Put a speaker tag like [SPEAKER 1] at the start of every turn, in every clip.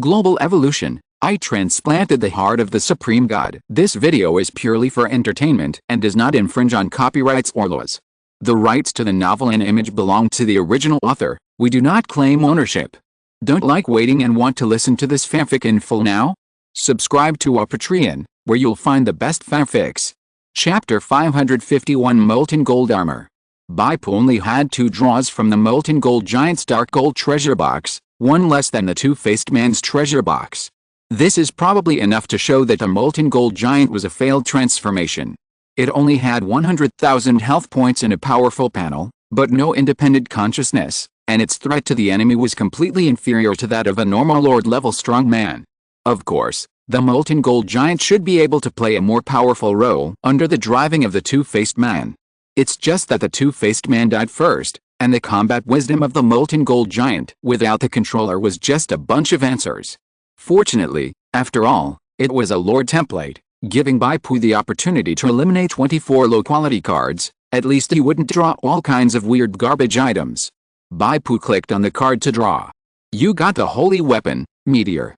[SPEAKER 1] Global evolution. I transplanted the heart of the Supreme God. This video is purely for entertainment and does not infringe on copyrights or laws. The rights to the novel and image belong to the original author. We do not claim ownership. Don't like waiting and want to listen to this fanfic in full now? Subscribe to our Patreon, where you'll find the best fanfics. Chapter 551 Molten Gold Armor. Bai Pu only had 2 draws from the Molten Gold Giant's Dark Gold treasure box, one less than the Two-Faced Man's treasure box. This is probably enough to show that the Molten Gold Giant was a failed transformation. It only had 100,000 health points and a powerful panel, but no independent consciousness, and its threat to the enemy was completely inferior to that of a normal Lord-level strongman. Of course, the Molten Gold Giant should be able to play a more powerful role under the driving of the Two-Faced Man. It's just that the Two-Faced Man died first, and the combat wisdom of the Molten Gold Giant without the controller was just a bunch of answers. Fortunately, after all, it was a Lord template, giving Bai Pu the opportunity to eliminate 24 low-quality cards. At least he wouldn't draw all kinds of weird garbage items. Bai Pu clicked on the card to draw. You got the holy weapon, Meteor.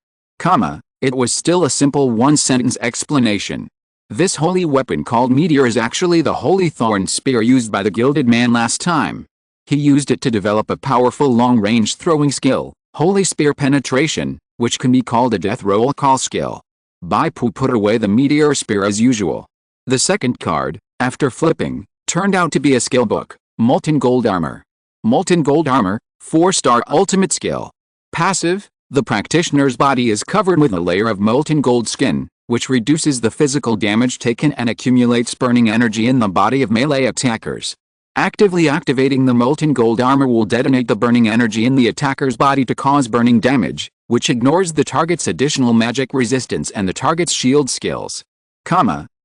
[SPEAKER 1] It was still a simple one-sentence explanation. This holy weapon called Meteor is actually the holy thorn spear used by the Gilded Man last time. He used it to develop a powerful long-range throwing skill, Holy Spear Penetration, which can be called a death roll call skill. Bai Pu put away the Meteor Spear as usual. The second card, after flipping, turned out to be a skill book, Molten Gold Armor. Molten Gold Armor, 4-star ultimate skill. Passive, the practitioner's body is covered with a layer of molten gold skin, which reduces the physical damage taken and accumulates burning energy in the body of melee attackers. Actively activating the Molten Gold Armor will detonate the burning energy in the attacker's body to cause burning damage, which ignores the target's additional magic resistance and the target's shield skills.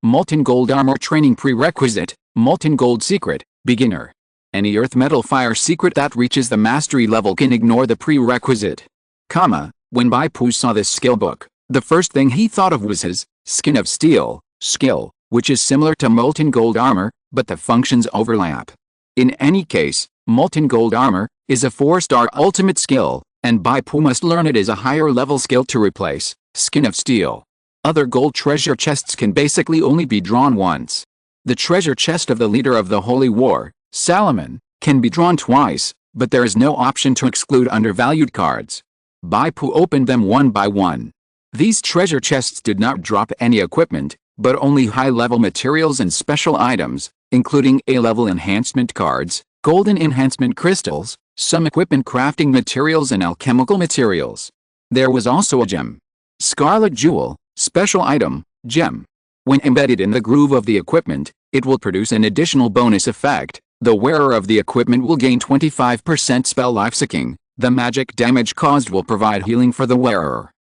[SPEAKER 1] Molten Gold Armor Training Prerequisite, Molten Gold Secret, Beginner. Any Earth Metal Fire secret that reaches the mastery level can ignore the prerequisite. When Bai Pu saw this skill book, the first thing he thought of was his Skin of Steel skill, which is similar to Molten Gold Armor, but the functions overlap. In any case, Molten Gold Armor is a 4-star ultimate skill, and Bai Pu must learn it as a higher level skill to replace Skin of Steel. Other gold treasure chests can basically only be drawn once. The treasure chest of the leader of the Holy War, Salomon, can be drawn twice, but there is no option to exclude undervalued cards. Bai Pu opened them one by one. These treasure chests did not drop any equipment, but only high-level materials and special items, including A-level enhancement cards, golden enhancement crystals, some equipment crafting materials and alchemical materials. There was also a gem. Scarlet Jewel, special item, gem. When embedded in the groove of the equipment, it will produce an additional bonus effect. The wearer of the equipment will gain 25% spell lifesaving. The magic damage caused will provide healing for the wearer.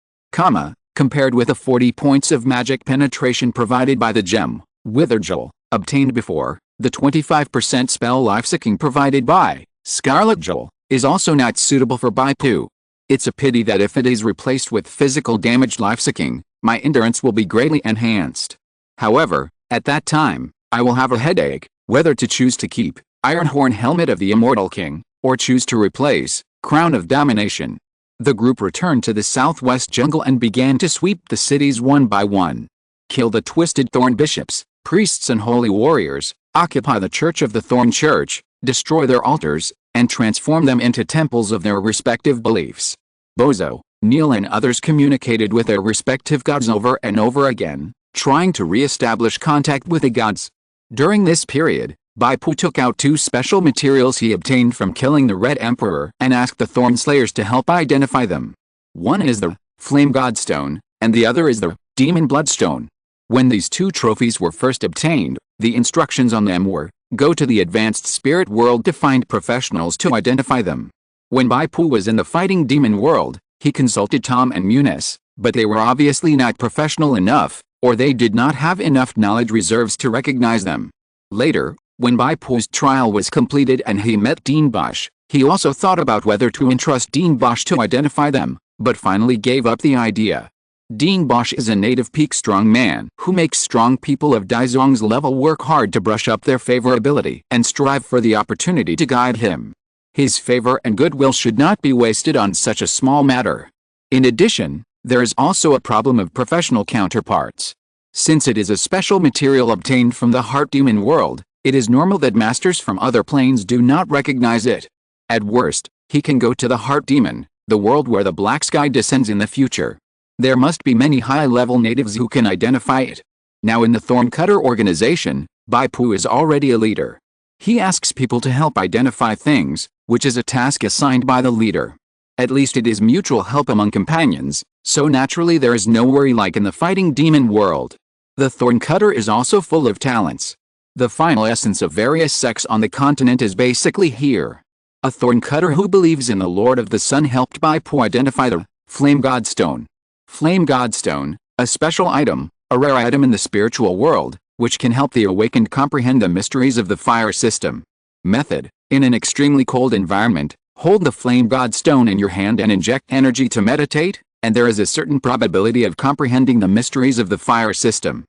[SPEAKER 1] Compared with the 40 points of magic penetration provided by the gem, Wither Jewel, obtained before, the 25% spell lifesaving provided by Scarlet Jewel is also not suitable for Bai Pu. It's a pity that if it is replaced with physical damage lifesaving, my endurance will be greatly enhanced. However, at that time, I will have a headache, whether to choose to keep Ironhorn Helmet of the Immortal King, or choose to replace Crown of Domination. The group returned to the southwest jungle and began to sweep the cities one by one. Kill the Twisted Thorn bishops, priests and holy warriors, occupy the Church of the Thorn Church, destroy their altars, and transform them into temples of their respective beliefs. Bozo, Neil and others communicated with their respective gods over and over again, trying to re-establish contact with the gods. During this period, Bai Pu took out 2 special materials he obtained from killing the Red Emperor and asked the Thorn Slayers to help identify them. One is the Flame Godstone, and the other is the Demon Bloodstone. When these 2 trophies were first obtained, the instructions on them were, go to the Advanced Spirit World to find professionals to identify them. When Bai Pu was in the Fighting Demon World, he consulted Tom and Munis, but they were obviously not professional enough, or they did not have enough knowledge reserves to recognize them. Later, when Bai Pu's trial was completed and he met Dean Bosch, he also thought about whether to entrust Dean Bosch to identify them, but finally gave up the idea. Dean Bosch is a native peak strong man who makes strong people of Daizong's level work hard to brush up their favorability and strive for the opportunity to guide him. His favor and goodwill should not be wasted on such a small matter. In addition, there is also a problem of professional counterparts. Since it is a special material obtained from the heart demon world, it is normal that masters from other planes do not recognize it. At worst, he can go to the heart demon, the world where the black sky descends in the future. There must be many high-level natives who can identify it. Now in the Thorncutter organization, Bai Pu is already a leader. He asks people to help identify things, which is a task assigned by the leader. At least it is mutual help among companions, so naturally there is no worry like in the fighting demon world. The Thorncutter is also full of talents. The final essence of various sects on the continent is basically here. A Thorncutter who believes in the Lord of the Sun helped Bai Pu identify the Flame Godstone. Flame Godstone, a special item, a rare item in the spiritual world, which can help the awakened comprehend the mysteries of the fire system. Method: in an extremely cold environment, hold the Flame Godstone in your hand and inject energy to meditate, and there is a certain probability of comprehending the mysteries of the fire system.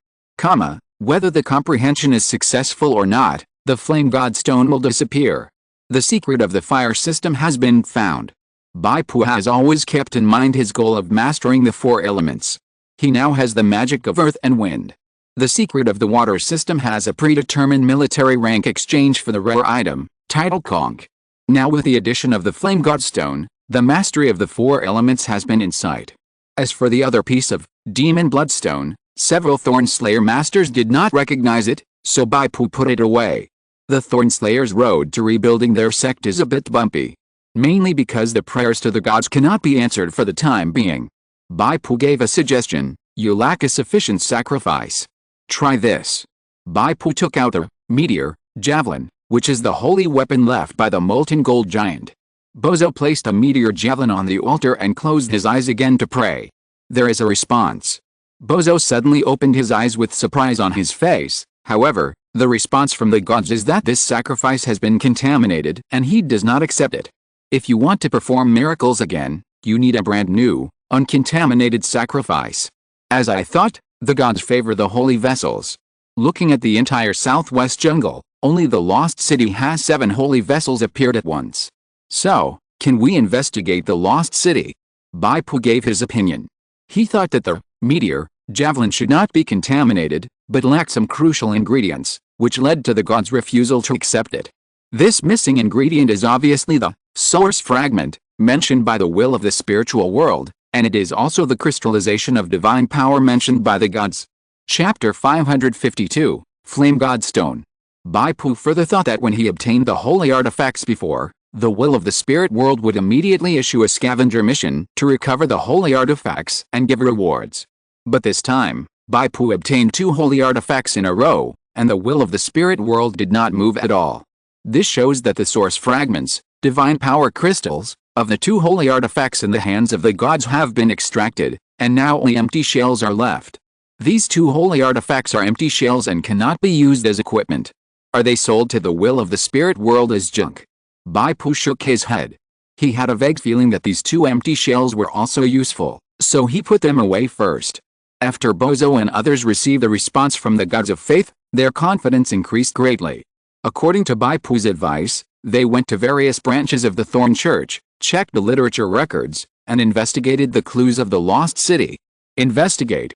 [SPEAKER 1] Whether the comprehension is successful or not, the Flame Godstone will disappear. The secret of the fire system has been found. Bai Pu has always kept in mind his goal of mastering the 4 elements. He now has the magic of earth and wind. The secret of the water system has a predetermined military rank exchange for the rare item, title conch. Now with the addition of the Flame Godstone, the mastery of the 4 elements has been in sight. As for the other piece of Demon Bloodstone, several Thorn Slayer masters did not recognize it, so Bai Pu put it away. The Thorn Slayers' road to rebuilding their sect is a bit bumpy. Mainly because the prayers to the gods cannot be answered for the time being. Bai Pu gave a suggestion: you lack a sufficient sacrifice. Try this. Bai Pu took out the meteor javelin, which is the holy weapon left by the molten gold giant. Bozo placed a meteor javelin on the altar and closed his eyes again to pray. There is a response. Bozo suddenly opened his eyes with surprise on his face. However, the response from the gods is that this sacrifice has been contaminated and he does not accept it. If you want to perform miracles again, you need a brand new, uncontaminated sacrifice. As I thought, the gods favor the holy vessels. Looking at the entire southwest jungle, only the lost city has 7 holy vessels appeared at once. So, can we investigate the lost city? Bai Pu gave his opinion. He thought that the meteor javelin should not be contaminated, but lacked some crucial ingredients, which led to the gods' refusal to accept it. This missing ingredient is obviously the source fragment, mentioned by the will of the spiritual world, and it is also the crystallization of divine power mentioned by the gods. Chapter 552, Flame Godstone. Bai Pu further thought that when he obtained the holy artifacts before, the will of the spirit world would immediately issue a scavenger mission to recover the holy artifacts and give rewards. But this time, Bai Pu obtained 2 holy artifacts in a row, and the will of the spirit world did not move at all. This shows that the source fragments, divine power crystals, of the 2 holy artifacts in the hands of the gods have been extracted, and now only empty shells are left. These 2 holy artifacts are empty shells and cannot be used as equipment. Are they sold to the will of the spirit world as junk? Bai Pu shook his head. He had a vague feeling that these 2 empty shells were also useful, so he put them away first. After Bozo and others received a response from the gods of faith, their confidence increased greatly. According to Bai Pu's advice, they went to various branches of the Thorn Church, checked the literature records, and investigated the clues of the lost city. Investigate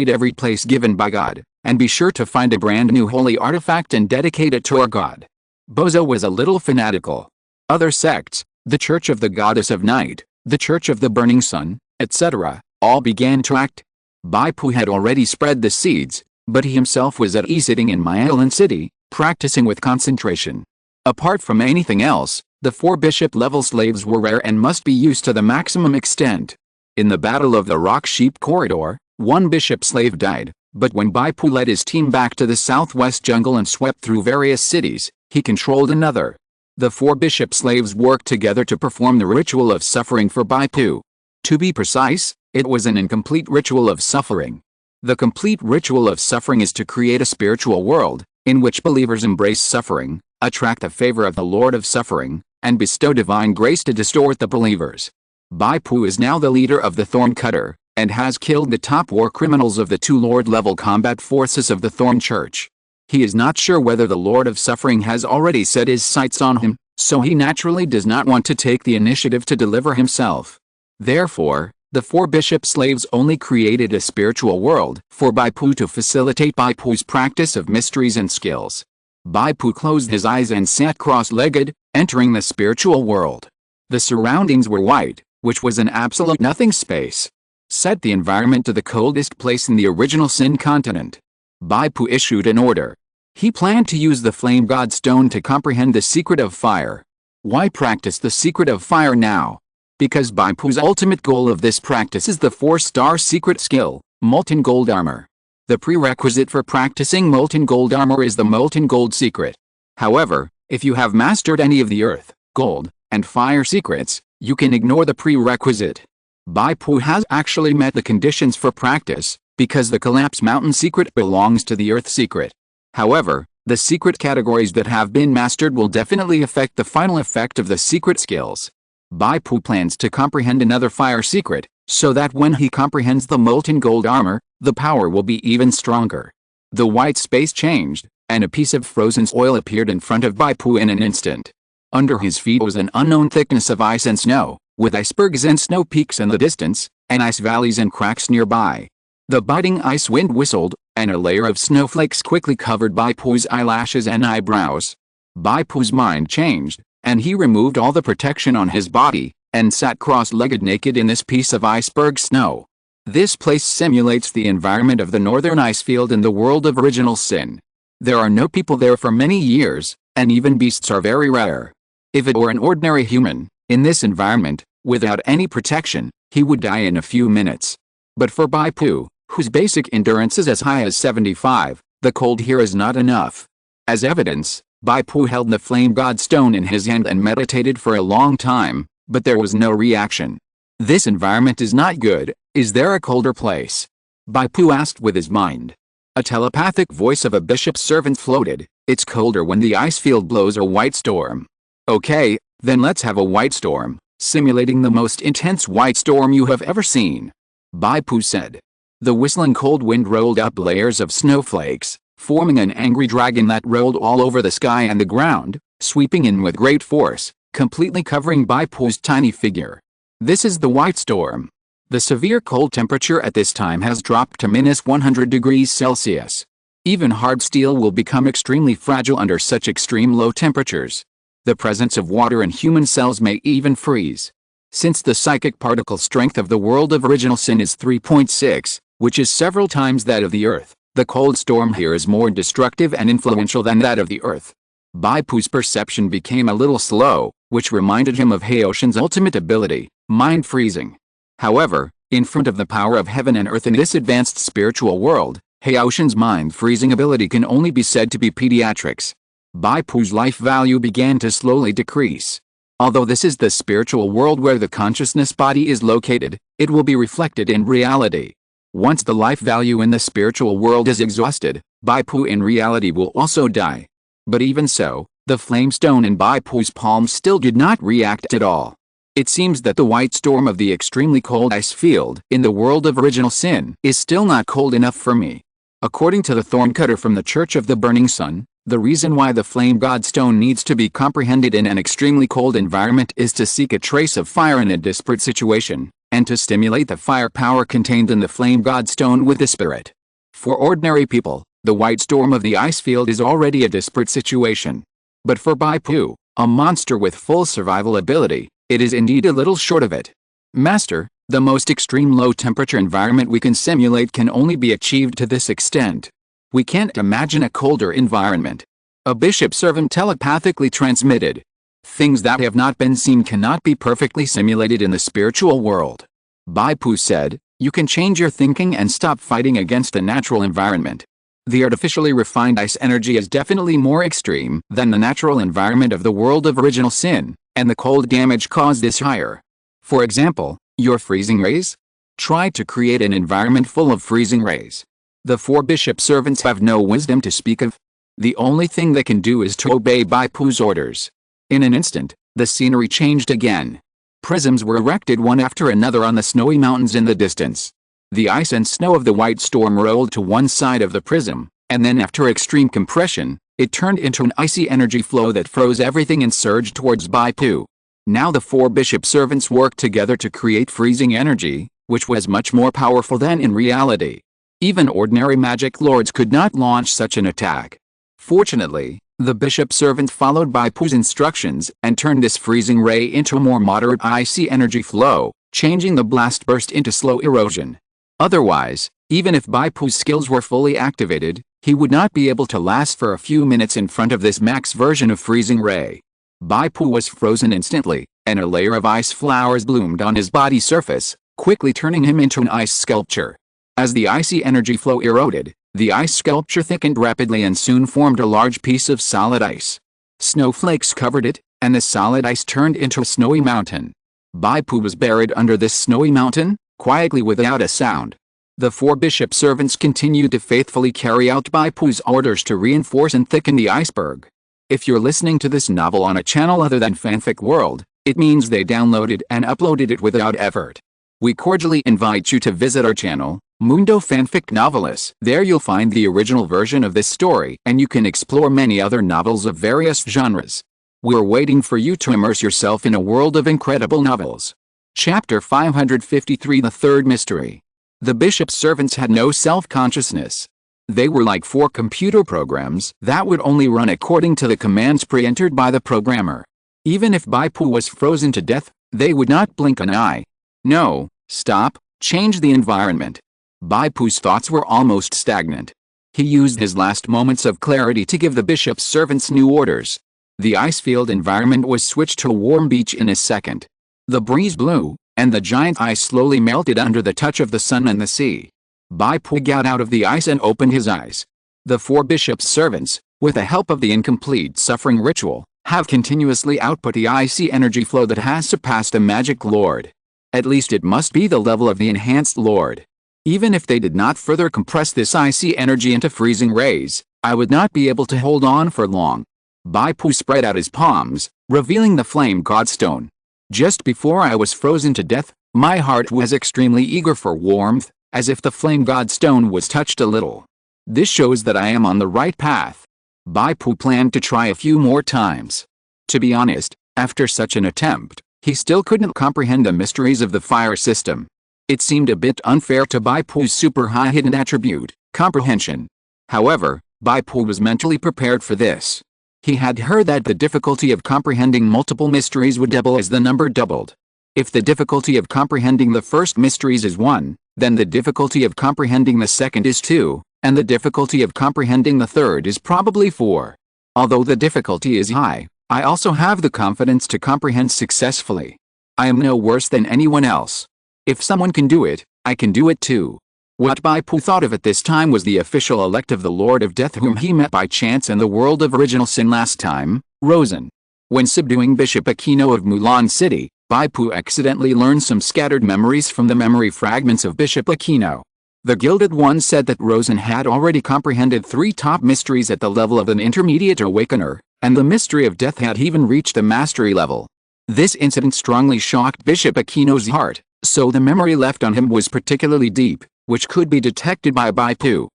[SPEAKER 1] every place given by God, and be sure to find a brand new holy artifact and dedicate it to our God. Bozo was a little fanatical. Other sects, the Church of the Goddess of Night, the Church of the Burning Sun, etc., all began to act. Bai Pu had already spread the seeds, but he himself was at ease sitting in Myalan City, practicing with concentration. Apart from anything else, the 4 bishop-level slaves were rare and must be used to the maximum extent. In the Battle of the Rock Sheep Corridor, 1 bishop slave died, but when Bai Pu led his team back to the southwest jungle and swept through various cities, he controlled another. The 4 bishop slaves worked together to perform the ritual of suffering for Bai Pu. To be precise, it was an incomplete ritual of suffering. The complete ritual of suffering is to create a spiritual world, in which believers embrace suffering, attract the favor of the Lord of Suffering, and bestow divine grace to distort the believers. Bai Pu is now the leader of the Thorn Cutter, and has killed the top war criminals of the 2 Lord-level combat forces of the Thorn Church. He is not sure whether the Lord of Suffering has already set his sights on him, so he naturally does not want to take the initiative to deliver himself. Therefore, the four bishop slaves only created a spiritual world for Bai Pu to facilitate Bai Pu's practice of mysteries and skills. Bai Pu closed his eyes and sat cross-legged, entering the spiritual world. The surroundings were white, which was an absolute nothing space. Set the environment to the coldest place in the original Sin continent. Bai Pu issued an order. He planned to use the flame god stone to comprehend the secret of fire. Why practice the secret of fire now? Because Bai Pu's ultimate goal of this practice is the 4-star secret skill, molten gold armor. The prerequisite for practicing molten gold armor is the molten gold secret. However, if you have mastered any of the earth, gold, and fire secrets, you can ignore the prerequisite. Bai Pu has actually met the conditions for practice, because the collapse mountain secret belongs to the earth secret. However, the secret categories that have been mastered will definitely affect the final effect of the secret skills. Bai Pu plans to comprehend another fire secret, so that when he comprehends the molten gold armor, the power will be even stronger. The white space changed, and a piece of frozen oil appeared in front of Bai Pu in an instant. Under his feet was an unknown thickness of ice and snow, with icebergs and snow peaks in the distance, and ice valleys and cracks nearby. The biting ice wind whistled, and a layer of snowflakes quickly covered Bai Pu's eyelashes and eyebrows. Bai Pu's mind changed, and he removed all the protection on his body, and sat cross-legged naked in this piece of iceberg snow. This place simulates the environment of the northern ice field in the world of original sin. There are no people there for many years, and even beasts are very rare. If it were an ordinary human, in this environment, without any protection, he would die in a few minutes. But for Bai Pu, whose basic endurance is as high as 75, the cold here is not enough. As evidence, Bai Pu held the flame god stone in his hand and meditated for a long time, but there was no reaction. This environment is not good. Is there a colder place? Bai Pu asked with his mind. A telepathic voice of a bishop's servant floated. It's colder when the ice field blows a white storm. Okay, then let's have a white storm, simulating the most intense white storm you have ever seen. Bai Pu said. The whistling cold wind rolled up layers of snowflakes, forming an angry dragon that rolled all over the sky and the ground, sweeping in with great force, completely covering Bai Pu's tiny figure. This is the white storm. The severe cold temperature at this time has dropped to -100 degrees Celsius. Even hard steel will become extremely fragile under such extreme low temperatures. The presence of water in human cells may even freeze. Since the psychic particle strength of the world of original sin is 3.6, which is several times that of the Earth, the cold storm here is more destructive and influential than that of the Earth. Bai Pu's perception became a little slow, which reminded him of Haoshin's ultimate ability, mind freezing. However, in front of the power of heaven and earth in this advanced spiritual world, Haoshin's mind freezing ability can only be said to be pediatrics. Bai Pu's life value began to slowly decrease. Although this is the spiritual world where the consciousness body is located, it will be reflected in reality. Once the life value in the spiritual world is exhausted, Bai Pu in reality will also die. But even so, the flame stone in Bai Pu's palm still did not react at all. It seems that the white storm of the extremely cold ice field in the world of original sin is still not cold enough for me. According to the thorncutter from the Church of the Burning Sun, the reason why the flame god stone needs to be comprehended in an extremely cold environment is to seek a trace of fire in a disparate situation, and to stimulate the fire power contained in the flame god stone with the spirit. For ordinary people, the white storm of the ice field is already a disparate situation. But for Bai Pu, a monster with full survival ability, it is indeed a little short of it. Master, the most extreme low-temperature environment we can simulate can only be achieved to this extent. We can't imagine a colder environment. A bishop servant telepathically transmitted. Things that have not been seen cannot be perfectly simulated in the spiritual world. Bai Pu said, you can change your thinking and stop fighting against the natural environment. The artificially refined ice energy is definitely more extreme than the natural environment of the world of original sin, and the cold damage caused is higher. For example, your freezing rays? Try to create an environment full of freezing rays. The four bishop servants have no wisdom to speak of. The only thing they can do is to obey Bai Pu's orders. In an instant, the scenery changed again. Prisms were erected one after another on the snowy mountains in the distance. The ice and snow of the white storm rolled to one side of the prism, and then after extreme compression, it turned into an icy energy flow that froze everything and surged towards Bai Pu. Now the four bishop servants worked together to create freezing energy, which was much more powerful than in reality. Even ordinary magic lords could not launch such an attack. Fortunately, the bishop servant followed Bai Pu's instructions and turned this freezing ray into a more moderate icy energy flow, changing the blast burst into slow erosion. Otherwise, even if Bai Pu's skills were fully activated, he would not be able to last for a few minutes in front of this max version of freezing ray. Bai Pu was frozen instantly, and a layer of ice flowers bloomed on his body surface, quickly turning him into an ice sculpture. As the icy energy flow eroded, the ice sculpture thickened rapidly and soon formed a large piece of solid ice. Snowflakes covered it, and the solid ice turned into a snowy mountain. Bai Pu was buried under this snowy mountain, quietly without a sound. The four bishop servants continued to faithfully carry out Bai Pu's orders to reinforce and thicken the iceberg. If you're listening to this novel on a channel other than Fanfic World, it means they downloaded and uploaded it without effort. We cordially invite you to visit our channel, Mundo Fanfic Novelis. There you'll find the original version of this story and you can explore many other novels of various genres. We're waiting for you to immerse yourself in a world of incredible novels. Chapter 553, The Third Mystery. The bishop's servants had no self-consciousness. They were like four computer programs that would only run according to the commands pre-entered by the programmer. Even if Bai Pu was frozen to death, they would not blink an eye. No, stop, change the environment. Bai Pu's thoughts were almost stagnant. He used his last moments of clarity to give the bishop's servants new orders. The ice-filled environment was switched to a warm beach in a second. The breeze blew, and the giant ice slowly melted under the touch of the sun and the sea. Bai Pu got out of the ice and opened his eyes. The four bishop's servants, with the help of the incomplete suffering ritual, have continuously output the icy energy flow that has surpassed a magic lord. At least it must be the level of the enhanced lord. Even if they did not further compress this icy energy into freezing rays, I would not be able to hold on for long. Bai Pu spread out his palms, revealing the flame godstone. Just before I was frozen to death, my heart was extremely eager for warmth, as if the flame godstone was touched a little. This shows that I am on the right path. Bai Pu planned to try a few more times. To be honest, after such an attempt, he still couldn't comprehend the mysteries of the fire system. It seemed a bit unfair to Bai Pu's super high hidden attribute, comprehension. However, Bai Pu was mentally prepared for this. He had heard that the difficulty of comprehending multiple mysteries would double as the number doubled. If the difficulty of comprehending the first mysteries is 1, then the difficulty of comprehending the second is 2, and the difficulty of comprehending the third is probably 4. Although the difficulty is high, I also have the confidence to comprehend successfully. I am no worse than anyone else. If someone can do it, I can do it too. What Bai Pu thought of at this time was the official elect of the Lord of Death whom he met by chance in the world of original sin last time, Rosen. When subduing Bishop Aquino of Mulan City, Bai Pu accidentally learned some scattered memories from the memory fragments of Bishop Aquino. The Gilded One said that Rosen had already comprehended 3 top mysteries at the level of an intermediate awakener, and the mystery of death had even reached a mastery level. This incident strongly shocked Bishop Aquino's heart, so the memory left on him was particularly deep, which could be detected by Bai Pu.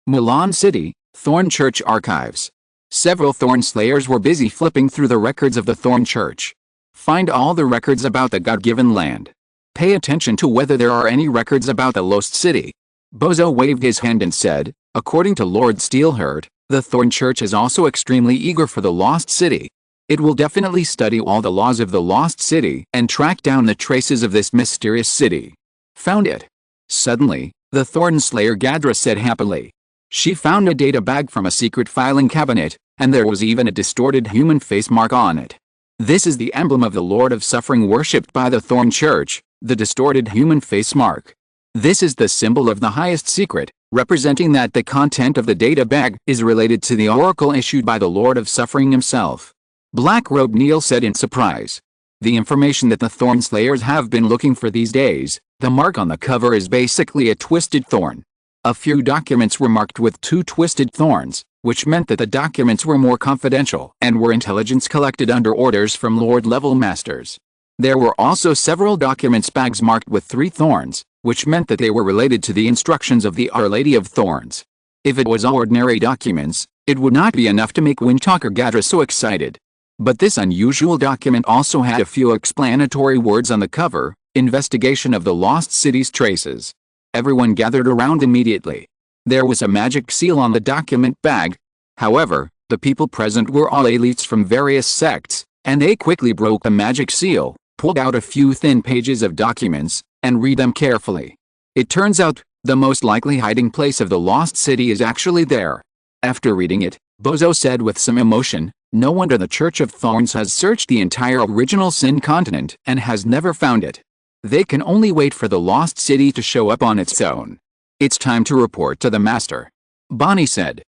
[SPEAKER 1] Mulan City, Thorn Church Archives. Several Thorn Slayers were busy flipping through the records of the Thorn Church. Find all the records about the God-given land. Pay attention to whether there are any records about the Lost City. Bozo waved his hand and said, according to Lord Steelheart, the Thorn Church is also extremely eager for the Lost City. It will definitely study all the laws of the Lost City and track down the traces of this mysterious city. Found it. Suddenly, the Thorn Slayer Gadra said happily. She found a data bag from a secret filing cabinet, and there was even a distorted human face mark on it. This is the emblem of the Lord of Suffering worshipped by the Thorn Church, the distorted human face mark. This is the symbol of the highest secret, representing that the content of the data bag is related to the oracle issued by the Lord of Suffering himself. Black Robe Neil said in surprise. The information that the Thorn Slayers have been looking for these days, the mark on the cover is basically a twisted thorn. A few documents were marked with 2 twisted thorns, which meant that the documents were more confidential and were intelligence collected under orders from Lord-level masters. There were also several documents bags marked with 3 thorns, which meant that they were related to the instructions of the Our Lady of Thorns. If it was ordinary documents, it would not be enough to make Windtalker Gadra so excited. But this unusual document also had a few explanatory words on the cover: investigation of the lost city's traces. Everyone gathered around immediately. There was a magic seal on the document bag. However, the people present were all elites from various sects, and they quickly broke the magic seal, pulled out a few thin pages of documents, and read them carefully. It turns out, the most likely hiding place of the lost city is actually there. After reading it, Bozo said with some emotion, "No wonder the Church of Thorns has searched the entire original Sin continent and has never found it. They can only wait for the lost city to show up on its own. It's time to report to the master." Bonnie said.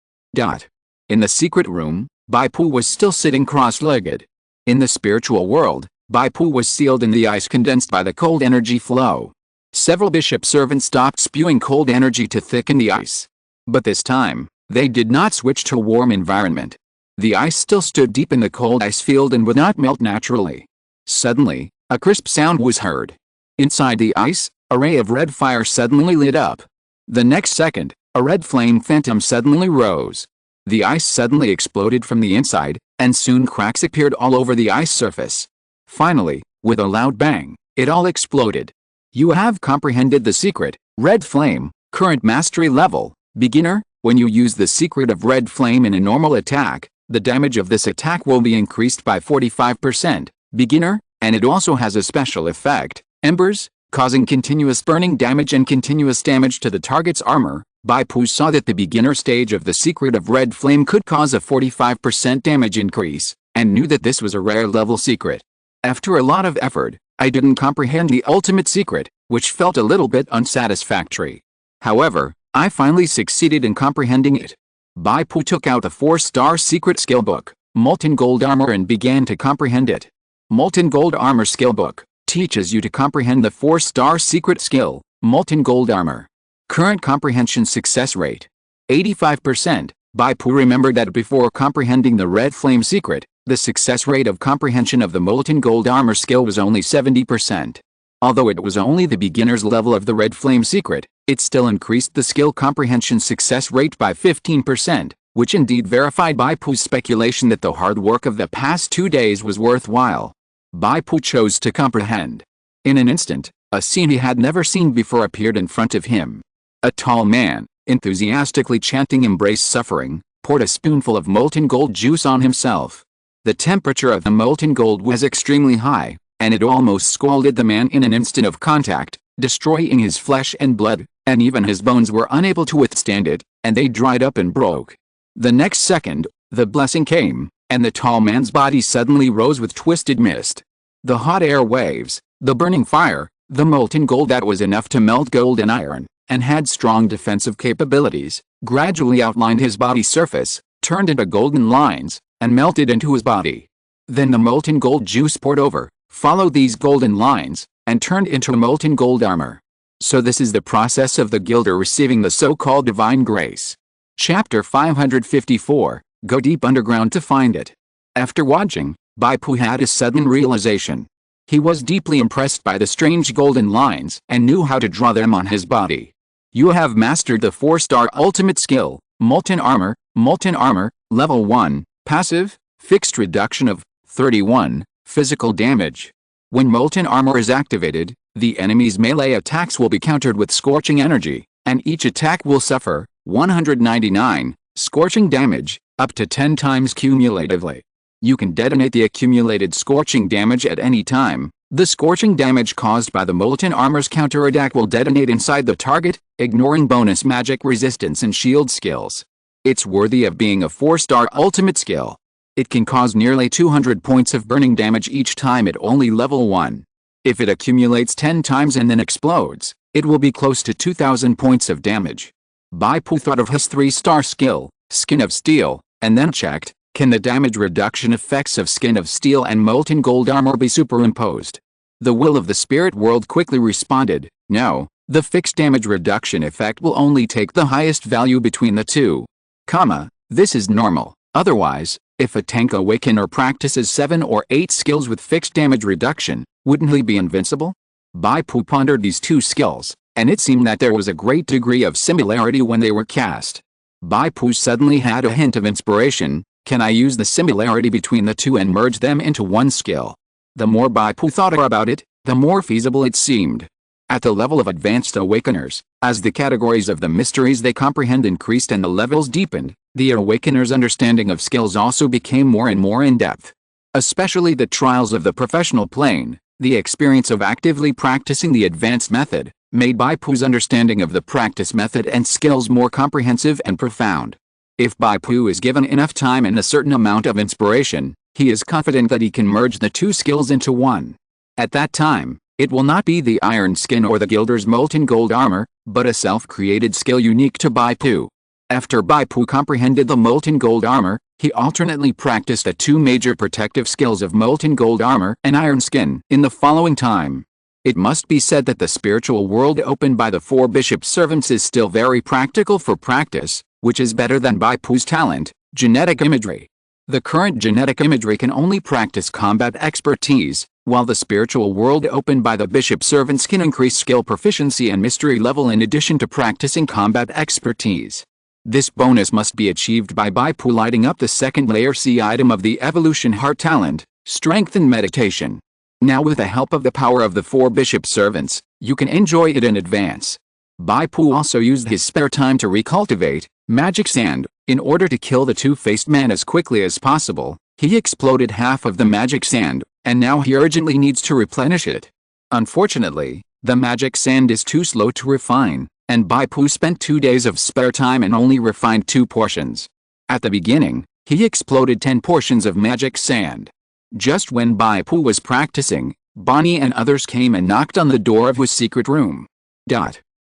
[SPEAKER 1] In the secret room, Bai Pu was still sitting cross-legged. In the spiritual world, Bai Pu was sealed in the ice condensed by the cold energy flow. Several bishop servants stopped spewing cold energy to thicken the ice. But this time, they did not switch to a warm environment. The ice still stood deep in the cold ice field and would not melt naturally. Suddenly, a crisp sound was heard. Inside the ice, a ray of red fire suddenly lit up. The next second, a red flame phantom suddenly rose. The ice suddenly exploded from the inside, and soon cracks appeared all over the ice surface. Finally, with a loud bang, it all exploded. You have comprehended the secret, Red Flame, current mastery level, beginner. When you use the secret of Red Flame in a normal attack, the damage of this attack will be increased by 45%, beginner, and it also has a special effect, Embers, causing continuous burning damage and continuous damage to the target's armor. Bai Pu saw that the beginner stage of the secret of Red Flame could cause a 45% damage increase, and knew that this was a rare level secret. After a lot of effort, I didn't comprehend the ultimate secret, which felt a little bit unsatisfactory. However, I finally succeeded in comprehending it. Bai Pu took out the 4-star secret skill book, Molten Gold Armor, and began to comprehend it. Molten Gold Armor skill book teaches you to comprehend the 4-star secret skill, Molten Gold Armor. Current comprehension success rate: 85%. Bai Pu remembered that before comprehending the Red Flame secret, the success rate of comprehension of the Molten Gold Armor skill was only 70%. Although it was only the beginner's level of the Red Flame secret, it still increased the skill comprehension success rate by 15%, which indeed verified Bai Pu's speculation that the hard work of the past 2 days was worthwhile. Bai Pu chose to comprehend. In an instant, a scene he had never seen before appeared in front of him. A tall man, enthusiastically chanting "Embrace Suffering," poured a spoonful of molten gold juice on himself. The temperature of the molten gold was extremely high, and it almost scalded the man in an instant of contact, destroying his flesh and blood, and even his bones were unable to withstand it, and they dried up and broke. The next second, the blessing came, and the tall man's body suddenly rose with twisted mist. The hot air waves, the burning fire, the molten gold that was enough to melt gold and iron, and had strong defensive capabilities, gradually outlined his body surface, turned into golden lines, and melted into his body. Then the molten gold juice poured over, followed these golden lines, and turned into molten gold armor. So this is the process of the Gilder receiving the so-called divine grace. Chapter 554, Go deep underground to find it. After watching, Bai Pu had a sudden realization. He was deeply impressed by the strange golden lines and knew how to draw them on his body. You have mastered the 4-star ultimate skill, Molten Armor, Level 1, Passive, Fixed Reduction of 31, Physical Damage. When Molten Armor is activated, the enemy's melee attacks will be countered with Scorching Energy, and each attack will suffer 199 Scorching Damage, up to 10 times cumulatively. You can detonate the accumulated Scorching Damage at any time. The scorching damage caused by the Molten Armor's counterattack will detonate inside the target, ignoring bonus magic resistance and shield skills. It's worthy of being a 4-star ultimate skill. It can cause nearly 200 points of burning damage each time at only level 1. If it accumulates 10 times and then explodes, it will be close to 2,000 points of damage. Bai Pu thought of his 3-star skill, Skin of Steel, and then checked, can the damage reduction effects of Skin of Steel and Molten Gold Armor be superimposed? The will of the spirit world quickly responded, no, the fixed damage reduction effect will only take the highest value between the two. This is normal. Otherwise, if a tank awakener practices 7 or 8 skills with fixed damage reduction, wouldn't he be invincible? Bai Pu pondered these two skills, and it seemed that there was a great degree of similarity when they were cast. Bai Pu suddenly had a hint of inspiration. Can I use the similarity between the two and merge them into one skill? The more Bai Pu thought about it, the more feasible it seemed. At the level of advanced awakeners, as the categories of the mysteries they comprehend increased and the levels deepened, the awakeners' understanding of skills also became more and more in-depth. Especially the trials of the professional plane, the experience of actively practicing the advanced method, made Bai Pu's understanding of the practice method and skills more comprehensive and profound. If Bai Pu is given enough time and a certain amount of inspiration, he is confident that he can merge the two skills into one. At that time, it will not be the iron skin or the gilder's molten gold armor, but a self-created skill unique to Bai Pu. After Bai Pu comprehended the molten gold armor, he alternately practiced the two major protective skills of molten gold armor and iron skin in the following time. It must be said that the spiritual world opened by the four bishop servants is still very practical for practice, which is better than Bai Pu's talent, genetic imagery. The current genetic imagery can only practice combat expertise, while the spiritual world opened by the bishop servants can increase skill proficiency and mystery level in addition to practicing combat expertise. This bonus must be achieved by Bai Pu lighting up the second layer C item of the evolution heart talent, strength and meditation. Now with the help of the power of the four bishop servants, you can enjoy it in advance. Bai Pu also used his spare time to recultivate magic sand. In order to kill the two-faced man as quickly as possible, he exploded half of the magic sand, and now he urgently needs to replenish it. Unfortunately, the magic sand is too slow to refine, and Bai Pu spent 2 days of spare time and only refined 2 portions. At the beginning, he exploded 10 portions of magic sand. Just when Bai Pu was practicing, Bonnie and others came and knocked on the door of his secret room.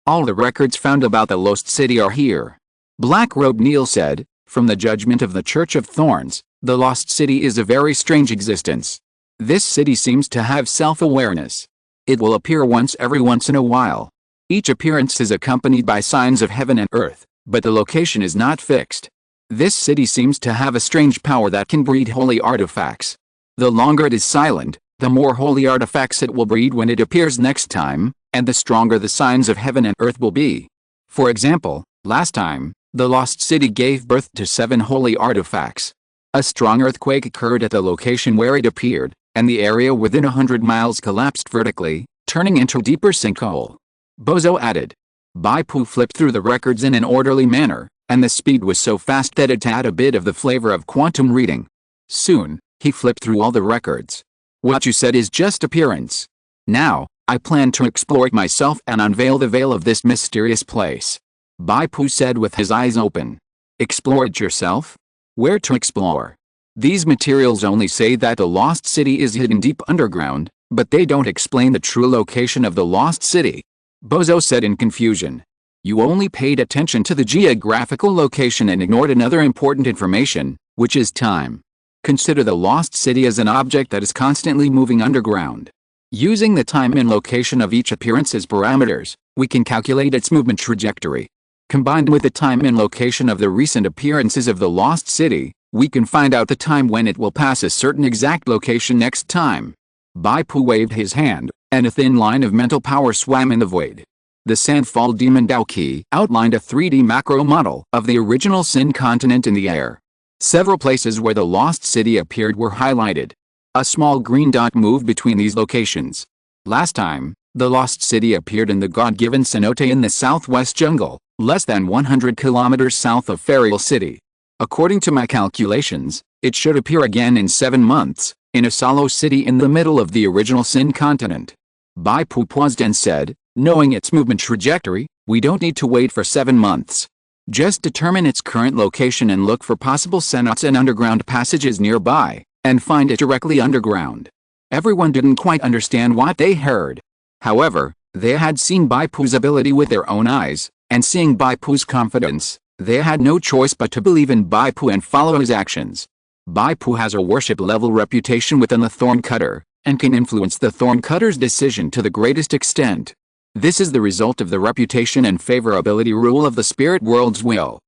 [SPEAKER 1] All the records found about the lost city are here. Black Robe Neil said, from the judgment of the Church of Thorns, the lost city is a very strange existence. This city seems to have self-awareness. It will appear once in a while. Each appearance is accompanied by signs of heaven and earth, but the location is not fixed. This city seems to have a strange power that can breed holy artifacts. The longer it is silent, the more holy artifacts it will breed when it appears next time, and the stronger the signs of heaven and earth will be. For example, last time, the lost city gave birth to 7 holy artifacts. A strong earthquake occurred at the location where it appeared, and the area within 100 miles collapsed vertically, turning into deeper sinkhole. Bozo added. Bai Pu flipped through the records in an orderly manner, and the speed was so fast that it had a bit of the flavor of quantum reading. Soon, he flipped through all the records. What you said is just appearance. Now, I plan to explore it myself and unveil the veil of this mysterious place. Bai Pu said with his eyes open. Explore it yourself? Where to explore? These materials only say that the lost city is hidden deep underground, but they don't explain the true location of the lost city. Bozo said in confusion. You only paid attention to the geographical location and ignored another important information, which is time. Consider the lost city as an object that is constantly moving underground. Using the time and location of each appearance as parameters, we can calculate its movement trajectory. Combined with the time and location of the recent appearances of the lost city, we can find out the time when it will pass a certain exact location next time. Bai Pu waved his hand, and a thin line of mental power swam in the void. The Sandfall Demon Dao Key outlined a 3D macro model of the original Sin continent in the air. Several places where the lost city appeared were highlighted. A small green dot moved between these locations. Last time, the lost city appeared in the God-given cenote in the southwest jungle, less than 100 kilometers south of Frail City. According to my calculations, it should appear again in 7 months, in a solo city in the middle of the original Sin continent. Bai Pu paused and said, knowing its movement trajectory, we don't need to wait for 7 months. Just determine its current location and look for possible cenotes and underground passages nearby, and find it directly underground. Everyone didn't quite understand what they heard. However, they had seen Bai Pu's ability with their own eyes, and seeing Bai Pu's confidence, they had no choice but to believe in Bai Pu and follow his actions. Bai Pu has a worship-level reputation within the Thorn Cutter, and can influence the Thorn Cutter's decision to the greatest extent. This is the result of the reputation and favorability rule of the spirit world's will.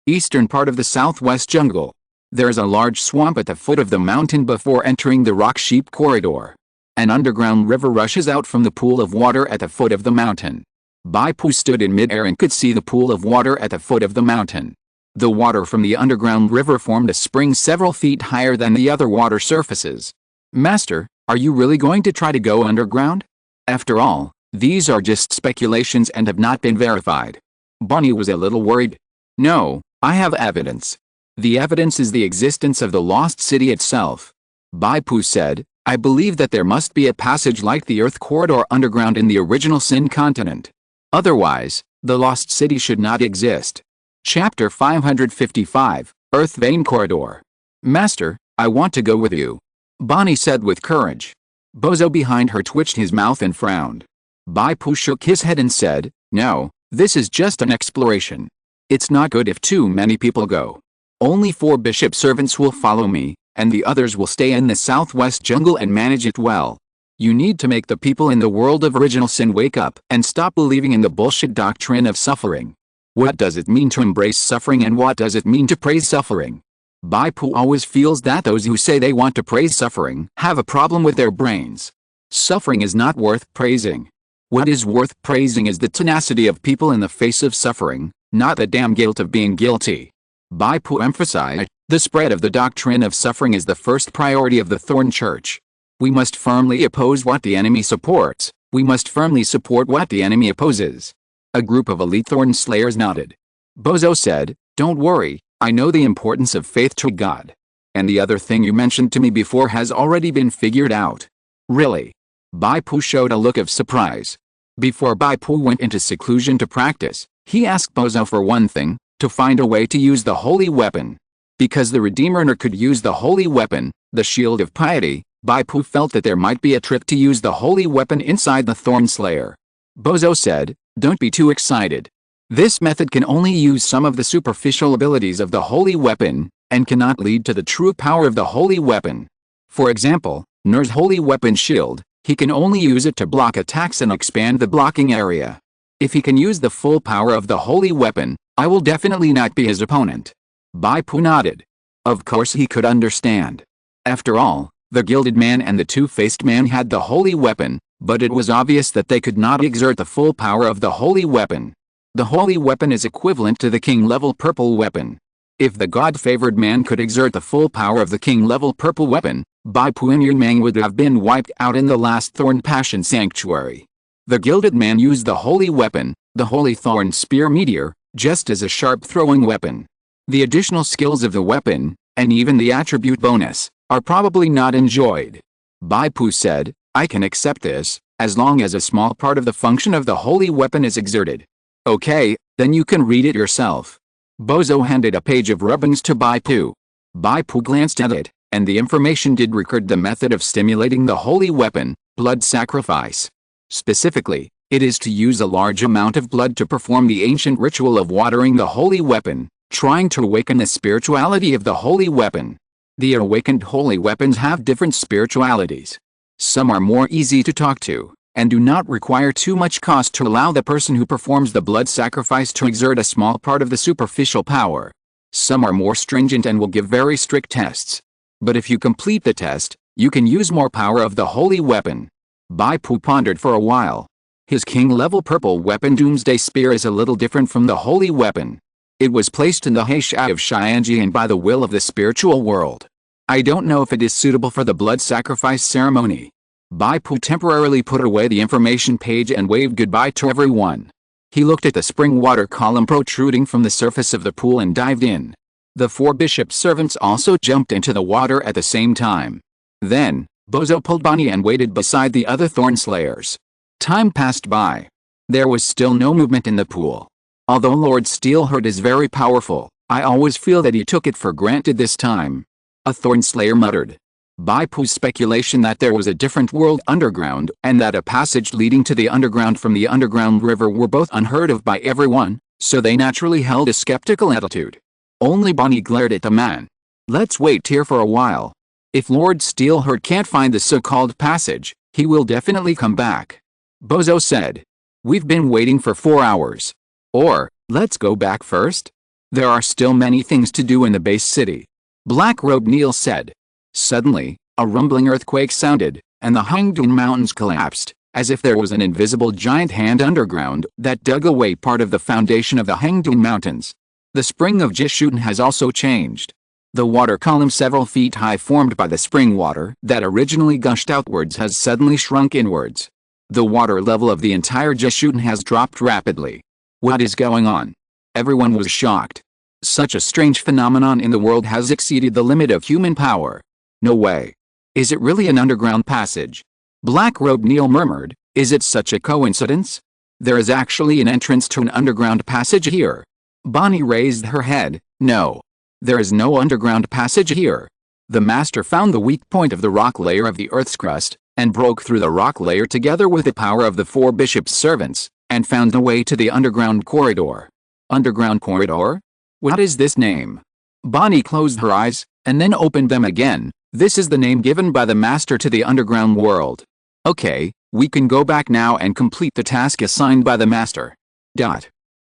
[SPEAKER 1] Eastern part of the southwest jungle. There is a large swamp at the foot of the mountain before entering the rock sheep corridor. An underground river rushes out from the pool of water at the foot of the mountain. Bai Pu stood in midair and could see the pool of water at the foot of the mountain. The water from the underground river formed a spring several feet higher than the other water surfaces. Master, are you really going to try to go underground? After all, these are just speculations and have not been verified. Bonnie was a little worried. No, I have evidence. The evidence is the existence of the lost city itself. Bai Pu said, I believe that there must be a passage like the Earth corridor underground in the original Sin continent. Otherwise, the lost city should not exist. Chapter 555, Earth Vein Corridor. Master, I want to go with you. Bonnie said with courage. Bozo behind her twitched his mouth and frowned. Bai Pu shook his head and said, No, this is just an exploration. It's not good if too many people go. Only 4 bishop servants will follow me, and the others will stay in the southwest jungle and manage it well. You need to make the people in the world of original sin wake up and stop believing in the bullshit doctrine of suffering. What does it mean to embrace suffering and what does it mean to praise suffering? Bai Pu always feels that those who say they want to praise suffering have a problem with their brains. Suffering is not worth praising. What is worth praising is the tenacity of people in the face of suffering, not the damn guilt of being guilty. Bai Pu emphasized, the spread of the doctrine of suffering is the first priority of the Thorn Church. We must firmly oppose what the enemy supports. We must firmly support what the enemy opposes. A group of elite Thorn Slayers nodded. Bozo said, Don't worry, I know the importance of faith to God. And the other thing you mentioned to me before has already been figured out. Really? Bai Pu showed a look of surprise. Before Bai Pu went into seclusion to practice, he asked Bozo for one thing, to find a way to use the holy weapon. Because the Redeemer could use the holy weapon, the shield of piety, Bai Pu felt that there might be a trick to use the holy weapon inside the Thorn Slayer. Bozo said, Don't be too excited. This method can only use some of the superficial abilities of the holy weapon, and cannot lead to the true power of the holy weapon. For example, Nur's holy weapon shield, he can only use it to block attacks and expand the blocking area. If he can use the full power of the holy weapon, I will definitely not be his opponent. Bai Pu nodded. Of course he could understand. After all, the Gilded Man and the Two-Faced Man had the holy weapon, but it was obvious that they could not exert the full power of the holy weapon. The holy weapon is equivalent to the king-level purple weapon. If the God-favored man could exert the full power of the king-level purple weapon, Bai Pu and Yang would have been wiped out in the last Thorn Passion Sanctuary. The Gilded Man used the holy weapon, the Holy Thorn Spear Meteor, just as a sharp throwing weapon. The additional skills of the weapon, and even the attribute bonus, are probably not enjoyed. Bai Pu said, I can accept this, as long as a small part of the function of the holy weapon is exerted. Okay, then you can read it yourself. Bozo handed a page of rubbings to Bai Pu. Bai Pu glanced at it, and the information did record the method of stimulating the holy weapon, blood sacrifice. Specifically, it is to use a large amount of blood to perform the ancient ritual of watering the holy weapon, trying to awaken the spirituality of the holy weapon. The awakened holy weapons have different spiritualities. Some are more easy to talk to, and do not require too much cost to allow the person who performs the blood sacrifice to exert a small part of the superficial power. Some are more stringent and will give very strict tests. But if you complete the test, you can use more power of the holy weapon. Bai Pu pondered for a while. His king-level purple weapon Doomsday Spear is a little different from the holy weapon. It was placed in the Heisha of Xianji and by the will of the spiritual world. I don't know if it is suitable for the blood sacrifice ceremony. Bai Pu temporarily put away the information page and waved goodbye to everyone. He looked at the spring water column protruding from the surface of the pool and dived in. The 4 bishop servants also jumped into the water at the same time. Then, Bozo pulled Bonnie and waited beside the other Thorn Slayers. Time passed by. There was still no movement in the pool. Although Lord Steelheart is very powerful, I always feel that he took it for granted this time. A Thorn Slayer muttered. Bai Pu's speculation that there was a different world underground and that a passage leading to the underground from the underground river were both unheard of by everyone, so they naturally held a skeptical attitude. Only Bonnie glared at the man. Let's wait here for a while. If Lord Steelheart can't find the so-called passage, he will definitely come back. Bozo said. We've been waiting for 4 hours. Or, let's go back first? There are still many things to do in the base city. Black Robe Neil said. Suddenly, a rumbling earthquake sounded, and the Hangdun Mountains collapsed, as if there was an invisible giant hand underground that dug away part of the foundation of the Hangdun Mountains. The spring of Jishuten has also changed. The water column several feet high formed by the spring water that originally gushed outwards has suddenly shrunk inwards. The water level of the entire Jishuten has dropped rapidly. What is going on? Everyone was shocked. Such a strange phenomenon in the world has exceeded the limit of human power. No way. Is it really an underground passage? Black-robed Neil murmured, is it such a coincidence? There is actually an entrance to an underground passage here. Bonnie raised her head, no. There is no underground passage here. The master found the weak point of the rock layer of the Earth's crust, and broke through the rock layer together with the power of the 4 bishops' servants, and found a way to the underground corridor. Underground corridor? What is this name? Bonnie closed her eyes, and then opened them again. This is the name given by the master to the underground world. Okay, we can go back now and complete the task assigned by the master.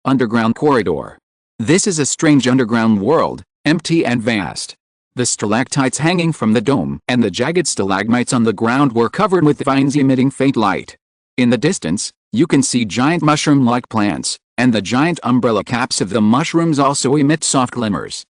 [SPEAKER 1] Underground corridor. This is a strange underground world, empty and vast. The stalactites hanging from the dome and the jagged stalagmites on the ground were covered with vines emitting faint light. In the distance, you can see giant mushroom-like plants, and the giant umbrella caps of the mushrooms also emit soft glimmers.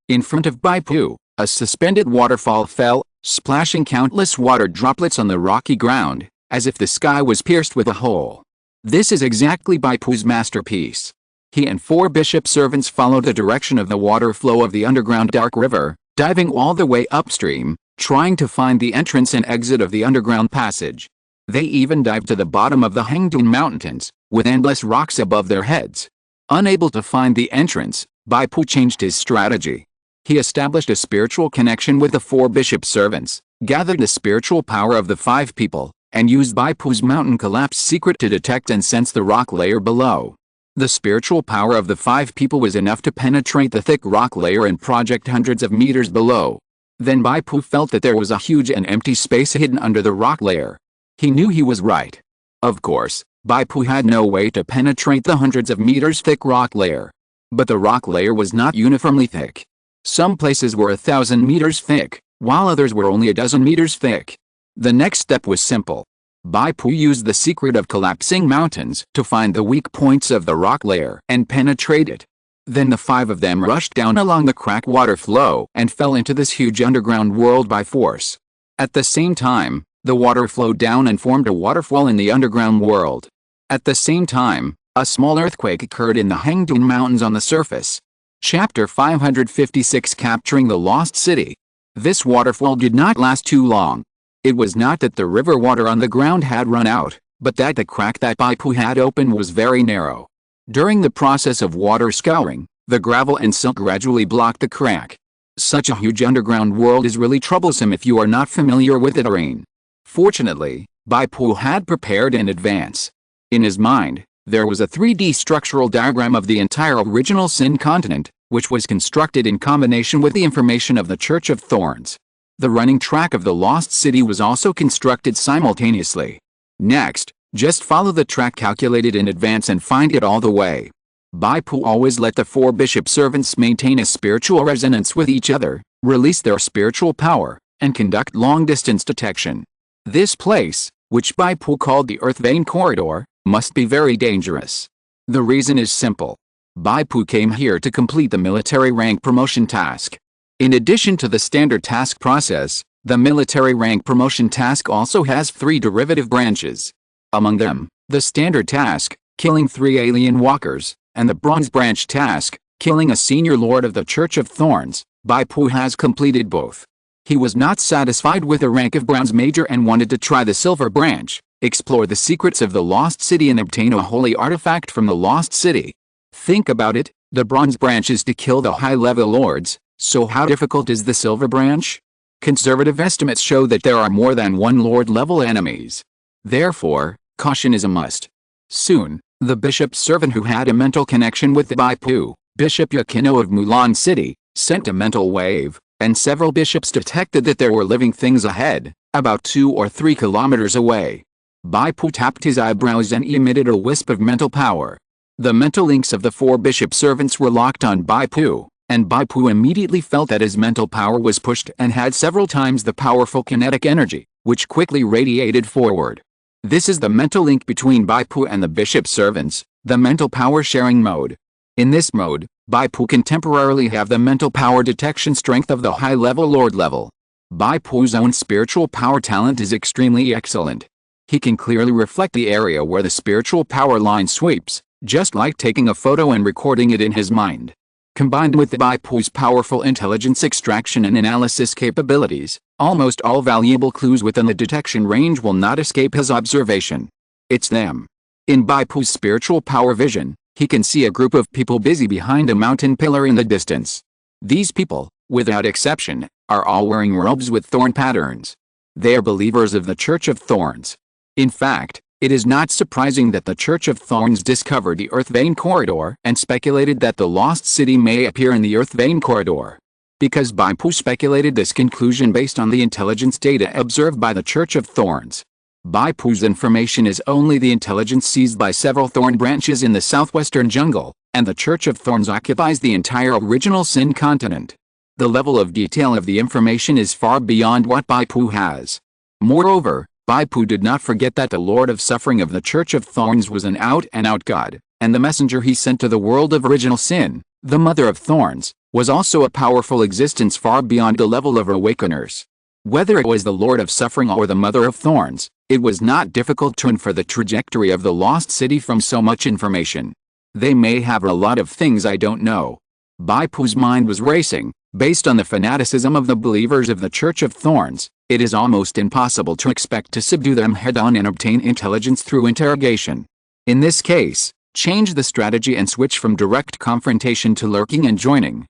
[SPEAKER 1] In front of Bai Pu, a suspended waterfall fell, splashing countless water droplets on the rocky ground, as if the sky was pierced with a hole. This is exactly Bai Pu's masterpiece. He and 4 bishop servants followed the direction of the water flow of the underground dark river, diving all the way upstream, trying to find the entrance and exit of the underground passage. They even dived to the bottom of the Hangdun Mountains, with endless rocks above their heads. Unable to find the entrance, Bai Pu changed his strategy. He established a spiritual connection with the 4 bishop servants, gathered the spiritual power of the 5 people, and used Bai Pu's mountain collapse secret to detect and sense the rock layer below. The spiritual power of the 5 people was enough to penetrate the thick rock layer and project hundreds of meters below. Then Bai Pu felt that there was a huge and empty space hidden under the rock layer. He knew he was right. Of course, Bai Pu had no way to penetrate the hundreds of meters thick rock layer. But the rock layer was not uniformly thick. Some places were 1,000 meters thick, while others were only a dozen meters thick. The next step was simple. Bai Pu used the secret of collapsing mountains to find the weak points of the rock layer and penetrate it. Then the 5 of them rushed down along the cracked water flow and fell into this huge underground world by force. At the same time, the water flowed down and formed a waterfall in the underground world. At the same time, a small earthquake occurred in the Hangdun Mountains on the surface. Chapter 556 Capturing the Lost City. This waterfall did not last too long. It was not that the river water on the ground had run out, but that the crack that Bai Pu had opened was very narrow. During the process of water scouring, the gravel and silt gradually blocked the crack. Such a huge underground world is really troublesome if you are not familiar with the terrain. Fortunately, Bai Pu had prepared in advance. In his mind, there was a 3D structural diagram of the entire original Sin continent, which was constructed in combination with the information of the Church of Thorns. The running track of the Lost City was also constructed simultaneously. Next, just follow the track calculated in advance and find it all the way. Bai Pu always let the 4 bishop servants maintain a spiritual resonance with each other, release their spiritual power, and conduct long-distance detection. This place, which Bai Pu called the Earth Vein Corridor, must be very dangerous. The reason is simple. Bai Pu came here to complete the military rank promotion task. In addition to the standard task process, the military rank promotion task also has 3 derivative branches. Among them, the standard task, killing 3 alien walkers, and the bronze branch task, killing a senior lord of the Church of Thorns. Bai Pu has completed both. He was not satisfied with the rank of bronze major and wanted to try the silver branch, explore the secrets of the Lost City and obtain a holy artifact from the Lost City. Think about it, the bronze branch is to kill the high-level lords, so how difficult is the silver branch? Conservative estimates show that there are more than 1 lord-level enemies. Therefore, caution is a must. Soon, the bishop's servant who had a mental connection with the Bai Pu, Bishop Yakino of Mulan City, sent a mental wave, and several bishops detected that there were living things ahead, about 2 or 3 kilometers away. Bai Pu tapped his eyebrows and emitted a wisp of mental power. The mental links of the 4 bishop servants were locked on Bai Pu, and Bai Pu immediately felt that his mental power was pushed and had several times the powerful kinetic energy, which quickly radiated forward. This is the mental link between Bai Pu and the bishop servants, the mental power sharing mode. In this mode, Bai Pu can temporarily have the mental power detection strength of the high-level Lord level. Bai Pu's own spiritual power talent is extremely excellent. He can clearly reflect the area where the spiritual power line sweeps, just like taking a photo and recording it in his mind. Combined with the Bai Pu's powerful intelligence extraction and analysis capabilities, almost all valuable clues within the detection range will not escape his observation. It's them. In Bai Pu's spiritual power vision, he can see a group of people busy behind a mountain pillar in the distance. These people, without exception, are all wearing robes with thorn patterns. They are believers of the Church of Thorns. In fact, it is not surprising that the Church of Thorns discovered the Earth Vein Corridor and speculated that the Lost City may appear in the Earth Vein Corridor. Because Bai Pu speculated this conclusion based on the intelligence data observed by the Church of Thorns. Bai Pu's information is only the intelligence seized by several thorn branches in the southwestern jungle, and the Church of Thorns occupies the entire original Sin continent. The level of detail of the information is far beyond what Bai Pu has. Moreover, Bai Pu did not forget that the Lord of Suffering of the Church of Thorns was an out-and-out god, and the messenger he sent to the world of original sin, the Mother of Thorns, was also a powerful existence far beyond the level of awakeners. Whether it was the Lord of Suffering or the Mother of Thorns, it was not difficult to infer the trajectory of the Lost City from so much information. They may have a lot of things I don't know. Bai Pu's mind was racing. Based on the fanaticism of the believers of the Church of Thorns, it is almost impossible to expect to subdue them head-on and obtain intelligence through interrogation. In this case, change the strategy and switch from direct confrontation to lurking and joining.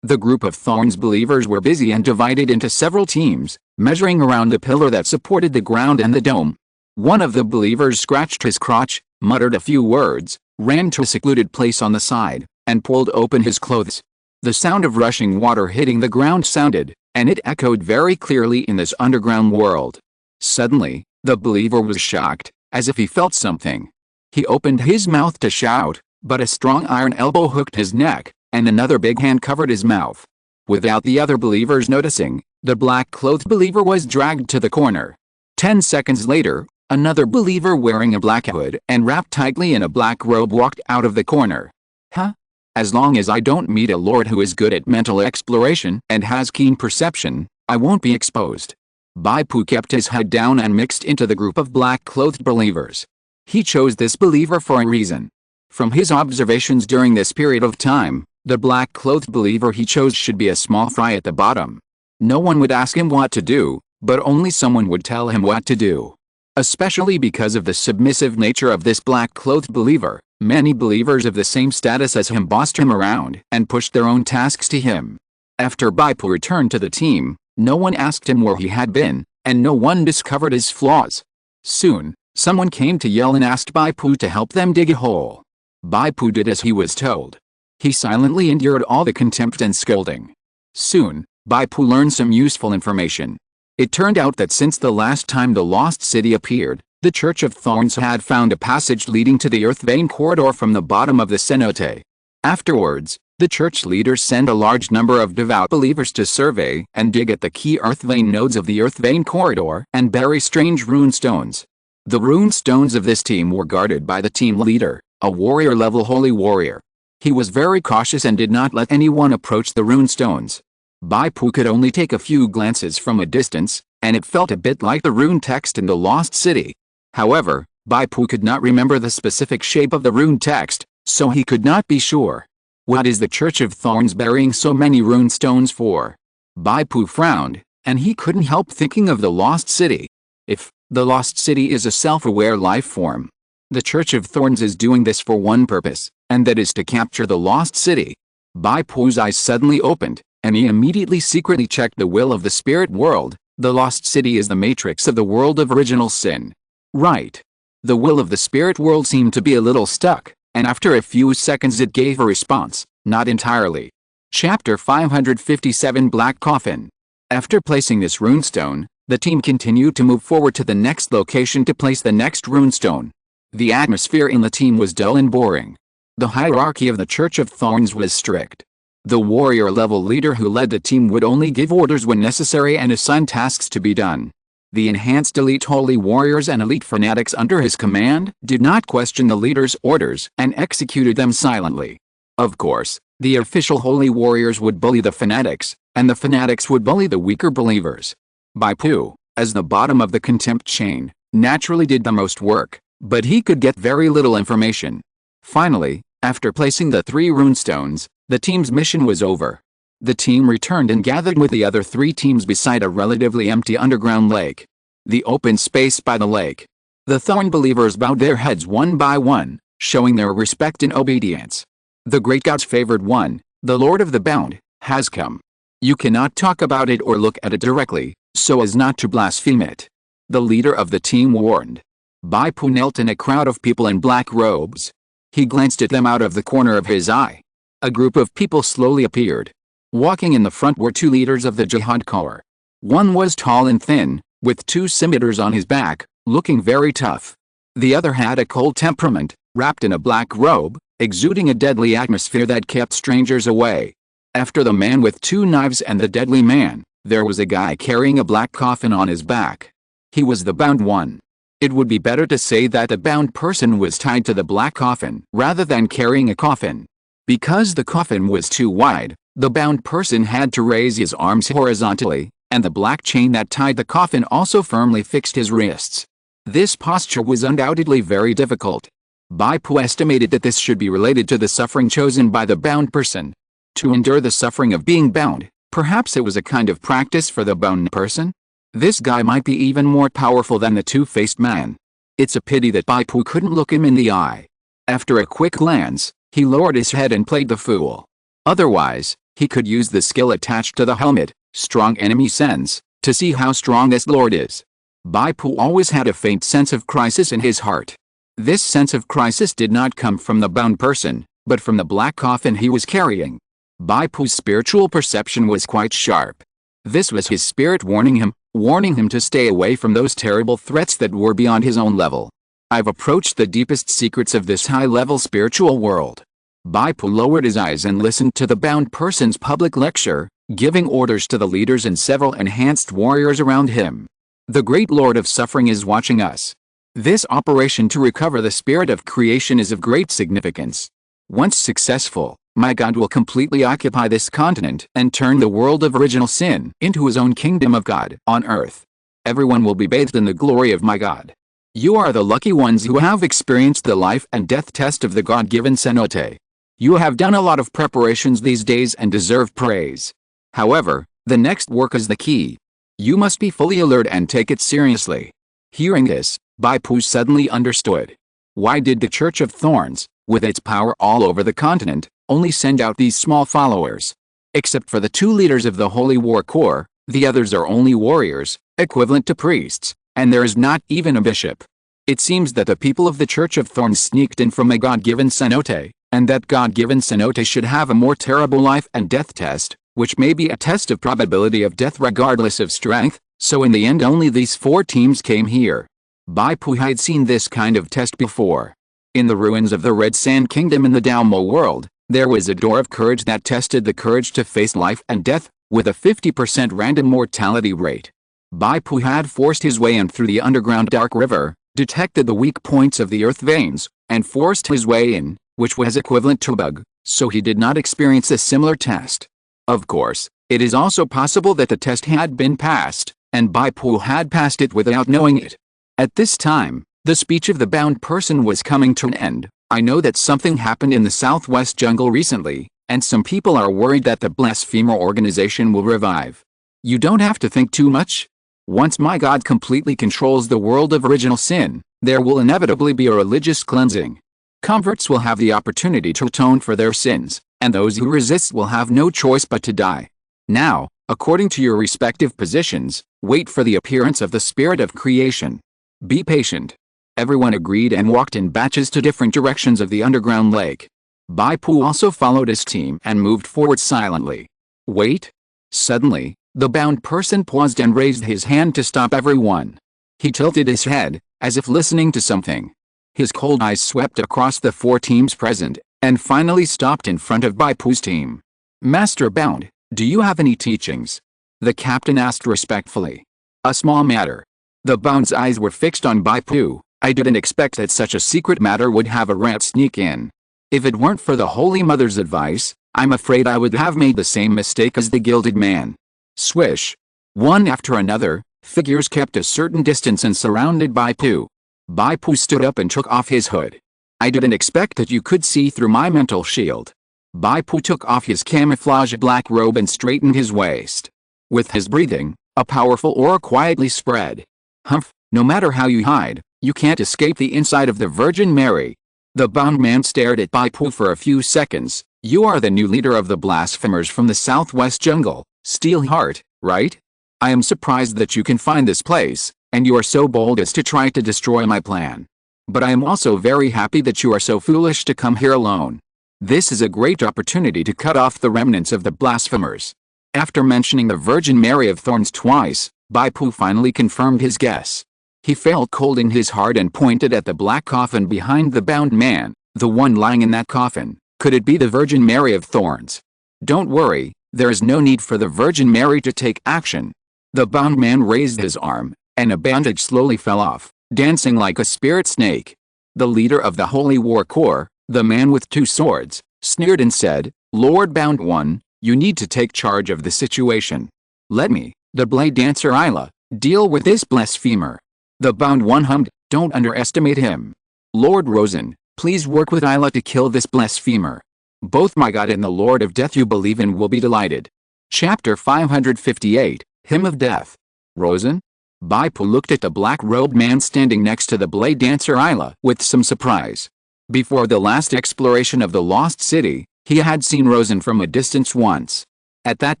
[SPEAKER 1] The group of Thorns believers were busy and divided into several teams, measuring around the pillar that supported the ground and the dome. One of the believers scratched his crotch, muttered a few words, ran to a secluded place on the side, and pulled open his clothes. The sound of rushing water hitting the ground sounded, and it echoed very clearly in this underground world. Suddenly, the believer was shocked, as if he felt something. He opened his mouth to shout, but a strong iron elbow hooked his neck, and another big hand covered his mouth. Without the other believers noticing, the black-clothed believer was dragged to the corner. 10 seconds later, another believer wearing a black hood and wrapped tightly in a black robe walked out of the corner. Huh? As long as I don't meet a lord who is good at mental exploration and has keen perception, I won't be exposed. Bai Pu kept his head down and mixed into the group of black-clothed believers. He chose this believer for a reason. From his observations during this period of time, the black-clothed believer he chose should be a small fry at the bottom. No one would ask him what to do, but only someone would tell him what to do. Especially because of the submissive nature of this black-clothed believer, many believers of the same status as him bossed him around and pushed their own tasks to him. After Bai Pu returned to the team, no one asked him where he had been, and no one discovered his flaws. Soon, someone came to yell and asked Bai Pu to help them dig a hole. Bai Pu did as he was told. He silently endured all the contempt and scolding. Soon, Bai Pu learned some useful information. It turned out that since the last time the Lost City appeared, the Church of Thorns had found a passage leading to the Earth Vein Corridor from the bottom of the cenote. Afterwards, the church leaders sent a large number of devout believers to survey and dig at the key Earth Vein nodes of the Earth Vein Corridor and bury strange rune stones. The rune stones of this team were guarded by the team leader, a warrior-level holy warrior. He was very cautious and did not let anyone approach the rune stones. Bai Pu could only take a few glances from a distance, and it felt a bit like the rune text in the Lost City. However, Bai Pu could not remember the specific shape of the rune text, so he could not be sure. What is the Church of Thorns burying so many rune stones for? Bai Pu frowned, and he couldn't help thinking of the Lost City. If the Lost City is a self-aware life form, the Church of Thorns is doing this for one purpose, and that is to capture the Lost City. Bai Pu's eyes suddenly opened, and he immediately secretly checked the will of the spirit world. The Lost City is the matrix of the world of original sin. Right. The will of the spirit world seemed to be a little stuck, and after a few seconds it gave a response, not entirely. Chapter 557 Black Coffin. After placing this runestone, the team continued to move forward to the next location to place the next runestone. The atmosphere in the team was dull and boring. The hierarchy of the Church of Thorns was strict. The warrior-level leader who led the team would only give orders when necessary and assign tasks to be done. The enhanced elite holy warriors and elite fanatics under his command did not question the leader's orders and executed them silently. Of course, the official holy warriors would bully the fanatics, and the fanatics would bully the weaker believers. Bai Pu, as the bottom of the contempt chain, naturally did the most work, but he could get very little information. Finally, after placing the 3 runestones, the team's mission was over. The team returned and gathered with the other 3 teams beside a relatively empty underground lake. The open space by the lake. The Thorn believers bowed their heads one by one, showing their respect and obedience. The great God's favored one, the Lord of the Bound, has come. You cannot talk about it or look at it directly, so as not to blaspheme it. The leader of the team warned. Bai Pu knelt in a crowd of people in black robes. He glanced at them out of the corner of his eye. A group of people slowly appeared. Walking in the front were 2 leaders of the Jihad Corps. One was tall and thin, with 2 scimitars on his back, looking very tough. The other had a cold temperament, wrapped in a black robe, exuding a deadly atmosphere that kept strangers away. After the man with 2 knives and the deadly man, there was a guy carrying a black coffin on his back. He was the bound one. It would be better to say that the bound person was tied to the black coffin rather than carrying a coffin. Because the coffin was too wide, the bound person had to raise his arms horizontally, and the black chain that tied the coffin also firmly fixed his wrists. This posture was undoubtedly very difficult. Bai Pu estimated that this should be related to the suffering chosen by the bound person. To endure the suffering of being bound, perhaps it was a kind of practice for the bound person? This guy might be even more powerful than the 2-faced man. It's a pity that Bai Pu couldn't look him in the eye. After a quick glance, he lowered his head and played the fool. Otherwise, he could use the skill attached to the helmet, strong enemy sense, to see how strong this lord is. Bai Pu always had a faint sense of crisis in his heart. This sense of crisis did not come from the bound person, but from the black coffin he was carrying. Bai Pu's spiritual perception was quite sharp. This was his spirit warning him to stay away from those terrible threats that were beyond his own level. I've approached the deepest secrets of this high-level spiritual world. Bai Pu lowered his eyes and listened to the bound person's public lecture, giving orders to the leaders and several enhanced warriors around him. The great Lord of Suffering is watching us. This operation to recover the spirit of creation is of great significance. Once successful, my God will completely occupy this continent and turn the world of original sin into his own kingdom of God on earth. Everyone will be bathed in the glory of my God. You are the lucky ones who have experienced the life and death test of the God-given cenote. You have done a lot of preparations these days and deserve praise. However, the next work is the key. You must be fully alert and take it seriously. Hearing this, Bai Pu suddenly understood. Why did the Church of Thorns, with its power all over the continent, only send out these small followers? Except for the 2 leaders of the Holy War Corps, the others are only warriors, equivalent to priests, and there is not even a bishop. It seems that the people of the Church of Thorns sneaked in from a God-given cenote, and that God-given cenote should have a more terrible life and death test, which may be a test of probability of death regardless of strength, so in the end only these 4 teams came here. Bai Pu had seen this kind of test before. In the ruins of the Red Sand Kingdom in the Dalmo world, there was a door of courage that tested the courage to face life and death, with a 50% random mortality rate. Bai Pu had forced his way in through the underground dark river, detected the weak points of the earth veins, and forced his way in, which was equivalent to a bug, so he did not experience a similar test. Of course, it is also possible that the test had been passed, and Bai Pu had passed it without knowing it. At this time, the speech of the bound person was coming to an end. I know that something happened in the southwest jungle recently, and some people are worried that the blasphemer organization will revive. You don't have to think too much. Once my God completely controls the world of original sin, there will inevitably be a religious cleansing. Converts will have the opportunity to atone for their sins, and those who resist will have no choice but to die. Now, according to your respective positions, wait for the appearance of the spirit of creation. Be patient. Everyone agreed and walked in batches to different directions of the underground lake. Bai Pu also followed his team and moved forward silently. Wait. Suddenly, the bound person paused and raised his hand to stop everyone. He tilted his head, as if listening to something. His cold eyes swept across the 4 teams present, and finally stopped in front of Bai Pu's team. Master Bound, do you have any teachings? The captain asked respectfully. A small matter. The Bound's eyes were fixed on Bai Pu. I didn't expect that such a secret matter would have a rat sneak in. If it weren't for the Holy Mother's advice, I'm afraid I would have made the same mistake as the gilded man. Swish. One after another, figures kept a certain distance and surrounded Bai Pu. Bai Pu stood up and took off his hood. I didn't expect that you could see through my mental shield. Bai Pu took off his camouflage black robe and straightened his waist. With his breathing, a powerful aura quietly spread. Humph, no matter how you hide, you can't escape the inside of the Virgin Mary. The bound man stared at Bai Pu for a few seconds. You are the new leader of the blasphemers from the southwest jungle, Steelheart, right? I am surprised that you can find this place, and you are so bold as to try to destroy my plan. But I am also very happy that you are so foolish to come here alone. This is a great opportunity to cut off the remnants of the blasphemers. After mentioning the Virgin Mary of Thorns twice, Bai Pu finally confirmed his guess. He felt cold in his heart and pointed at the black coffin behind the bound man, the one lying in that coffin. Could it be the Virgin Mary of Thorns? Don't worry, there is no need for the Virgin Mary to take action. The bound man raised his arm, and a bandage slowly fell off, dancing like a spirit snake. The leader of the Holy War Corps, the man with two swords, sneered and said, Lord Bound One, you need to take charge of the situation. Let me, the blade dancer Isla, deal with this blasphemer. The Bound One hummed, don't underestimate him. Lord Rosen, please work with Isla to kill this blasphemer. Both my God and the Lord of Death you believe in will be delighted. Chapter 558, Hymn of Death. Rosen? Bai Pu looked at the black-robed man standing next to the blade dancer Isla with some surprise. Before the last exploration of the Lost City, he had seen Rosen from a distance once. At that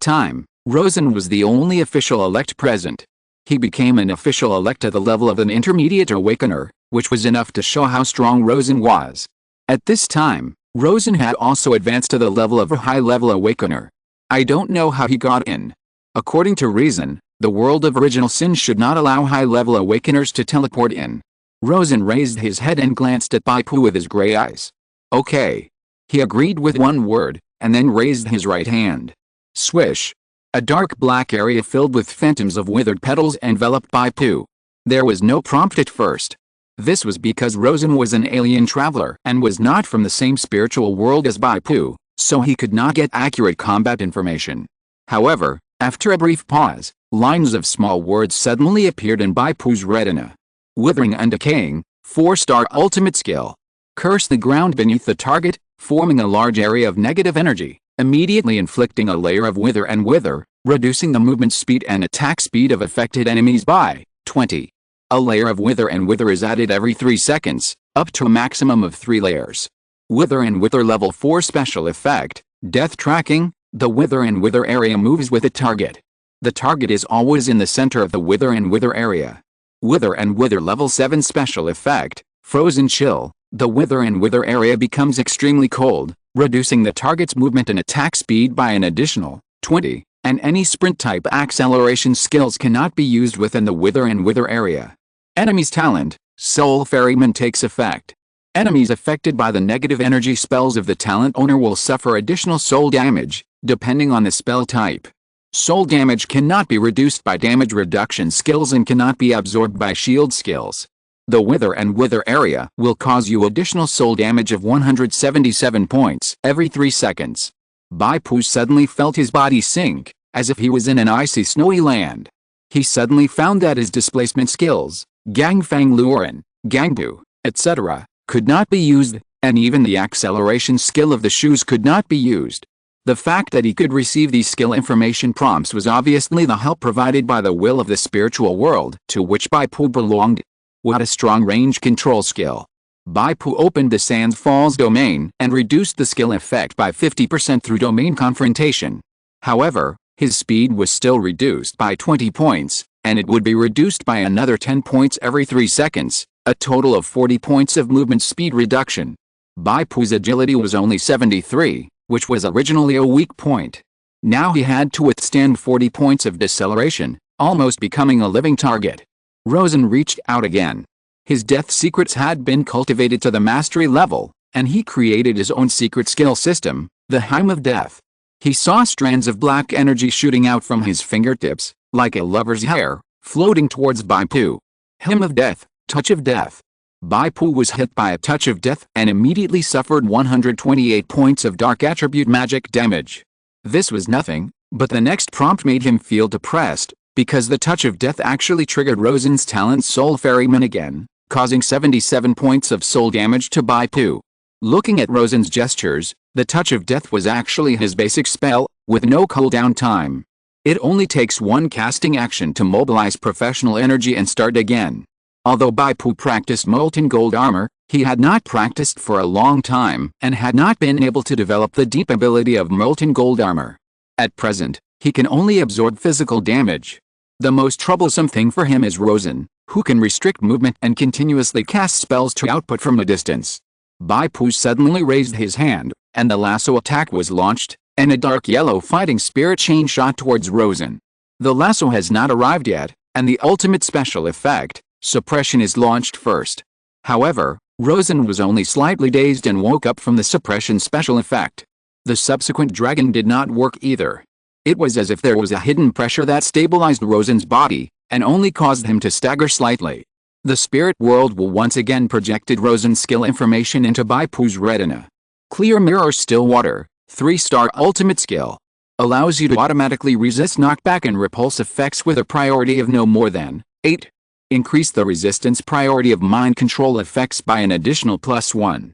[SPEAKER 1] time, Rosen was the only official elect present. He became an official elect at the level of an intermediate awakener, which was enough to show how strong Rosen was. At this time, Rosen had also advanced to the level of a high-level awakener. I don't know how he got in. According to reason, the world of original sin should not allow high-level awakeners to teleport in. Rosen raised his head and glanced at Bai Pu with his gray eyes. Okay. He agreed with one word, and then raised his right hand. Swish. A dark black area filled with phantoms of withered petals enveloped Bai Pu. There was no prompt at first. This was because Rosen was an alien traveler and was not from the same spiritual world as Bai Pu, so he could not get accurate combat information. However, after a brief pause, lines of small words suddenly appeared in Bai Pu's retina. Withering and decaying, 4-star ultimate skill. Curse the ground beneath the target, forming a large area of negative energy, immediately inflicting a layer of wither and wither, reducing the movement speed and attack speed of affected enemies by 20. A layer of wither and wither is added every 3 seconds, up to a maximum of 3 layers. Wither and wither level 4 special effect, death tracking. The wither and wither area moves with the target. The target is always in the center of the wither and wither area. Wither and wither level 7 special effect, frozen chill. The wither and wither area becomes extremely cold, reducing the target's movement and attack speed by an additional 20, and any sprint-type acceleration skills cannot be used within the wither and wither area. Enemy's talent, Soul Ferryman takes effect. Enemies affected by the negative energy spells of the talent owner will suffer additional soul damage, depending on the spell type. Soul damage cannot be reduced by damage reduction skills and cannot be absorbed by shield skills. The wither and wither area will cause you additional soul damage of 177 points every 3 seconds. Bai Pu suddenly felt his body sink, as if he was in an icy snowy land. He suddenly found that his displacement skills, Gangfang Luoran, Gangbu, etc., could not be used, and even the acceleration skill of the shoes could not be used. The fact that he could receive these skill information prompts was obviously the help provided by the will of the spiritual world to which Bai Pu belonged. What a strong range control skill. Bai Pu opened the Sands Falls domain and reduced the skill effect by 50% through domain confrontation. However, his speed was still reduced by 20 points, and it would be reduced by another 10 points every 3 seconds, a total of 40 points of movement speed reduction. Bai Pu's agility was only 73, which was originally a weak point. Now he had to withstand 40 points of deceleration, almost becoming a living target. Rosen reached out again. His death secrets had been cultivated to the mastery level, and he created his own secret skill system, the Hymn of Death. He saw strands of black energy shooting out from his fingertips, like a lover's hair, floating towards Bai Pu. Hymn of Death, Touch of Death. Bai Pu was hit by a touch of death and immediately suffered 128 points of dark attribute magic damage. This was nothing, but the next prompt made him feel depressed, because the touch of death actually triggered Rosen's talent Soul Ferryman again, causing 77 points of soul damage to Bai Pu. Looking at Rosen's gestures, the touch of death was actually his basic spell, with no cooldown time. It only takes one casting action to mobilize professional energy and start again. Although Bai Pu practiced molten gold armor, he had not practiced for a long time and had not been able to develop the deep ability of molten gold armor. At present, he can only absorb physical damage. The most troublesome thing for him is Rosen, who can restrict movement and continuously cast spells to output from a distance. Bai Pu suddenly raised his hand, and the lasso attack was launched, and a dark yellow fighting spirit chain shot towards Rosen. The lasso has not arrived yet, and the ultimate special effect, suppression, is launched first. However, Rosen was only slightly dazed and woke up from the suppression special effect. The subsequent dragon did not work either. It was as if there was a hidden pressure that stabilized Rosen's body, and only caused him to stagger slightly. The spirit world will once again projected Rosen's skill information into Bai Pu's retina. Clear Mirror Still Water, 3-star ultimate skill. Allows you to automatically resist knockback and repulse effects with a priority of no more than 8. Increase the resistance priority of mind control effects by an additional +1.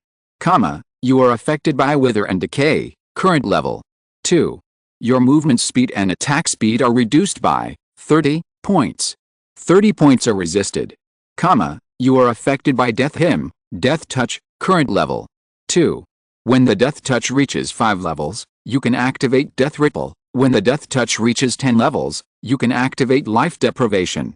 [SPEAKER 1] You are affected by wither and decay, current level 2. Your movement speed and attack speed are reduced by 30 points. 30 points are resisted. You are affected by Death Hymn, Death Touch, current level 2. When the Death Touch reaches 5 levels, you can activate Death Ripple. When the Death Touch reaches 10 levels, you can activate Life Deprivation.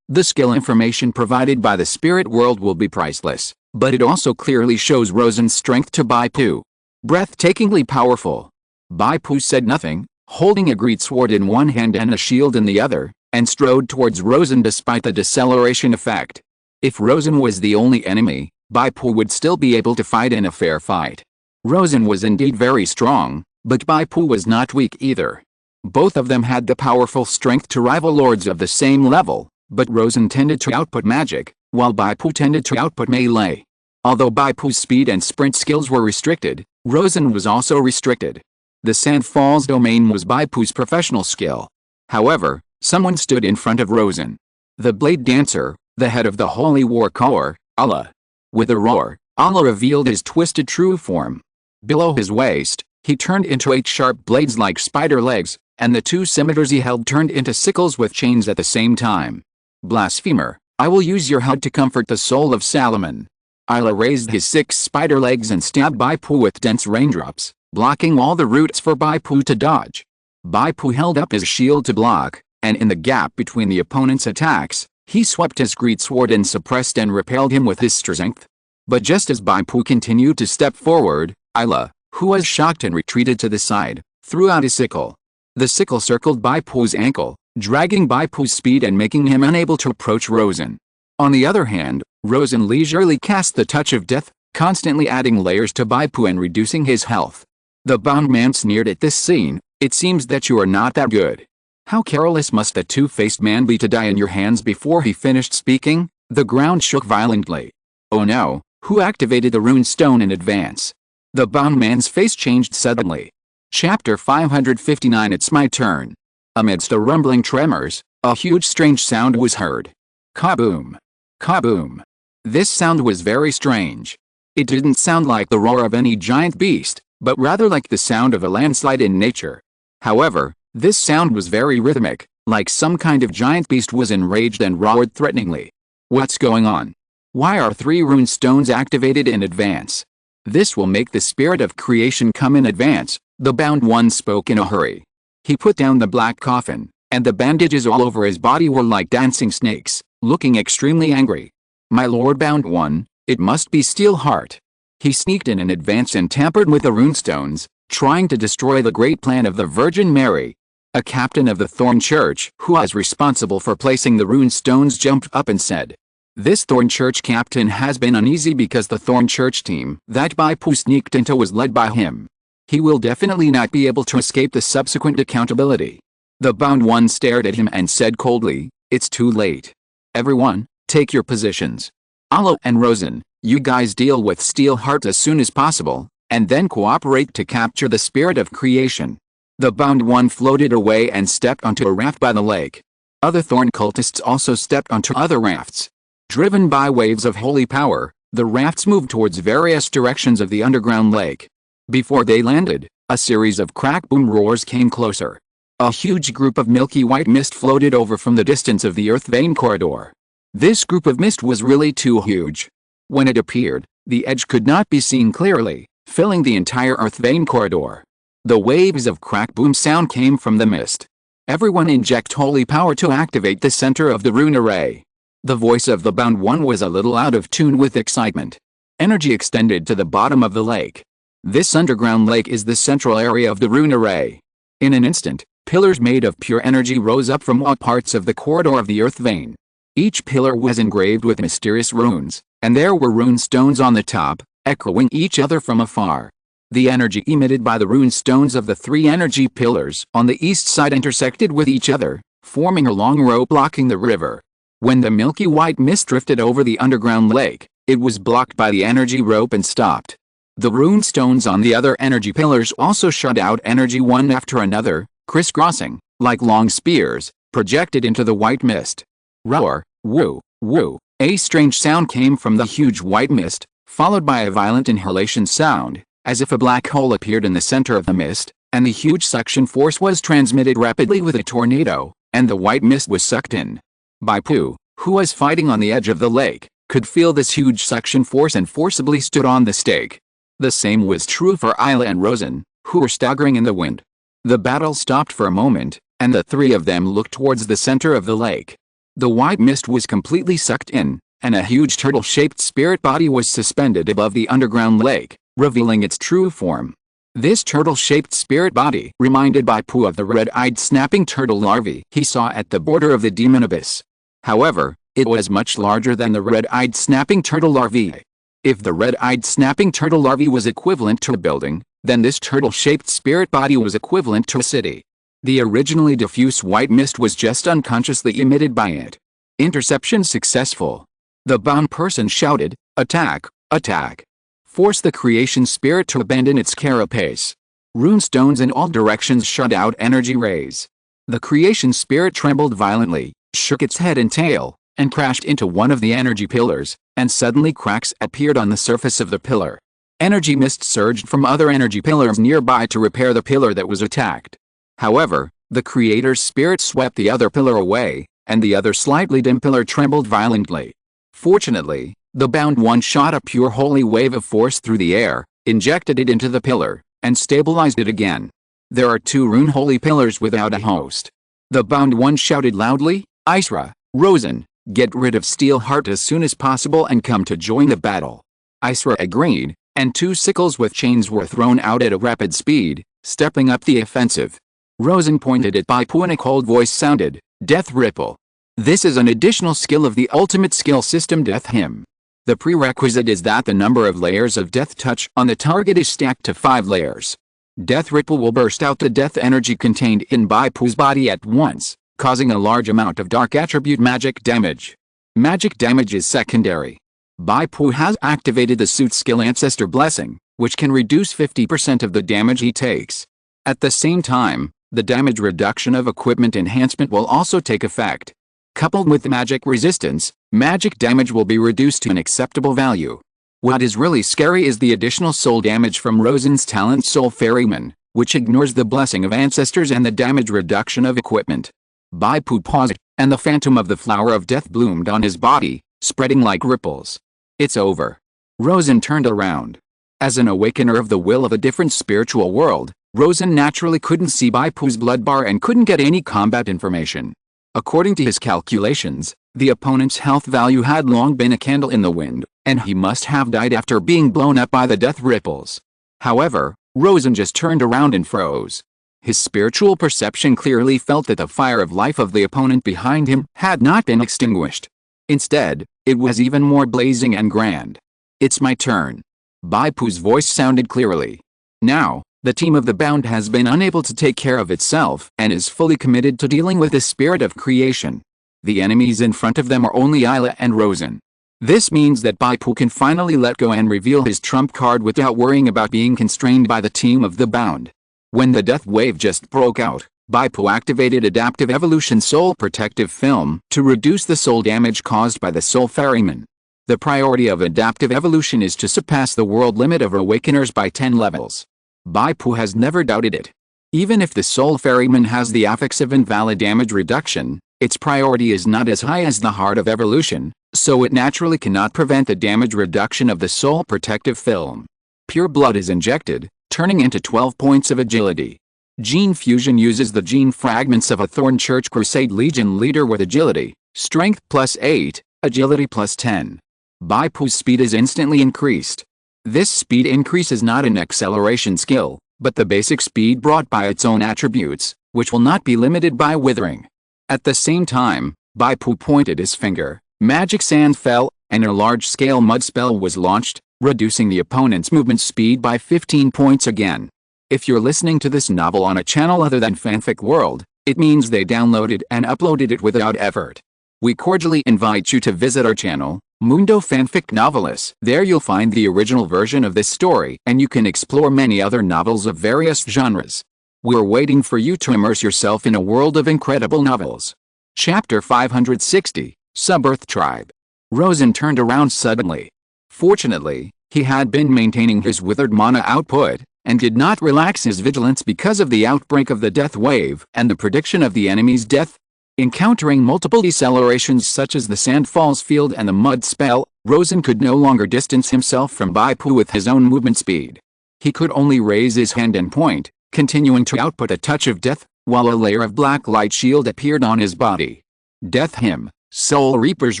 [SPEAKER 1] The skill information provided by the spirit world will be priceless, but it also clearly shows Rosen's strength to Bai Pu. Breathtakingly powerful. Bai Pu said nothing, holding a great sword in one hand and a shield in the other, and strode towards Rosen despite the deceleration effect. If Rosen was the only enemy, Bai Pu would still be able to fight in a fair fight. Rosen was indeed very strong, but Bai Pu was not weak either. Both of them had the powerful strength to rival lords of the same level, but Rosen tended to output magic, while Bai Pu tended to output melee. Although Bai Pu's speed and sprint skills were restricted, Rosen was also restricted. The Sandfalls domain was Bai Pu's professional skill. However, someone stood in front of Rosen. The Blade Dancer, the head of the Holy War Corps, Allah. With a roar, Allah revealed his twisted true form. Below his waist, he turned into 8 sharp blades like spider legs, and the 2 scimitars he held turned into sickles with chains at the same time. Blasphemer, I will use your head to comfort the soul of Salomon. Allah raised his 6 spider legs and stabbed Bai Pu with dense raindrops, blocking all the routes for Bai Pu to dodge. Bai Pu held up his shield to block, and in the gap between the opponent's attacks, he swept his greatsword and suppressed and repelled him with his strength. But just as Bai Pu continued to step forward, Allah, who was shocked and retreated to the side, threw out his sickle. The sickle circled Bai Pu's ankle, dragging Bai Pu's speed and making him unable to approach Rosen. On the other hand, Rosen leisurely cast the touch of death, constantly adding layers to Bai Pu and reducing his health. The bound man sneered at this scene. It seems that you are not that good. How careless must the two-faced man be to die in your hands? Before he finished speaking, the ground shook violently. Oh no, who activated the rune stone in advance? The bound man's face changed suddenly. Chapter 559. It's my turn. Amidst the rumbling tremors, a huge strange sound was heard. Kaboom! Kaboom! This sound was very strange. It didn't sound like the roar of any giant beast, but rather like the sound of a landslide in nature. However, this sound was very rhythmic, like some kind of giant beast was enraged and roared threateningly. What's going on? Why are 3 rune stones activated in advance? This will make the spirit of creation come in advance, the bound one spoke in a hurry. He put down the black coffin, and the bandages all over his body were like dancing snakes, looking extremely angry. My lord bound one, it must be Steelheart. He sneaked in advance and tampered with the runestones, trying to destroy the great plan of the Virgin Mary. A captain of the Thorn Church, who was responsible for placing the runestones, jumped up and said, "This Thorn Church captain has been uneasy because the Thorn Church team that Bai Pu sneaked into was led by him. He will definitely not be able to escape the subsequent accountability." The bound one stared at him and said coldly, "It's too late. Everyone, take your positions. Ala and Rosen, you guys deal with Steelheart as soon as possible, and then cooperate to capture the spirit of creation. The bound one floated away and stepped onto a raft by the lake. Other Thorn cultists also stepped onto other rafts. Driven by waves of holy power, the rafts moved towards various directions of the underground lake. Before they landed, a series of crack boom roars came closer. A huge group of milky white mist floated over from the distance of the earth vein corridor. This group of mist was really too huge. When it appeared, the edge could not be seen clearly, filling the entire earth vein corridor. The waves of crack boom sound came from the mist. Everyone inject holy power to activate the center of the rune array. The voice of the bound one was a little out of tune with excitement. Energy extended to the bottom of the lake. This underground lake is the central area of the rune array. In an instant, pillars made of pure energy rose up from all parts of the corridor of the earth vein. Each pillar was engraved with mysterious runes, and there were rune stones on the top, echoing each other from afar. The energy emitted by the rune stones of the three energy pillars on the east side intersected with each other, forming a long row blocking the river. When the milky white mist drifted over the underground lake, it was blocked by the energy rope and stopped. The rune stones on the other energy pillars also shot out energy one after another, crisscrossing, like long spears, projected into the white mist. Roar, woo, woo. A strange sound came from the huge white mist, followed by a violent inhalation sound, as if a black hole appeared in the center of the mist, and the huge suction force was transmitted rapidly with a tornado, and the white mist was sucked in. Bai Pu, who was fighting on the edge of the lake, could feel this huge suction force and forcibly stood on the stake. The same was true for Isla and Rosen, who were staggering in the wind. The battle stopped for a moment, and the three of them looked towards the center of the lake. The white mist was completely sucked in, and a huge turtle-shaped spirit body was suspended above the underground lake, revealing its true form. This turtle-shaped spirit body reminded Bai Pu of the red-eyed snapping turtle larvae he saw at the border of the demon abyss. However, it was much larger than the red-eyed snapping turtle larvae. If the red-eyed snapping turtle larvae was equivalent to a building, then this turtle-shaped spirit body was equivalent to a city. The originally diffuse white mist was just unconsciously emitted by it. Interception successful. The bound person shouted, "Attack! Attack!" Force the creation spirit to abandon its carapace. Rune stones in all directions shot out energy rays. The creation spirit trembled violently, shook its head and tail, and crashed into one of the energy pillars, and suddenly cracks appeared on the surface of the pillar. Energy mist surged from other energy pillars nearby to repair the pillar that was attacked. However, the creator's spirit swept the other pillar away, and the other slightly dim pillar trembled violently. Fortunately, the bound one shot a pure holy wave of force through the air, injected it into the pillar, and stabilized it again. There are two rune holy pillars without a host. The bound one shouted loudly, "Isra, Rosen, get rid of Steelheart as soon as possible and come to join the battle." Isra agreed, and two sickles with chains were thrown out at a rapid speed, stepping up the offensive. Rosen pointed at Bai Pu and a cold voice sounded, "Death Ripple. This is an additional skill of the ultimate skill system Death Hymn. The prerequisite is that the number of layers of death touch on the target is stacked to 5 layers. Death Ripple will burst out the death energy contained in Bai Pu's body at once, causing a large amount of dark attribute magic damage. Magic damage is secondary. Bai Pu has activated the suit skill Ancestor Blessing, which can reduce 50% of the damage he takes. At the same time, the damage reduction of equipment enhancement will also take effect. Coupled with magic resistance, magic damage will be reduced to an acceptable value. What is really scary is the additional soul damage from Rosen's talent Soul Ferryman, which ignores the blessing of ancestors and the damage reduction of equipment. Bai Pu paused, and the phantom of the flower of death bloomed on his body, spreading like ripples. "It's over." Rosen turned around. As an awakener of the will of a different spiritual world, Rosen naturally couldn't see Bai Pu's blood bar and couldn't get any combat information. According to his calculations, the opponent's health value had long been a candle in the wind, and he must have died after being blown up by the death ripples. However, Rosen just turned around and froze. His spiritual perception clearly felt that the fire of life of the opponent behind him had not been extinguished. Instead, it was even more blazing and grand. "It's my turn." Bai Pu's voice sounded clearly. Now, the team of the Bound has been unable to take care of itself and is fully committed to dealing with the spirit of creation. The enemies in front of them are only Isla and Rosen. This means that Bai Pu can finally let go and reveal his trump card without worrying about being constrained by the team of the Bound. When the death wave just broke out, Bai Pu activated Adaptive Evolution Soul Protective Film to reduce the soul damage caused by the Soul Ferryman. The priority of Adaptive Evolution is to surpass the world limit of Awakeners by 10 levels. Bai Pu has never doubted it. Even if the Soul Ferryman has the affix of invalid damage reduction, its priority is not as high as the Heart of Evolution, so it naturally cannot prevent the damage reduction of the Soul Protective Film. Pure blood is injected, turning into 12 points of agility. Gene fusion uses the gene fragments of a Thorn Church Crusade Legion leader with agility, strength plus 8, agility plus 10. Bai Pu's speed is instantly increased. This speed increase is not an acceleration skill, but the basic speed brought by its own attributes, which will not be limited by withering. At the same time, Bai Pu pointed his finger, magic sand fell, and a large-scale mud spell was launched, reducing the opponent's movement speed by 15 points again. If you're listening to this novel on a channel other than Fanfic World, it means they downloaded and uploaded it without effort. We cordially invite you to visit our channel, Mundo Fanfic Novelis. There you'll find the original version of this story, and you can explore many other novels of various genres. We're waiting for you to immerse yourself in a world of incredible novels. Chapter 560, Subearth Tribe. Rosen turned around suddenly. Fortunately, he had been maintaining his withered mana output, and did not relax his vigilance because of the outbreak of the death wave and the prediction of the enemy's death. Encountering multiple decelerations such as the Sandfalls field and the mud spell, Rosen could no longer distance himself from Bai Pu with his own movement speed. He could only raise his hand and point, continuing to output a touch of death, while a layer of black light shield appeared on his body. Death Hymn, Soul Reaper's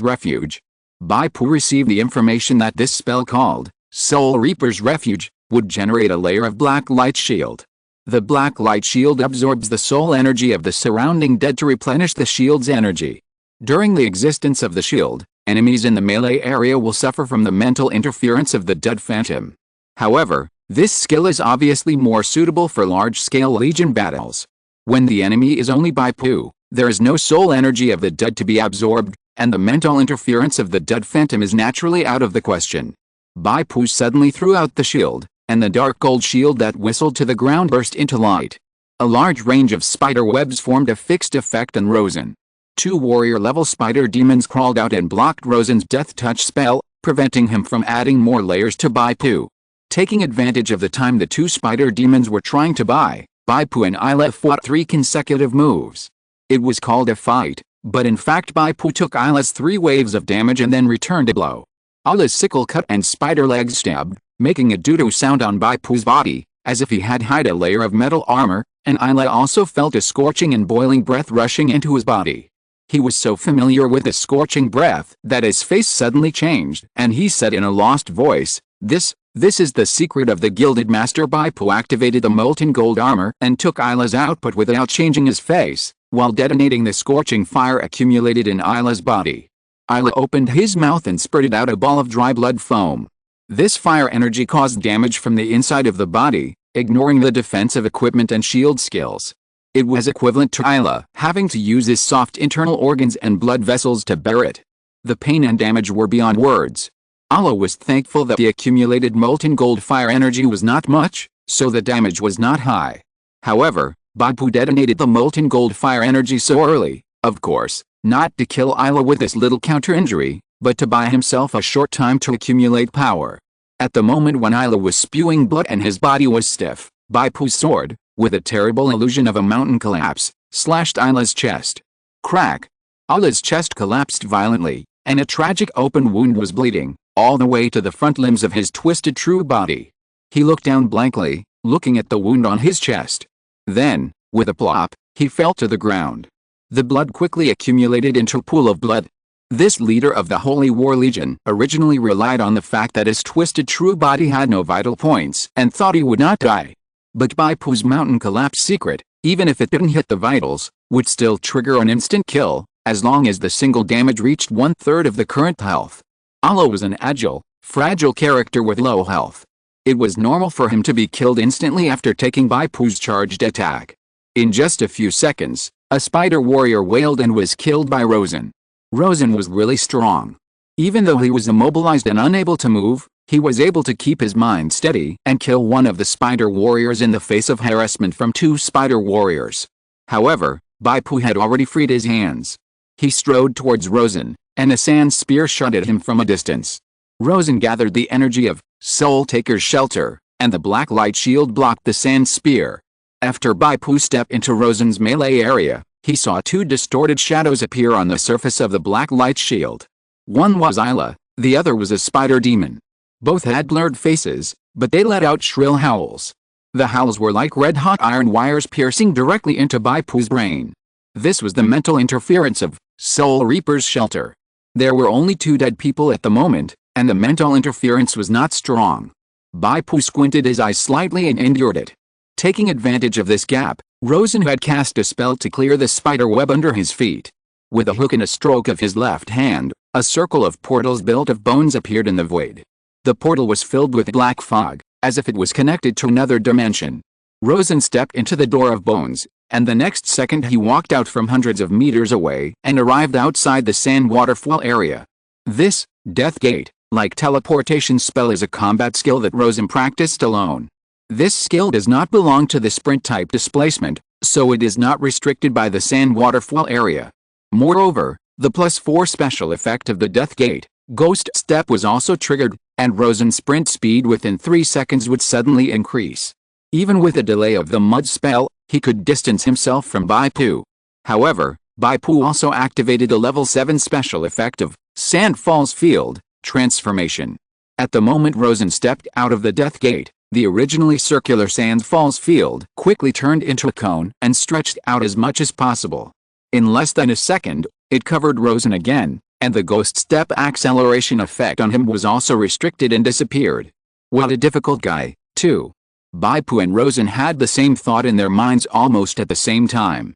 [SPEAKER 1] Refuge. Bai Pu received the information that this spell called Soul Reaper's Refuge would generate a layer of black light shield. The black light shield absorbs the soul energy of the surrounding dead to replenish the shield's energy. During the existence of the shield, enemies in the melee area will suffer from the mental interference of the dead phantom. However, this skill is obviously more suitable for large-scale legion battles. When the enemy is only Bai Pu, there is no soul energy of the dead to be absorbed, and the mental interference of the dead phantom is naturally out of the question. Bai Pu suddenly threw out the shield, and the dark gold shield that whistled to the ground burst into light. A large range of spider webs formed a fixed effect on Rosen. 2 warrior-level spider demons crawled out and blocked Rosen's death touch spell, preventing him from adding more layers to Bai Pu. Taking advantage of the time the 2 spider demons were trying to Bai Pu and Isla fought 3 consecutive moves. It was called a fight, but in fact Bai Pu took Isla's 3 waves of damage and then returned a blow. Isla's sickle cut and spider legs stabbed, making a doo-doo sound on Bai Pu's body, as if he had hid a layer of metal armor, and Isla also felt a scorching and boiling breath rushing into his body. He was so familiar with the scorching breath that his face suddenly changed, and he said in a lost voice, This is the secret of the Gilded Master. Bai Pu activated the molten gold armor and took Isla's output without changing his face, while detonating the scorching fire accumulated in Isla's body. Isla opened his mouth and spurted out a ball of dry blood foam. This fire energy caused damage from the inside of the body, ignoring the defensive equipment and shield skills. It was equivalent to Isla having to use his soft internal organs and blood vessels to bear it. The pain and damage were beyond words. Isla was thankful that the accumulated molten gold fire energy was not much, so the damage was not high. However, Bai Pu detonated the molten gold fire energy so early, of course, not to kill Isla with this little counter-injury, but to buy himself a short time to accumulate power. At the moment when Isla was spewing blood and his body was stiff, Bai Pu's sword, with a terrible illusion of a mountain collapse, slashed Isla's chest. Crack! Isla's chest collapsed violently, and a tragic open wound was bleeding, all the way to the front limbs of his twisted true body. He looked down blankly, looking at the wound on his chest. Then, with a plop, he fell to the ground. The blood quickly accumulated into a pool of blood. This leader of the Holy War Legion originally relied on the fact that his twisted true body had no vital points and thought he would not die. But Bai Pu's mountain collapse secret, even if it didn't hit the vitals, would still trigger an instant kill, as long as the single damage reached 1/3 of the current health. Isla was an agile, fragile character with low health. It was normal for him to be killed instantly after taking Bai Pu's charged attack. In just a few seconds, a spider warrior wailed and was killed by Rosen. Rosen was really strong. Even though he was immobilized and unable to move, he was able to keep his mind steady and kill one of the spider warriors in the face of harassment from two spider warriors. However, Bai Pu had already freed his hands. He strode towards Rosen, and a sand spear shot at him from a distance. Rosen gathered the energy of Soul Taker's shelter, and the black light shield blocked the sand spear. After Bai Pu stepped into Rosen's melee area, he saw two distorted shadows appear on the surface of the black light shield. One was Isla, the other was a spider demon. Both had blurred faces, but they let out shrill howls. The howls were like red-hot iron wires piercing directly into Bai Pu's brain. This was the mental interference of Soul Reaper's shelter. There were only two dead people at the moment, and the mental interference was not strong. Bai Pu squinted his eyes slightly and endured it. Taking advantage of this gap, Rosen had cast a spell to clear the spider web under his feet. With a hook and a stroke of his left hand, a circle of portals built of bones appeared in the void. The portal was filled with black fog, as if it was connected to another dimension. Rosen stepped into the door of bones, and the next second he walked out from hundreds of meters away and arrived outside the sand waterfall area. This Death Gate, like teleportation spell, is a combat skill that Rosen practiced alone. This skill does not belong to the sprint-type displacement, so it is not restricted by the sand waterfall area. Moreover, the +4 special effect of the Death Gate, Ghost Step, was also triggered, and Rosen's sprint speed within 3 seconds would suddenly increase. Even with a delay of the mud spell, he could distance himself from Bai Pu. However, Bai Pu also activated a level 7 special effect of Sand Falls Field, Transformation. At the moment Rosen stepped out of the Death Gate, the originally circular Sand Falls Field quickly turned into a cone and stretched out as much as possible. In less than a second, it covered Rosen again, and the Ghost Step acceleration effect on him was also restricted and disappeared. What a difficult guy, too. Bai Pu and Rosen had the same thought in their minds almost at the same time.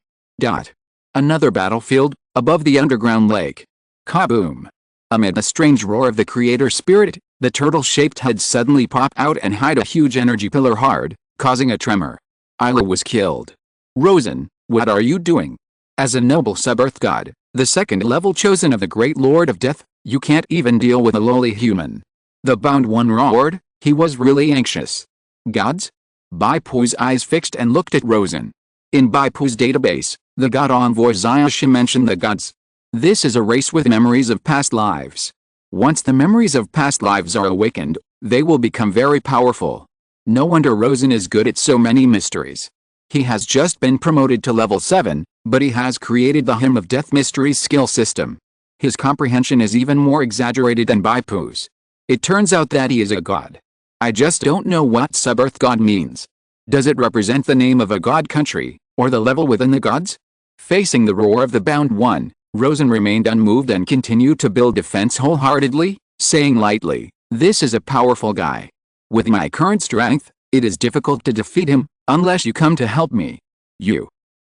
[SPEAKER 1] Another battlefield, above the underground lake. Kaboom! Amid a strange roar of the creator spirit, the turtle-shaped head suddenly popped out and hit a huge energy pillar hard, causing a tremor. Isla was killed. Rosen, what are you doing? As a noble sub-earth god, the second level chosen of the Great Lord of Death, you can't even deal with a lowly human. The Bound One roared. He was really anxious. Gods? Bai Pu's eyes fixed and looked at Rosen. In Bai Pu's database, the god envoy Xiaoshi mentioned the gods. This is a race with memories of past lives. Once the memories of past lives are awakened, they will become very powerful. No wonder Rosen is good at so many mysteries. He has just been promoted to level 7, but he has created the Hymn of Death Mysteries skill system. His comprehension is even more exaggerated than Bai Pu's. It turns out that he is a god. I just don't know what sub-earth god means. Does it represent the name of a god country, or the level within the gods? Facing the roar of the Bound One, Rosen remained unmoved and continued to build defense wholeheartedly, saying lightly, "This is a powerful guy. With my current strength, it is difficult to defeat him, unless you come to help me.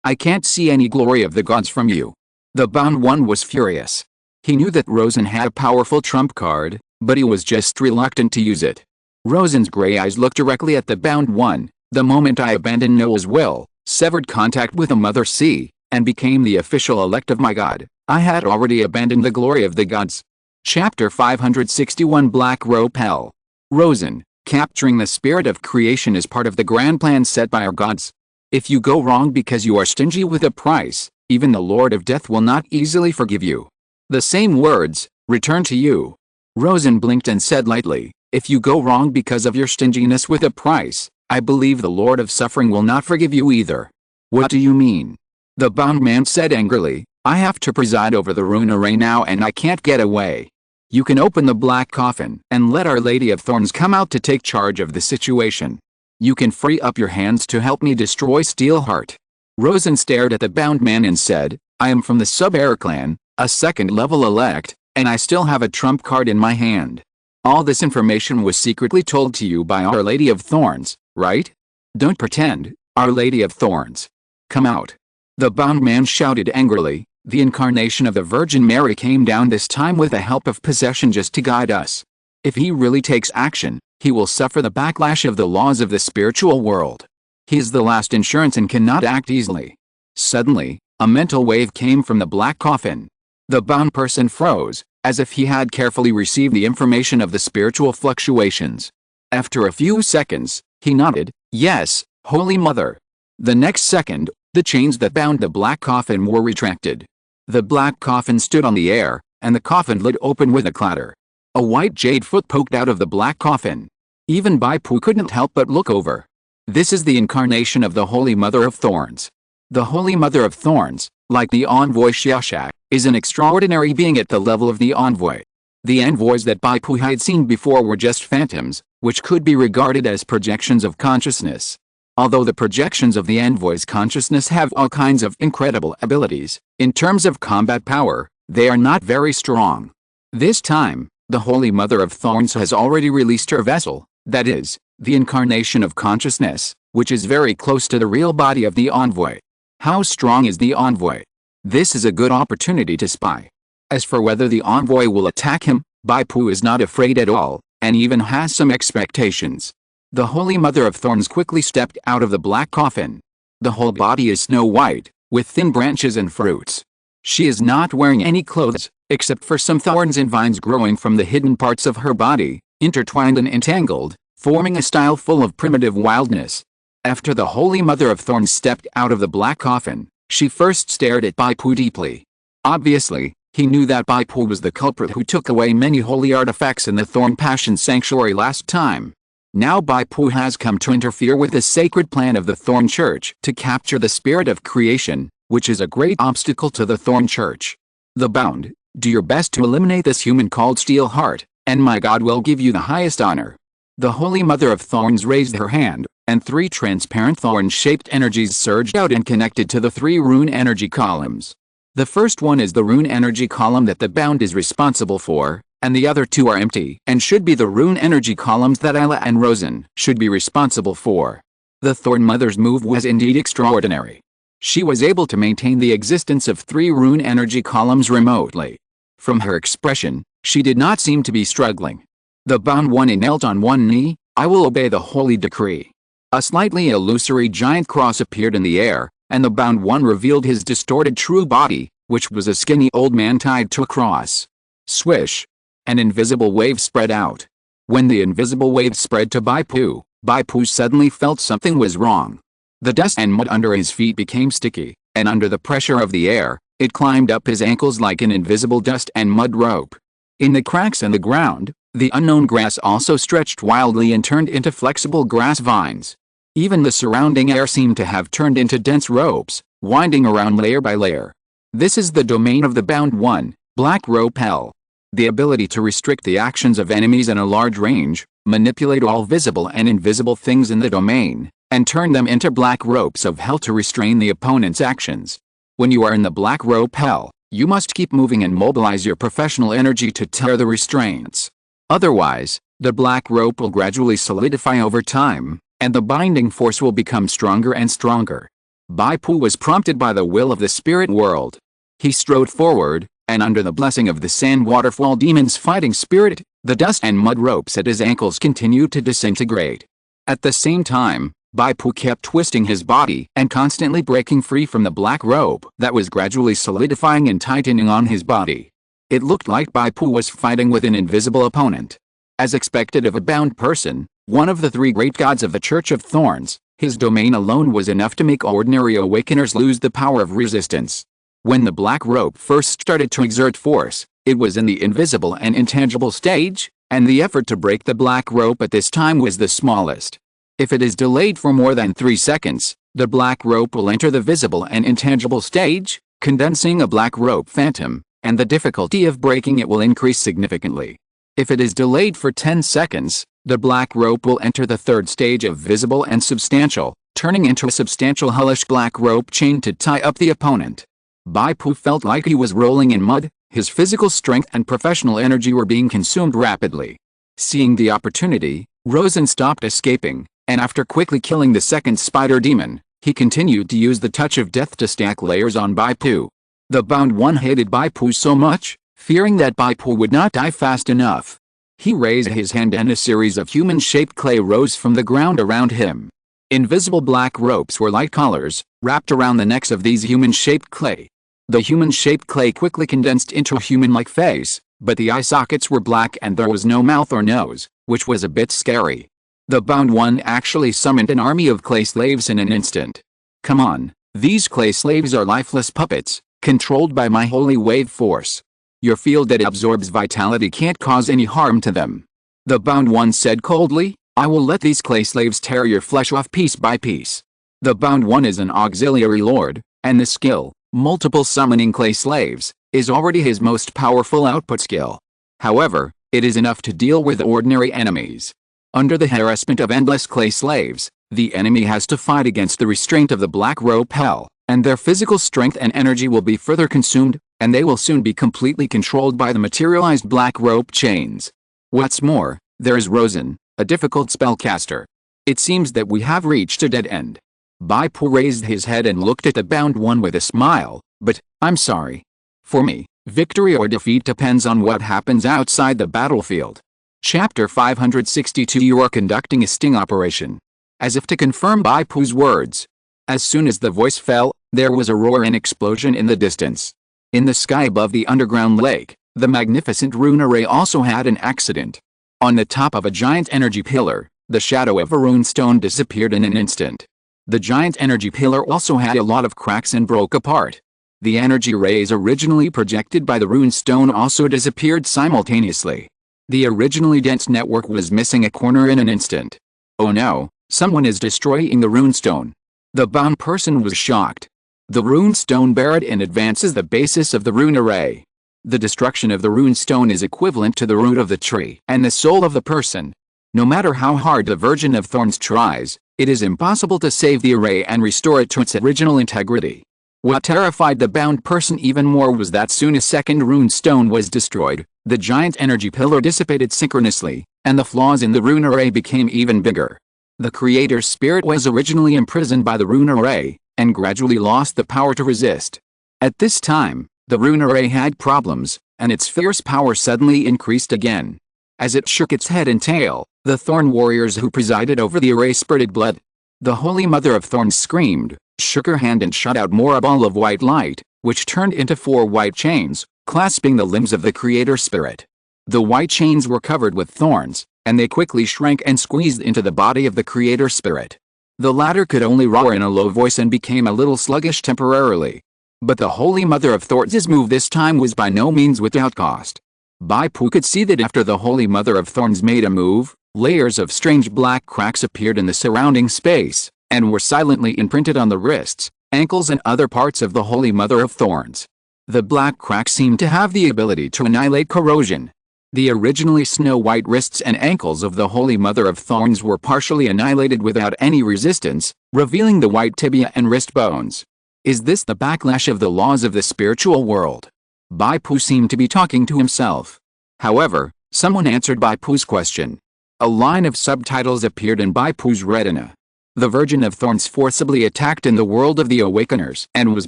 [SPEAKER 1] I can't see any glory of the gods from you." The Bound One was furious. He knew that Rosen had a powerful trump card, but he was just reluctant to use it. Rosen's gray eyes looked directly at the Bound One. "The moment I abandoned Noah's will, severed contact with the Mother Sea, and became the official elect of my god, I had already abandoned the glory of the gods." Chapter 561 Black Rope Hell. Rosen, capturing the spirit of creation is part of the grand plan set by our gods. If you go wrong because you are stingy with a price, even the Lord of Death will not easily forgive you. The same words, return to you. Rosen blinked and said lightly, "If you go wrong because of your stinginess with a price, I believe the Lord of Suffering will not forgive you either." "What do you mean?" The bound man said angrily, "I have to preside over the rune array now and I can't get away. You can open the black coffin and let Our Lady of Thorns come out to take charge of the situation. You can free up your hands to help me destroy Steelheart." Rosen stared at the bound man and said, "I am from the Sub-Air clan, a second-level elect, and I still have a trump card in my hand. All this information was secretly told to you by Our Lady of Thorns, right? Don't pretend, Our Lady of Thorns. Come out." The bound man shouted angrily, "The incarnation of the Virgin Mary came down this time with the help of possession just to guide us. If he really takes action, he will suffer the backlash of the laws of the spiritual world. He is the last insurance and cannot act easily." Suddenly, a mental wave came from the black coffin. The bound person froze, as if he had carefully received the information of the spiritual fluctuations. After a few seconds, he nodded, "Yes, Holy Mother." The next second, the chains that bound the black coffin were retracted. The black coffin stood on the air, and the coffin lid opened with a clatter. A white jade foot poked out of the black coffin. Even Bai Pu couldn't help but look over. This is the incarnation of the Holy Mother of Thorns. The Holy Mother of Thorns, like the envoy Xiaoshak, is an extraordinary being at the level of the envoy. The envoys that Bai Pu had seen before were just phantoms, which could be regarded as projections of consciousness. Although the projections of the envoy's consciousness have all kinds of incredible abilities, in terms of combat power, they are not very strong. This time, the Holy Mother of Thorns has already released her vessel, that is, the incarnation of consciousness, which is very close to the real body of the envoy. How strong is the envoy? This is a good opportunity to spy. As for whether the envoy will attack him, Bai Pu is not afraid at all, and even has some expectations. The Holy Mother of Thorns quickly stepped out of the black coffin. The whole body is snow white, with thin branches and fruits. She is not wearing any clothes, except for some thorns and vines growing from the hidden parts of her body, intertwined and entangled, forming a style full of primitive wildness. After the Holy Mother of Thorns stepped out of the black coffin, she first stared at Bai Pu deeply. Obviously, he knew that Bai Pu was the culprit who took away many holy artifacts in the Thorn Passion Sanctuary last time. Now Bai Pu has come to interfere with the sacred plan of the Thorn Church to capture the spirit of creation, which is a great obstacle to the Thorn Church. The Bound, do your best to eliminate this human called Steel Heart, and my God will give you the highest honor. The Holy Mother of Thorns raised her hand, and 3 transparent thorn-shaped energies surged out and connected to the 3 rune energy columns. The first one is the rune energy column that the Bound is responsible for, and the other 2 are empty and should be the rune energy columns that Ayla and Rosen should be responsible for. The Thorn Mother's move was indeed extraordinary. She was able to maintain the existence of 3 rune energy columns remotely. From her expression, she did not seem to be struggling. The Bound one knelt on one knee. "I will obey the holy decree." A slightly illusory giant cross appeared in the air, and the Bound one revealed his distorted true body, which was a skinny old man tied to a cross. Swish! An invisible wave spread out. When the invisible wave spread to Bai Pu suddenly felt something was wrong. The dust and mud under his feet became sticky, and under the pressure of the air, it climbed up his ankles like an invisible dust and mud rope. In the cracks in the ground, the unknown grass also stretched wildly and turned into flexible grass vines. Even the surrounding air seemed to have turned into dense ropes, winding around layer by layer. This is the domain of the Bound One, Black Rope Hell. The ability to restrict the actions of enemies in a large range, manipulate all visible and invisible things in the domain, and turn them into black ropes of hell to restrain the opponent's actions. When you are in the Black Rope Hell, you must keep moving and mobilize your professional energy to tear the restraints. Otherwise, the black rope will gradually solidify over time, and the binding force will become stronger and stronger. Bai Pu was prompted by the will of the spirit world. He strode forward, and under the blessing of the sand waterfall demon's fighting spirit, the dust and mud ropes at his ankles continued to disintegrate. At the same time, Bai Pu kept twisting his body and constantly breaking free from the black rope that was gradually solidifying and tightening on his body. It looked like Bai Pu was fighting with an invisible opponent. As expected of a bound person, one of the 3 great gods of the Church of Thorns, his domain alone was enough to make ordinary awakeners lose the power of resistance. When the black rope first started to exert force, it was in the invisible and intangible stage, and the effort to break the black rope at this time was the smallest. If it is delayed for more than 3 seconds, the black rope will enter the visible and intangible stage, condensing a black rope phantom, and the difficulty of breaking it will increase significantly. If it is delayed for 10 seconds, the black rope will enter the 3rd stage of visible and substantial, turning into a substantial hellish black rope chain to tie up the opponent. Bai Pu felt like he was rolling in mud. His physical strength and professional energy were being consumed rapidly. Seeing the opportunity, Rosen stopped escaping, and after quickly killing the 2nd spider demon, he continued to use the touch of death to stack layers on Bai Pu. The Bound One hated Bai Pu so much, fearing that Bai Pu would not die fast enough. He raised his hand and a series of human-shaped clay rose from the ground around him. Invisible black ropes were light collars, wrapped around the necks of these human-shaped clay. The human-shaped clay quickly condensed into a human-like face, but the eye sockets were black and there was no mouth or nose, which was a bit scary. The bound one actually summoned an army of clay slaves in an instant. Come on, these clay slaves are lifeless puppets, controlled by my holy wave force. Your field that absorbs vitality can't cause any harm to them. The bound one said coldly, I will let these clay slaves tear your flesh off piece by piece. The bound one is an auxiliary lord, and the skill, multiple summoning clay slaves, is already his most powerful output skill. However, it is enough to deal with ordinary enemies. Under the harassment of endless clay slaves, the enemy has to fight against the restraint of the black rope hell, and their physical strength and energy will be further consumed, and they will soon be completely controlled by the materialized black rope chains. What's more, there is Rosen, a difficult spellcaster. It seems that we have reached a dead end. Bai Pu raised his head and looked at the bound one with a smile, but, I'm sorry. For me, victory or defeat depends on what happens outside the battlefield. Chapter 562 You are conducting a sting operation. As if to confirm Bai Pu's words. As soon as the voice fell, there was a roar and explosion in the distance. In the sky above the underground lake, the magnificent rune array also had an accident. On the top of a giant energy pillar, the shadow of a rune stone disappeared in an instant. The giant energy pillar also had a lot of cracks and broke apart. The energy rays originally projected by the rune stone also disappeared simultaneously. The originally dense network was missing a corner in an instant. Oh no, someone is destroying the rune stone. The bound person was shocked. The rune stone buried in advance is the basis of the rune array. The destruction of the rune stone is equivalent to the root of the tree and the soul of the person. No matter how hard the Virgin of Thorns tries, it is impossible to save the array and restore it to its original integrity. What terrified the bound person even more was that soon a second rune stone was destroyed, the giant energy pillar dissipated synchronously, and the flaws in the rune array became even bigger. The creator's spirit was originally imprisoned by the rune array, and gradually lost the power to resist. At this time, the rune array had problems, and its fierce power suddenly increased again. As it shook its head and tail, the thorn warriors who presided over the array spurted blood. The Holy Mother of Thorns screamed, shook her hand and shot out more a ball of white light, which turned into 4 white chains, clasping the limbs of the creator spirit. The white chains were covered with thorns, and they quickly shrank and squeezed into the body of the creator spirit. The latter could only roar in a low voice and became a little sluggish temporarily. But the Holy Mother of Thorns' move this time was by no means without cost. Bai Pu could see that after the Holy Mother of Thorns made a move, layers of strange black cracks appeared in the surrounding space, and were silently imprinted on the wrists, ankles and other parts of the Holy Mother of Thorns. The black cracks seemed to have the ability to annihilate corrosion. The originally snow-white wrists and ankles of the Holy Mother of Thorns were partially annihilated without any resistance, revealing the white tibia and wrist bones. Is this the backlash of the laws of the spiritual world? Bai Pu seemed to be talking to himself. However, someone answered Bai Pu's question. A line of subtitles appeared in Bai Pu's retina. The Virgin of Thorns forcibly attacked in the world of the Awakeners and was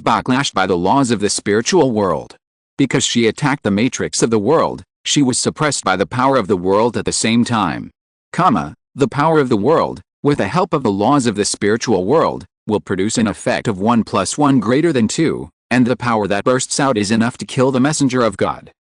[SPEAKER 1] backlashed by the laws of the spiritual world. Because she attacked the matrix of the world, she was suppressed by the power of the world at the same time. The power of the world, with the help of the laws of the spiritual world, will produce an effect of 1 + 1 greater than 2, and the power that bursts out is enough to kill the messenger of God.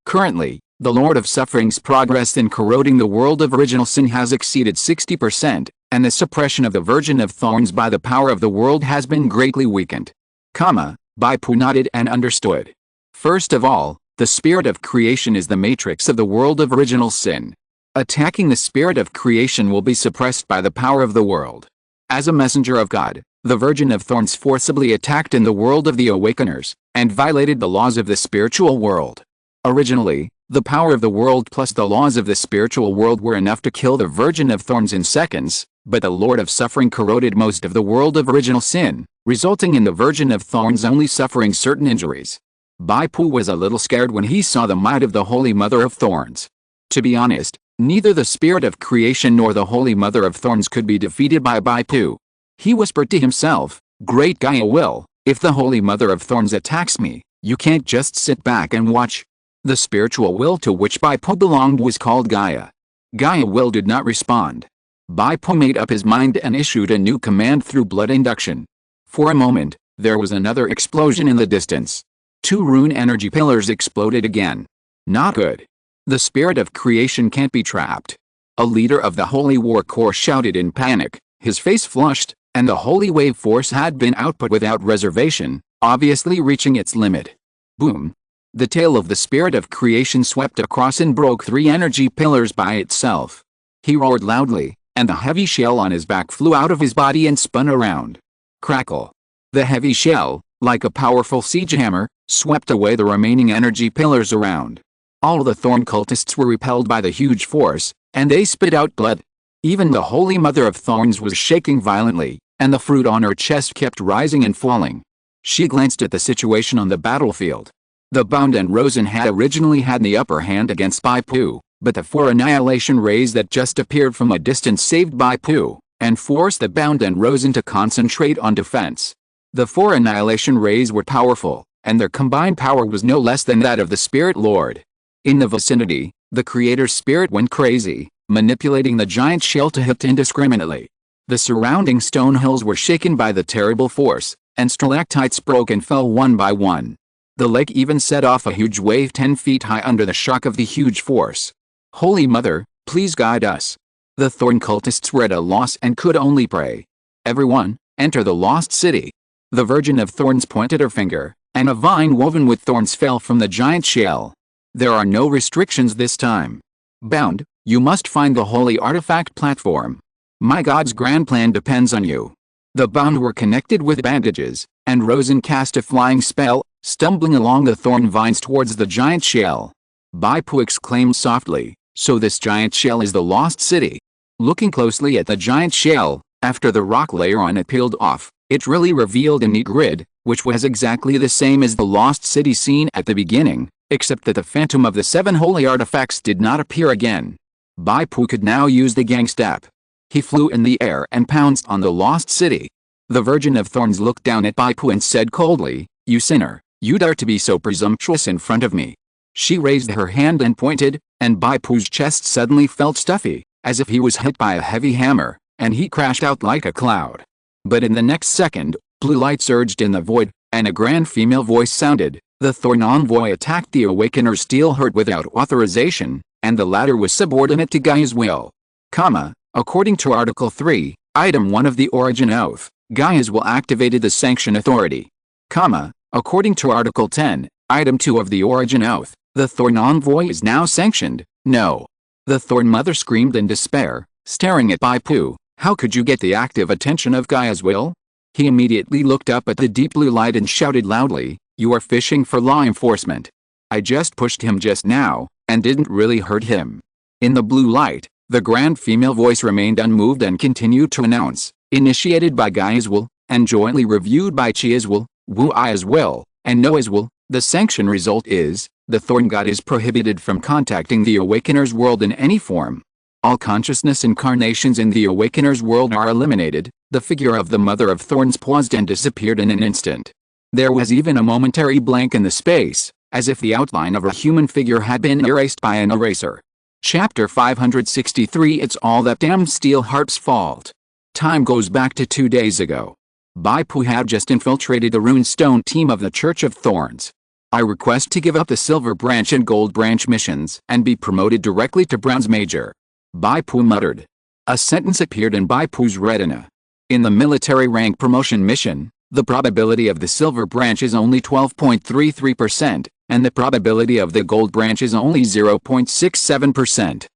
[SPEAKER 1] Currently, the Lord of Suffering's progress in corroding the world of original sin has exceeded 60%, and the suppression of the Virgin of Thorns by the power of the world has been greatly weakened. Bai Pu nodded and understood. First of all, the spirit of creation is the matrix of the world of original sin. Attacking the spirit of creation will be suppressed by the power of the world. As a messenger of God, the Virgin of Thorns forcibly attacked in the world of the Awakeners, and violated the laws of the spiritual world. Originally, the power of the world plus the laws of the spiritual world were enough to kill the Virgin of Thorns in seconds, but the Lord of Suffering corroded most of the world of original sin, resulting in the Virgin of Thorns only suffering certain injuries. Bai Pu was a little scared when he saw the might of the Holy Mother of Thorns. To be honest, neither the spirit of creation nor the Holy Mother of Thorns could be defeated by Bai Pu. He whispered to himself, Great Gaia will, if the Holy Mother of Thorns attacks me, you can't just sit back and watch. The spiritual will to which Bai Pu belonged was called Gaia. Gaia will did not respond. Bai Pu made up his mind and issued a new command through blood induction. For a moment, There was another explosion in the distance. 2 rune energy pillars exploded again. Not good. The spirit of creation can't be trapped. A leader of the Holy War Corps shouted in panic, his face flushed, and the Holy Wave Force had been output without reservation, obviously reaching its limit. Boom. The tail of the spirit of creation swept across and broke 3 energy pillars by itself. He roared loudly, and the heavy shell on his back flew out of his body and spun around. Crackle. The heavy shell, like a powerful siege hammer, swept away the remaining energy pillars around. All the Thorn cultists were repelled by the huge force, and they spit out blood. Even the Holy Mother of Thorns was shaking violently, and the fruit on her chest kept rising and falling. She glanced at the situation on the battlefield. The Bound and Rosen had originally had the upper hand against Bai Pu, but the 4 annihilation rays that just appeared from a distance saved Bai Pu, and forced the Bound and Rosen to concentrate on defense. The 4 annihilation rays were powerful, and their combined power was no less than that of the Spirit Lord. In the vicinity, the Creator's spirit went crazy, manipulating the giant shell to hit indiscriminately. The surrounding stone hills were shaken by the terrible force, and stalactites broke and fell one by one. The lake even set off a huge wave 10 feet high under the shock of the huge force. Holy Mother, please guide us. The Thorn cultists were at a loss and could only pray. Everyone, enter the lost city. The Virgin of Thorns pointed her finger, and a vine woven with thorns fell from the giant shell. There are no restrictions this time. Bound, you must find the holy artifact platform. My God's grand plan depends on you. The Bound were connected with bandages, and Rosen cast a flying spell, stumbling along the thorn vines towards the giant shell. Bai Pu exclaimed softly, so this giant shell is the lost city. Looking closely at the giant shell, after the rock layer on it peeled off, it really revealed a neat grid, which was exactly the same as the lost city seen at the beginning, except that the phantom of the 7 holy artifacts did not appear again. Bai Pu could now use the gang step. He flew in the air and pounced on the lost city. The Virgin of Thorns looked down at Bai Pu and said coldly, "You sinner, you dare to be so presumptuous in front of me." She raised her hand and pointed, and Bai Pu's chest suddenly felt stuffy, as if he was hit by a heavy hammer, and he crashed out like a cloud. But in the next second, blue light surged in the void, and a grand female voice sounded. The Thorn envoy attacked the Awakener's steel heart without authorization, and the latter was subordinate to Gaia's will. According to Article 3, Item 1 of the Origin Oath, Gaia's will activated the sanction authority. According to Article 10, Item 2 of the Origin Oath, the Thorn envoy is now sanctioned. No. The Thorn mother screamed in despair, staring at Bai Pu. How could you get the active attention of Gaia's will? He immediately looked up at the deep blue light and shouted loudly, "You are fishing for law enforcement. I just pushed him just now, and didn't really hurt him." In the blue light, the grand female voice remained unmoved and continued to announce, "Initiated by Gaia's will, and jointly reviewed by Chia's will, Wu-Ia's will, and Noah's will, the sanction result is, the Thorn God is prohibited from contacting the Awakener's world in any form. All consciousness incarnations in the Awakener's world are eliminated." The figure of the Mother of Thorns paused and disappeared in an instant. There was even a momentary blank in the space, as if the outline of a human figure had been erased by an eraser. Chapter 563 It's all that damned steel harp's fault. Time goes back to 2 days ago. Bai Pu had just infiltrated the runestone team of the Church of Thorns. "I request to give up the Silver Branch and Gold Branch missions and be promoted directly to Bronze Major," Bai Pu muttered. A sentence appeared in Bai Pu's retina. In the military rank promotion mission, the probability of the Silver Branch is only 12.33%, and the probability of the Gold Branch is only 0.67%.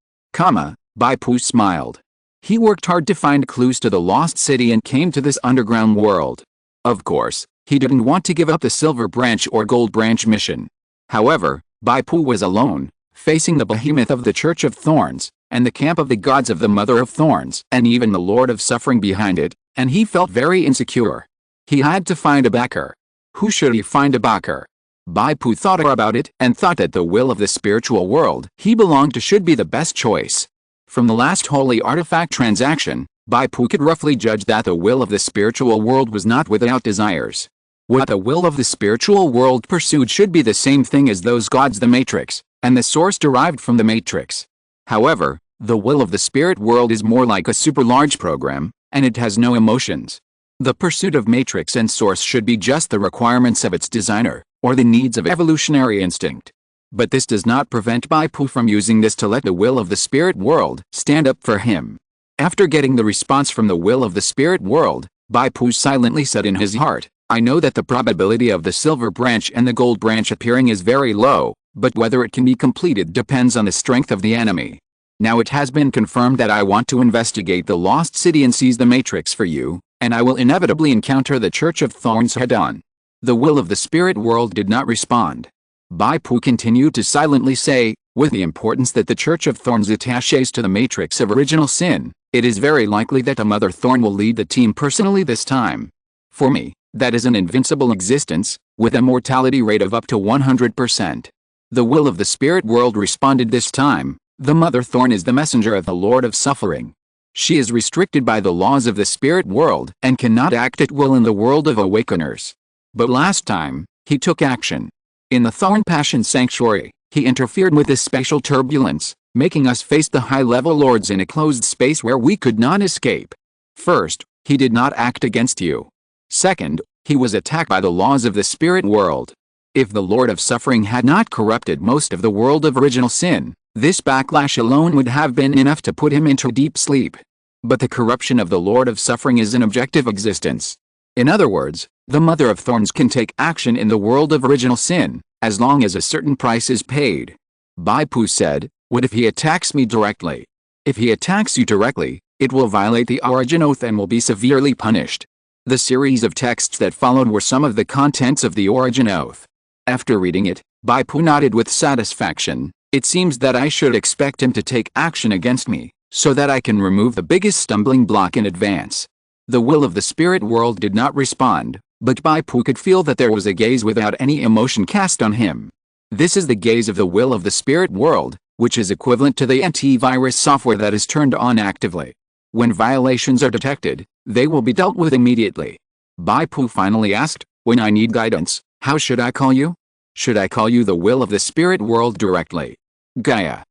[SPEAKER 1] Bai Pu smiled. He worked hard to find clues to the lost city and came to this underground world. Of course, he didn't want to give up the Silver Branch or Gold Branch mission. However, Bai Pu was alone, facing the behemoth of the Church of Thorns, and the camp of the gods of the Mother of Thorns, and even the Lord of Suffering behind it, and he felt very insecure. He had to find a backer. Who should he find a backer? Bai Pu thought about it and thought that the will of the spiritual world he belonged to should be the best choice. From the last holy artifact transaction, Bai Pu could roughly judge that the will of the spiritual world was not without desires. What the will of the spiritual world pursued should be the same thing as those gods, the matrix, and the source derived from the matrix. However, the will of the spirit world is more like a super large program, and it has no emotions. The pursuit of matrix and source should be just the requirements of its designer, or the needs of evolutionary instinct. But this does not prevent Bai Pu from using this to let the will of the spirit world stand up for him. After getting the response from the will of the spirit world, Bai Pu silently said in his heart, I know that the probability of the silver branch and the gold branch appearing is very low, but whether it can be completed depends on the strength of the enemy. Now it has been confirmed that I want to investigate the lost city and seize the matrix for you, and I will inevitably encounter the Church of Thorns head-on. The will of the spirit world did not respond. Bai Pu continued to silently say, with the importance that the Church of Thorns attaches to the matrix of original sin, it is very likely that the Mother Thorn will lead the team personally this time. For me, that is an invincible existence, with a mortality rate of up to 100%. The will of the spirit world responded this time. The Mother Thorn is the messenger of the Lord of Suffering. She is restricted by the laws of the spirit world and cannot act at will in the world of awakeners. But last time, he took action. In the Thorn Passion Sanctuary, he interfered with this spatial turbulence, making us face the high-level lords in a closed space where we could not escape. First, he did not act against you. Second, he was attacked by the laws of the spirit world. If the Lord of Suffering had not corrupted most of the world of original sin, this backlash alone would have been enough to put him into deep sleep. But the corruption of the Lord of Suffering is an objective existence. In other words, the Mother of Thorns can take action in the world of original sin, as long as a certain price is paid. Bai Pu said, what if he attacks me directly? If he attacks you directly, it will violate the origin oath and will be severely punished. The series of texts that followed were some of the contents of the origin oath. After reading it, Bai Pu nodded with satisfaction. It seems that I should expect him to take action against me, so that I can remove the biggest stumbling block in advance. The will of the spirit world did not respond, but Bai Pu could feel that there was a gaze without any emotion cast on him. This is the gaze of the will of the spirit world, which is equivalent to the antivirus software that is turned on actively. When violations are detected, they will be dealt with immediately. Bai Pu finally asked, when I need guidance, how should I call you? Should I call you the will of the spirit world directly? Gaia.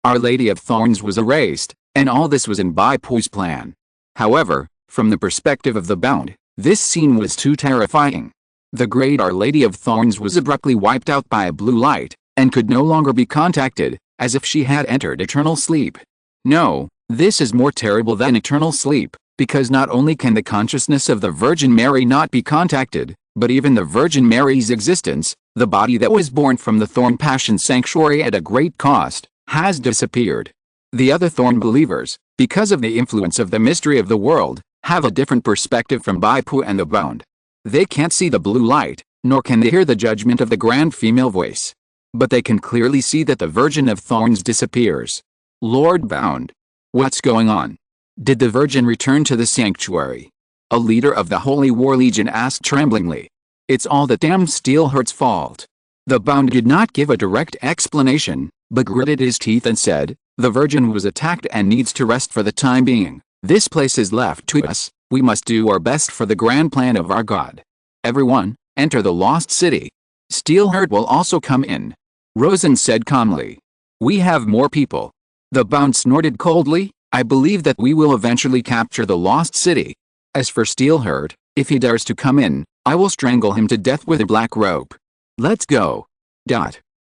[SPEAKER 1] Our Lady of Thorns was erased, and all this was in Bai Pu's plan. However, from the perspective of the bound, this scene was too terrifying. The great Our Lady of Thorns was abruptly wiped out by a blue light, and could no longer be contacted, as if she had entered eternal sleep. No, this is more terrible than eternal sleep, because not only can the consciousness of the Virgin Mary not be contacted, but even the Virgin Mary's existence, the body that was born from the Thorn Passion Sanctuary at a great cost, has disappeared. The other Thorn believers, because of the influence of the mystery of the world, have a different perspective from Bai Pu and the bound. They can't see the blue light, nor can they hear the judgment of the grand female voice. But they can clearly see that the Virgin of Thorns disappears. Lord Bound. What's going on? Did the Virgin return to the sanctuary? A leader of the Holy War Legion asked tremblingly. It's all the damned Steelheart's fault. The bound did not give a direct explanation, but gritted his teeth and said, the Virgin was attacked and needs to rest for the time being. This place is left to us, we must do our best for the grand plan of our God. Everyone, enter the lost city. Steelheart will also come in. Rosen said calmly. We have more people. The bound snorted coldly, I believe that we will eventually capture the lost city. As for Steelheart, if he dares to come in, I will strangle him to death with a black rope. Let's go.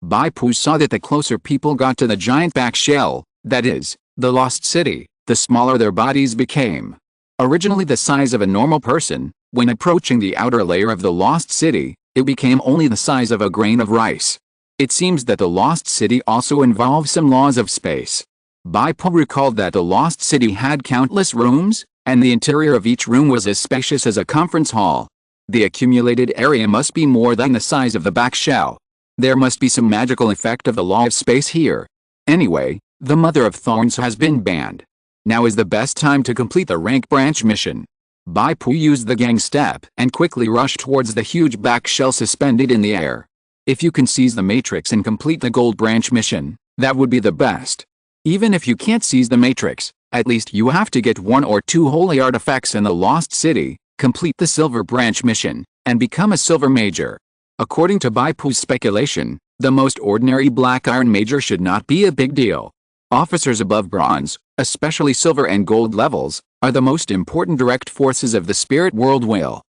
[SPEAKER 1] Bai Pu saw that the closer people got to the giant back shell, that is, the lost city, the smaller their bodies became. Originally the size of a normal person, when approaching the outer layer of the lost city, it became only the size of a grain of rice. It seems that the lost city also involves some laws of space. Bai Pu recalled that the lost city had countless rooms, and the interior of each room was as spacious as a conference hall. The accumulated area must be more than the size of the back shell. There must be some magical effect of the law of space here. Anyway, the Mother of Thorns has been banned. Now is the best time to complete the rank branch mission. Bai Pu used the gang step and quickly rushed towards the huge back shell suspended in the air. If you can seize the matrix and complete the gold branch mission, that would be the best. Even if you can't seize the matrix, at least you have to get 1 or 2 holy artifacts in the lost city, complete the silver branch mission, and become a silver major. According to Bai Pu's speculation, the most ordinary black iron major should not be a big deal. Officers above bronze, especially silver and gold levels, are the most important direct forces of the spirit world will.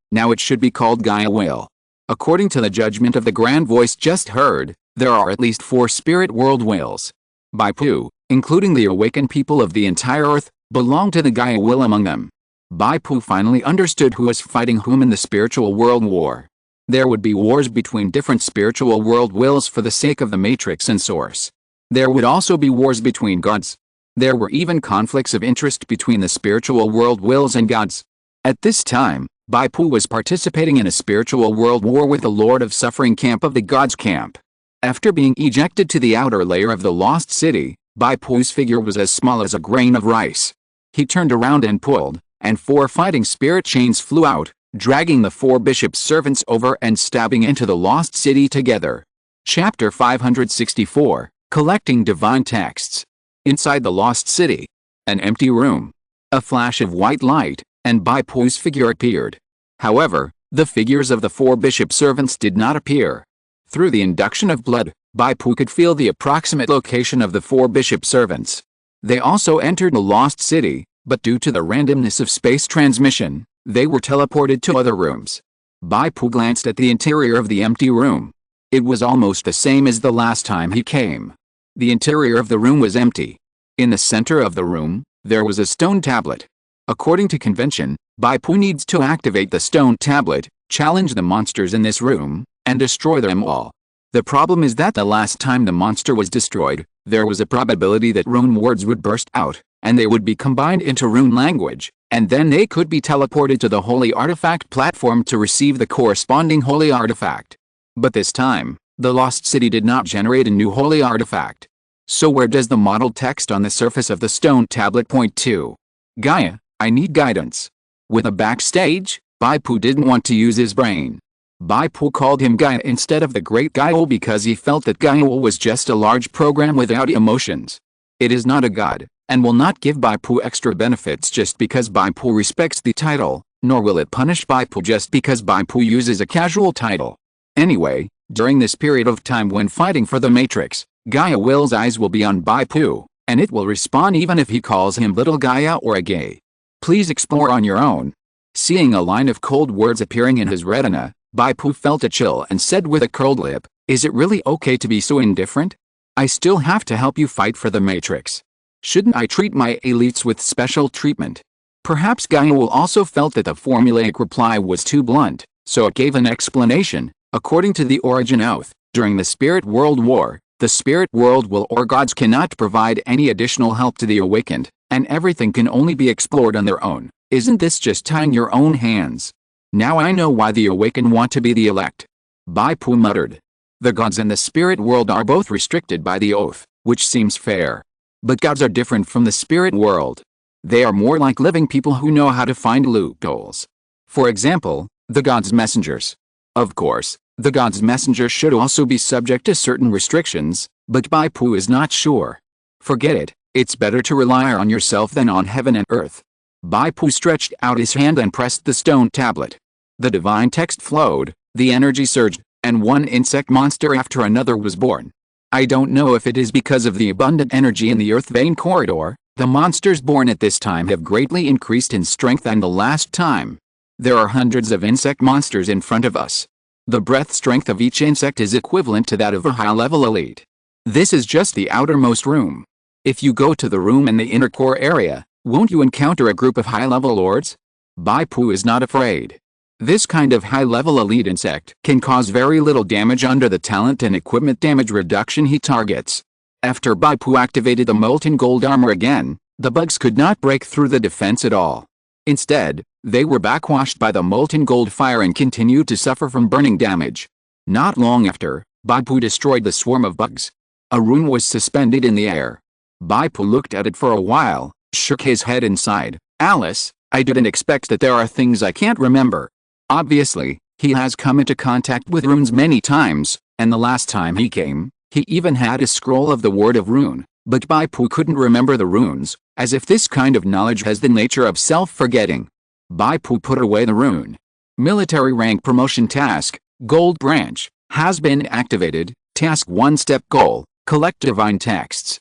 [SPEAKER 1] Now it should be called Gaia will. According to the judgment of the grand voice just heard, there are at least 4 spirit world wills. Bai Pu, including the awakened people of the entire earth, belong to the Gaia will among them. Bai Pu finally understood who was fighting whom in the spiritual world war. There would be wars between different spiritual world wills for the sake of the matrix and source. There would also be wars between gods. There were even conflicts of interest between the spiritual world wills and gods. At this time, Bai Pu was participating in a spiritual world war with the Lord of Suffering camp of the gods camp. After being ejected to the outer layer of the lost city, Bai Pu's figure was as small as a grain of rice. He turned around and pulled, and 4 fighting spirit chains flew out, dragging the 4 bishop's servants over and stabbing into the lost city together. Chapter 564, Collecting Divine Texts. Inside the lost city. An empty room. A flash of white light, and Bai Pu's figure appeared. However, the figures of the 4 bishop servants did not appear. Through the induction of blood, Bai Pu could feel the approximate location of the 4 bishop servants. They also entered the lost city, but due to the randomness of space transmission, they were teleported to other rooms. Bai Pu glanced at the interior of the empty room. It was almost the same as the last time he came. The interior of the room was empty. In the center of the room, there was a stone tablet. According to convention, Bai Pu needs to activate the stone tablet, challenge the monsters in this room, and destroy them all. The problem is that the last time the monster was destroyed, there was a probability that rune words would burst out, and they would be combined into rune language, and then they could be teleported to the Holy Artifact platform to receive the corresponding Holy Artifact. But this time, the Lost City did not generate a new Holy Artifact. So where does the modeled text on the surface of the stone tablet point to? Gaia, I need guidance. With a backstage, Bai Pu didn't want to use his brain. Bai Pu called him Gaia instead of the Great Gaia because he felt that Gaia was just a large program without emotions. It is not a god, and will not give Bai Pu extra benefits just because Bai Pu respects the title, nor will it punish Bai Pu just because Bai Pu uses a casual title. Anyway, during this period of time when fighting for the Matrix, Gaia Will's eyes will be on Bai Pu, and it will respond even if he calls him Little Gaia or a gay. Please explore on your own. Seeing a line of cold words appearing in his retina, Bai Pu felt a chill and said with a curled lip, "Is it really okay to be so indifferent? I still have to help you fight for the Matrix. Shouldn't I treat my elites with special treatment?" Perhaps Gaia Will also felt that the formulaic reply was too blunt, so it gave an explanation. According to the Origin Oath, during the Spirit World War, the Spirit World will or gods cannot provide any additional help to the awakened, and everything can only be explored on their own. Isn't this just tying your own hands? Now I know why the awakened want to be the elect. Bai Pu muttered. The gods and the spirit world are both restricted by the oath, which seems fair. But gods are different from the spirit world. They are more like living people who know how to find loopholes. For example, the gods' messengers. Of course, the gods' messengers should also be subject to certain restrictions, but Bai Pu is not sure. Forget it, it's better to rely on yourself than on heaven and earth. Bai Pu stretched out his hand and pressed the stone tablet. The divine text flowed, the energy surged, and one insect monster after another was born. I don't know if it is because of the abundant energy in the earth vein corridor, the monsters born at this time have greatly increased in strength than the last time. There are hundreds of insect monsters in front of us. The breath strength of each insect is equivalent to that of a high-level elite. This is just the outermost room. If you go to the room in the inner core area, won't you encounter a group of high-level lords? Bai Pu is not afraid. This kind of high-level elite insect can cause very little damage under the talent and equipment damage reduction he targets. After Bai Pu activated the molten gold armor again, the bugs could not break through the defense at all. Instead, they were backwashed by the molten gold fire and continued to suffer from burning damage. Not long after, Bai Pu destroyed the swarm of bugs. A rune was suspended in the air. Bai Pu looked at it for a while, shook his head and sighed. "Alice, I didn't expect that there are things I can't remember." Obviously, he has come into contact with runes many times, and the last time he came, he even had a scroll of the word of rune, but Bai Pu couldn't remember the runes, as if this kind of knowledge has the nature of self-forgetting. Bai Pu put away the rune. Military rank promotion task, Gold Branch, has been activated. Task 1 step goal, collect divine texts.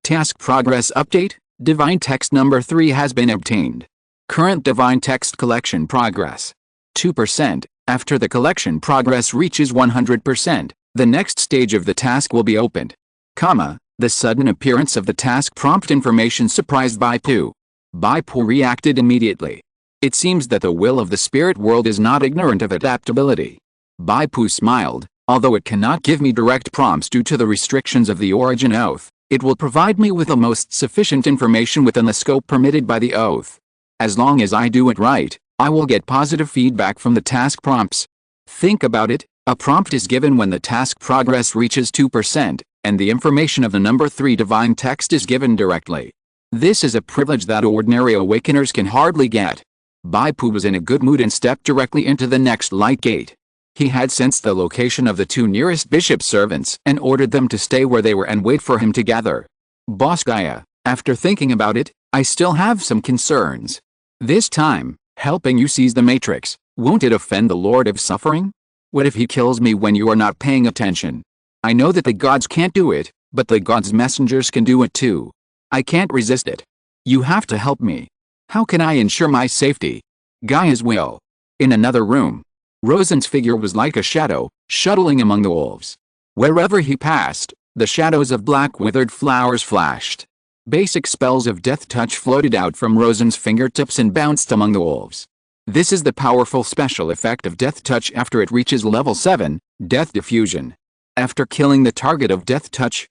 [SPEAKER 1] Task progress update, Divine text number 3 has been obtained. Current divine text collection progress. 2%. After the collection progress reaches 100%, the next stage of the task will be opened. The sudden appearance of the task prompt information surprised Bai Pu. Bai Pu reacted immediately. It seems that the will of the spirit world is not ignorant of adaptability. Bai Pu smiled. Although it cannot give me direct prompts due to the restrictions of the origin oath, it will provide me with the most sufficient information within the scope permitted by the oath. As long as I do it right, I will get positive feedback from the task prompts. Think about it, a prompt is given when the task progress reaches 2%, and the information of the number 3 divine text is given directly. This is a privilege that ordinary awakeners can hardly get. Bai Pu was in a good mood and stepped directly into the next light gate. He had sensed the location of the 2 nearest bishop servants and ordered them to stay where they were and wait for him to gather. Boss Gaia, after thinking about it, I still have some concerns. This time, helping you seize the matrix, won't it offend the Lord of Suffering? What if he kills me when you are not paying attention? I know that the gods can't do it, but the gods' messengers can do it too. I can't resist it. You have to help me. How can I ensure my safety? Gaia's will. In another room, Rosen's figure was like a shadow, shuttling among the wolves. Wherever he passed, the shadows of black withered flowers flashed. Basic spells of death touch floated out from Rosen's fingertips and bounced among the wolves. This is the powerful special effect of death touch after it reaches level 7, death diffusion. After killing the target of death touch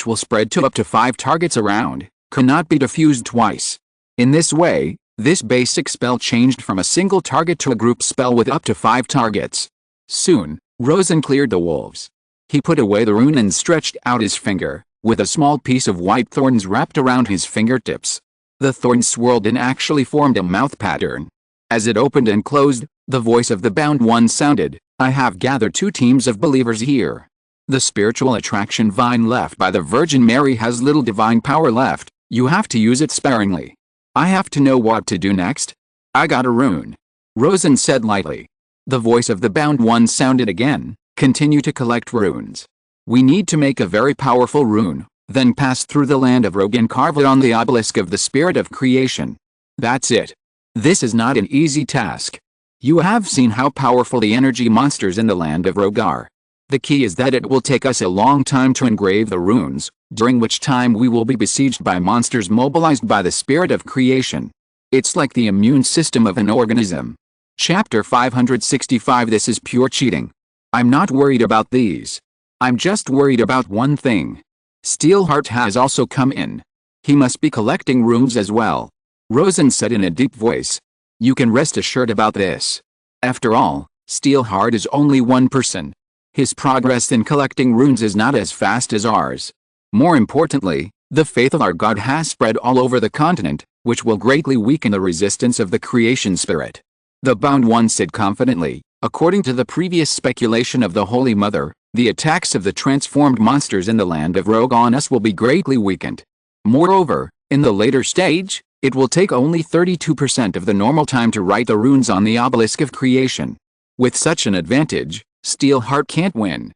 [SPEAKER 1] will spread to up to 5 targets around, cannot be diffused twice. In this way, this basic spell changed from a single target to a group spell with up to 5 targets. Soon, Rosen cleared the wolves. He put away the rune and stretched out his finger, with a small piece of white thorns wrapped around his fingertips. The thorns swirled and actually formed a mouth pattern. As it opened and closed, the voice of the bound one sounded, I have gathered 2 teams of believers here. The spiritual attraction vine left by the Virgin Mary has little divine power left, you have to use it sparingly. I have to know what to do next. I got a rune. Rosen said lightly. The voice of the bound one sounded again, continue to collect runes. We need to make a very powerful rune, then pass through the land of Rogue and carve it on the obelisk of the spirit of creation. That's it. This is not an easy task. You have seen how powerful the energy monsters in the land of Rogue are. The key is that it will take us a long time to engrave the runes, during which time we will be besieged by monsters mobilized by the spirit of creation. It's like the immune system of an organism. Chapter 565. This is pure cheating. I'm not worried about these. I'm just worried about one thing. Steelheart has also come in. He must be collecting runes as well. Rosen said in a deep voice. You can rest assured about this. After all, Steelheart is only one person. His progress in collecting runes is not as fast as ours. More importantly, the faith of our God has spread all over the continent, which will greatly weaken the resistance of the creation spirit. The bound one said confidently, according to the previous speculation of the Holy Mother, the attacks of the transformed monsters in the land of Rogue on us will be greatly weakened. Moreover, in the later stage, it will take only 32% of the normal time to write the runes on the obelisk of creation. With such an advantage, Steelheart can't win.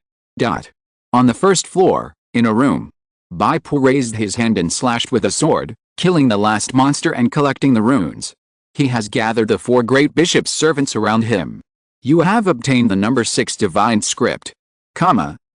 [SPEAKER 1] On the first floor, in a room, Bai Pu raised his hand and slashed with a sword, killing the last monster and collecting the runes. He has gathered the 4 great bishop's servants around him. You have obtained the number 6 divine script.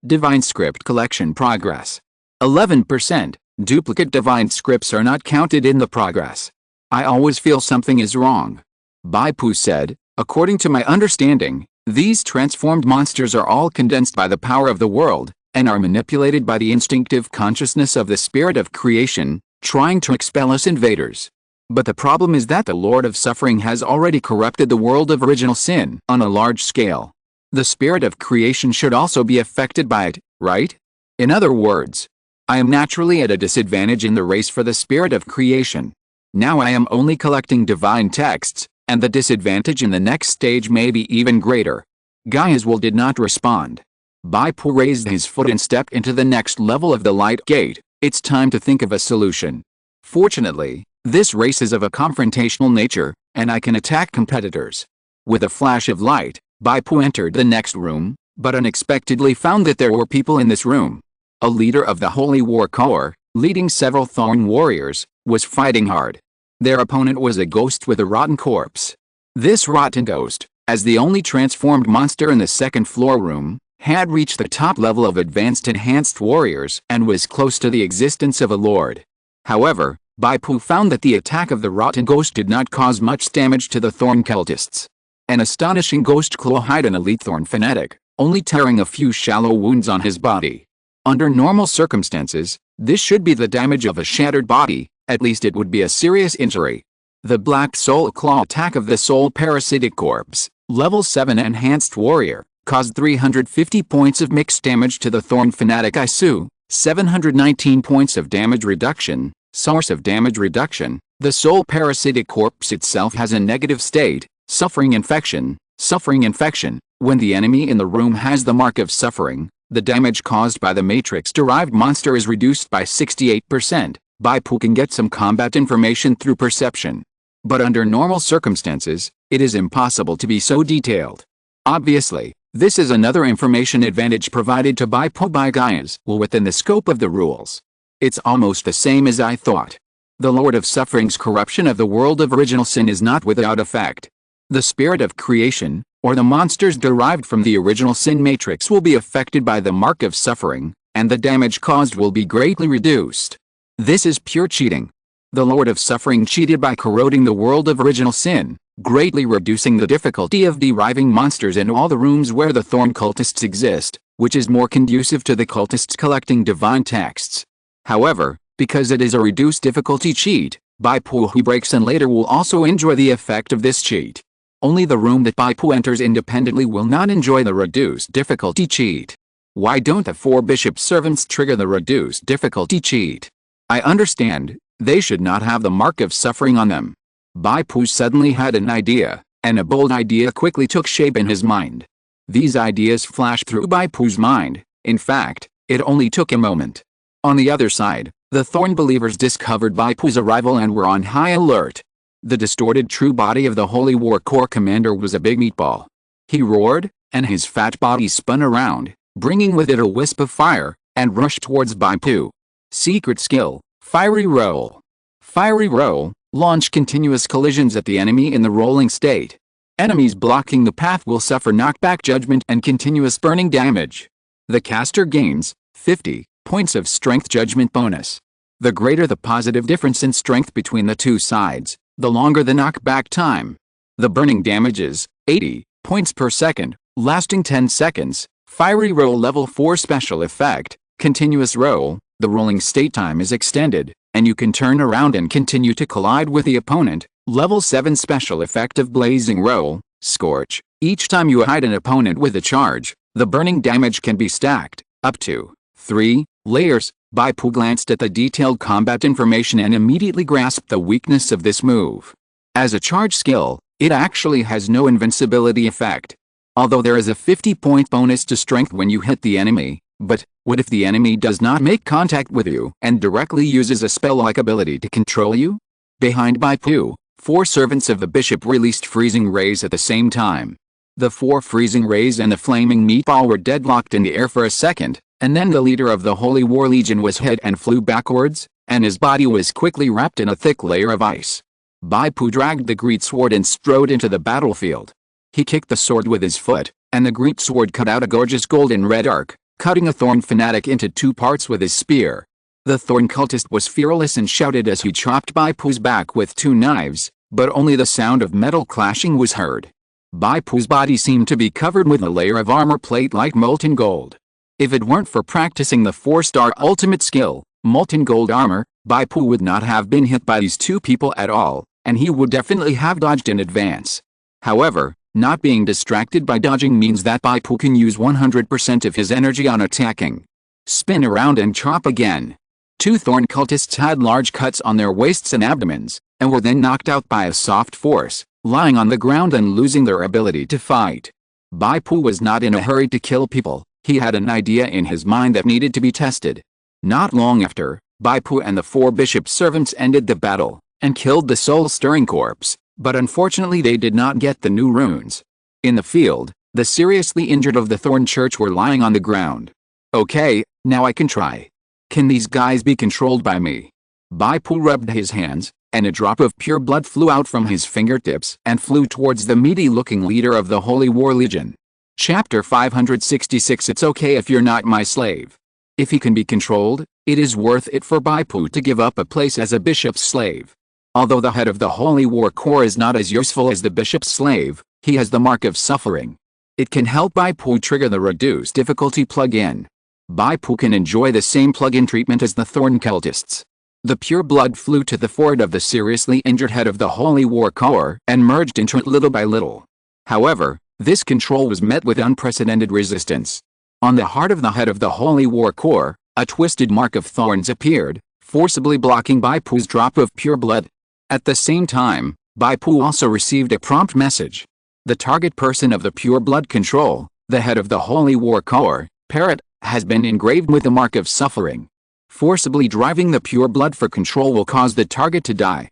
[SPEAKER 1] Divine script collection progress. 11%. Duplicate divine scripts are not counted in the progress. I always feel something is wrong. Bai Pu said, according to my understanding, these transformed monsters are all condensed by the power of the world, and are manipulated by the instinctive consciousness of the spirit of creation, trying to expel us invaders. But the problem is that the Lord of Suffering has already corrupted the world of original sin on a large scale. The spirit of creation should also be affected by it, right? In other words, I am naturally at a disadvantage in the race for the spirit of creation. Now I am only collecting divine texts, and the disadvantage in the next stage may be even greater. Gaia's will did not respond. Bai Pu raised his foot and stepped into the next level of the light gate. It's time to think of a solution. Fortunately, this race is of a confrontational nature, and I can attack competitors. With a flash of light, Bai Pu entered the next room, but unexpectedly found that there were people in this room. A leader of the Holy War Corps, leading several thorn warriors, was fighting hard. Their opponent was a ghost with a rotten corpse. This rotten ghost, as the only transformed monster in the second floor room, had reached the top level of advanced enhanced warriors and was close to the existence of a lord. However, Bai Pu found that the attack of the rotten ghost did not cause much damage to the thorn cultists. An astonishing ghost claw hid an elite thorn fanatic, only tearing a few shallow wounds on his body. Under normal circumstances, this should be the damage of a shattered body, at least it would be a serious injury. The Black Soul Claw attack of the Soul Parasitic Corpse, level 7 enhanced warrior, caused 350 points of mixed damage to the Thorn Fanatic Isu, 719 points of damage reduction. Source of damage reduction: the Soul Parasitic Corpse itself has a negative state, suffering infection. Suffering infection: when the enemy in the room has the mark of suffering, the damage caused by the matrix-derived monster is reduced by 68%. Bai Pu can get some combat information through perception. But under normal circumstances, it is impossible to be so detailed. Obviously, this is another information advantage provided to Bai Pu by Gaia's will within the scope of the rules. It's almost the same as I thought. The Lord of Suffering's corruption of the world of original sin is not without effect. The spirit of creation, or the monsters derived from the original sin matrix, will be affected by the mark of suffering, and the damage caused will be greatly reduced. This is pure cheating. The Lord of Suffering cheated by corroding the world of original sin, greatly reducing the difficulty of deriving monsters in all the rooms where the thorn cultists exist, which is more conducive to the cultists collecting divine texts. However, because it is a reduced difficulty cheat, Bai Pu who breaks and later will also enjoy the effect of this cheat. Only the room that Bai Pu enters independently will not enjoy the reduced difficulty cheat. Why don't the 4 bishop servants trigger the reduced difficulty cheat? I understand, they should not have the mark of suffering on them. Bai Pu suddenly had an idea, and a bold idea quickly took shape in his mind. These ideas flashed through Bai Pu's mind. In fact, it only took a moment. On the other side, the Thorn believers discovered Bai Pu's arrival and were on high alert. The distorted true body of the Holy War Corps commander was a big meatball. He roared, and his fat body spun around, bringing with it a wisp of fire, and rushed towards Bai Pu. Secret skill: Fiery Roll. Fiery Roll: launch continuous collisions at the enemy in the rolling state. Enemies blocking the path will suffer knockback judgment and continuous burning damage. The caster gains 50 points of strength judgment bonus. The greater the positive difference in strength between the two sides, the longer the knockback time. The burning damage is 80 points per second, lasting 10 seconds. Fiery Roll level 4 special effect: continuous roll. The rolling state time is extended, and you can turn around and continue to collide with the opponent. Level 7 special effect of blazing roll: scorch. Each time you hit an opponent with a charge, the burning damage can be stacked up to 3 layers. Bai Pu glanced at the detailed combat information and immediately grasped the weakness of this move. As a charge skill, it actually has no invincibility effect. Although there is a 50-point bonus to strength when you hit the enemy, but what if the enemy does not make contact with you and directly uses a spell-like ability to control you? Behind Bai Pu, 4 servants of the bishop released freezing rays at the same time. The 4 freezing rays and the flaming meatball were deadlocked in the air for a second, and then the leader of the Holy War Legion was hit and flew backwards, and his body was quickly wrapped in a thick layer of ice. Bai Pu dragged the greatsword and strode into the battlefield. He kicked the sword with his foot, and the greatsword cut out a gorgeous golden red arc, cutting a thorn fanatic into 2 parts with his spear. The thorn cultist was fearless and shouted as he chopped Bai Pu's back with 2 knives, but only the sound of metal clashing was heard. Bai Pu's body seemed to be covered with a layer of armor plate like molten gold. If it weren't for practicing the 4-star ultimate skill, molten gold armor, Bai Pu would not have been hit by these 2 people at all, and he would definitely have dodged in advance. However, not being distracted by dodging means that Bai Pu can use 100% of his energy on attacking. Spin around and chop again. 2 thorn cultists had large cuts on their waists and abdomens, and were then knocked out by a soft force, lying on the ground and losing their ability to fight. Bai Pu was not in a hurry to kill people. He had an idea in his mind that needed to be tested. Not long after, Bai Pu and the 4 bishop servants ended the battle, and killed the soul-stirring corpse, but unfortunately they did not get the new runes. In the field, the seriously injured of the Thorn Church were lying on the ground. Okay, now I can try. Can these guys be controlled by me? Bai Pu rubbed his hands, and a drop of pure blood flew out from his fingertips and flew towards the meaty-looking leader of the Holy War Legion. Chapter 566. It's okay if you're not my slave. If he can be controlled, it is worth it for Bai Pu to give up a place as a bishop's slave. Although the head of the Holy War Corps is not as useful as the bishop's slave, he has the mark of suffering. It can help Bai Pu trigger the reduced difficulty plug-in. Bai Pu can enjoy the same plug-in treatment as the thorn cultists. The pure blood flew to the forehead of the seriously injured head of the Holy War Corps and merged into it little by little. However, this control was met with unprecedented resistance. On the heart of the head of the Holy War Corps, a twisted mark of thorns appeared, forcibly blocking Bai Pu's drop of pure blood. At the same time, Bai Pu also received a prompt message. The target person of the pure blood control, the head of the Holy War Corps, Parrot, has been engraved with the mark of suffering. Forcibly driving the pure blood for control will cause the target to die.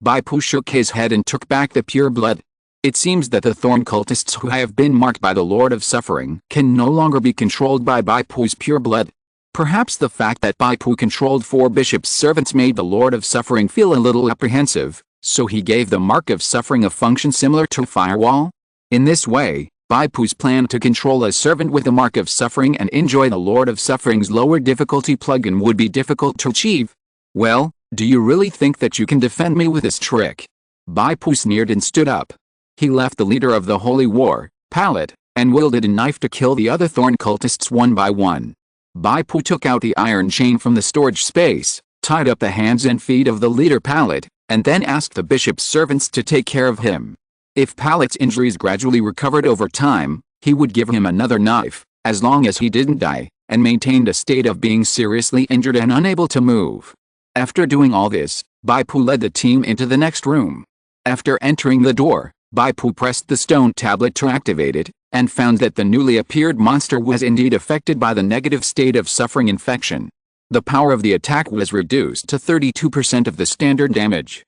[SPEAKER 1] Bai Pu shook his head and took back the pure blood. It seems that the thorn cultists who have been marked by the Lord of Suffering can no longer be controlled by Bai Pu's pure blood. Perhaps the fact that Bai Pu controlled 4 bishops' servants made the Lord of Suffering feel a little apprehensive, so he gave the mark of suffering a function similar to a firewall. In this way, Bai Pu's plan to control a servant with the mark of suffering and enjoy the Lord of Suffering's lower difficulty plugin would be difficult to achieve. Well, do you really think that you can defend me with this trick? Bai Pu sneered and stood up. He left the leader of the Holy War, Pallet, and wielded a knife to kill the other thorn cultists one by one. Bai Pu took out the iron chain from the storage space, tied up the hands and feet of the leader Pallet, and then asked the bishop's servants to take care of him. If Pallet's injuries gradually recovered over time, he would give him another knife, as long as he didn't die, and maintained a state of being seriously injured and unable to move. After doing all this, Bai Pu led the team into the next room. After entering the door, Bai Pu pressed the stone tablet to activate it, and found that the newly appeared monster was indeed affected by the negative state of suffering infection. The power of the attack was reduced to 32% of the standard damage.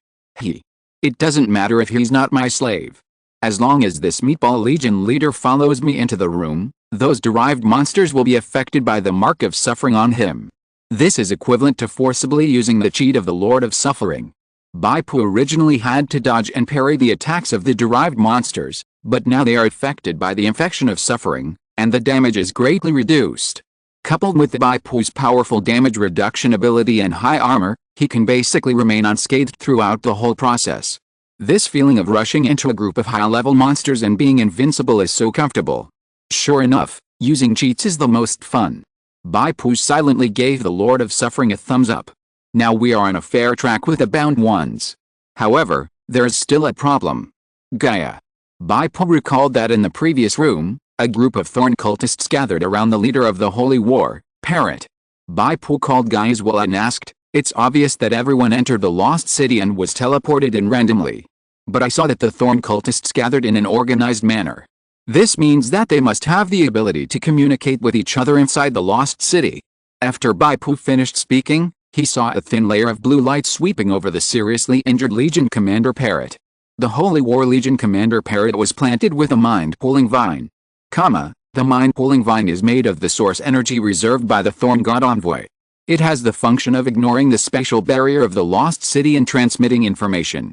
[SPEAKER 1] It doesn't matter if he's not my slave. As long as this Meatball Legion leader follows me into the room, those derived monsters will be affected by the mark of suffering on him. This is equivalent to forcibly using the cheat of the Lord of Suffering. Bai Pu originally had to dodge and parry the attacks of the derived monsters, but now they are affected by the infection of suffering, and the damage is greatly reduced. Coupled with Bai Pu's powerful damage reduction ability and high armor, he can basically remain unscathed throughout the whole process. This feeling of rushing into a group of high-level monsters and being invincible is so comfortable. Sure enough, using cheats is the most fun. Bai Pu silently gave the Lord of Suffering a thumbs up. Now we are on a fair track with the bound ones. However, there is still a problem. Gaia. Bai Pu recalled that in the previous room, a group of thorn cultists gathered around the leader of the Holy War, Parrot. Bai Pu called Gaia as well and asked, "It's obvious that everyone entered the Lost City and was teleported in randomly. But I saw that the thorn cultists gathered in an organized manner. This means that they must have the ability to communicate with each other inside the Lost City." After Bai Pu finished speaking, he saw a thin layer of blue light sweeping over the seriously injured Legion Commander Parrot. The Holy War Legion Commander Parrot was planted with a mind-pulling vine. The mind-pulling vine is made of the source energy reserved by the Thorn God Envoy. It has the function of ignoring the spatial barrier of the Lost City and transmitting information.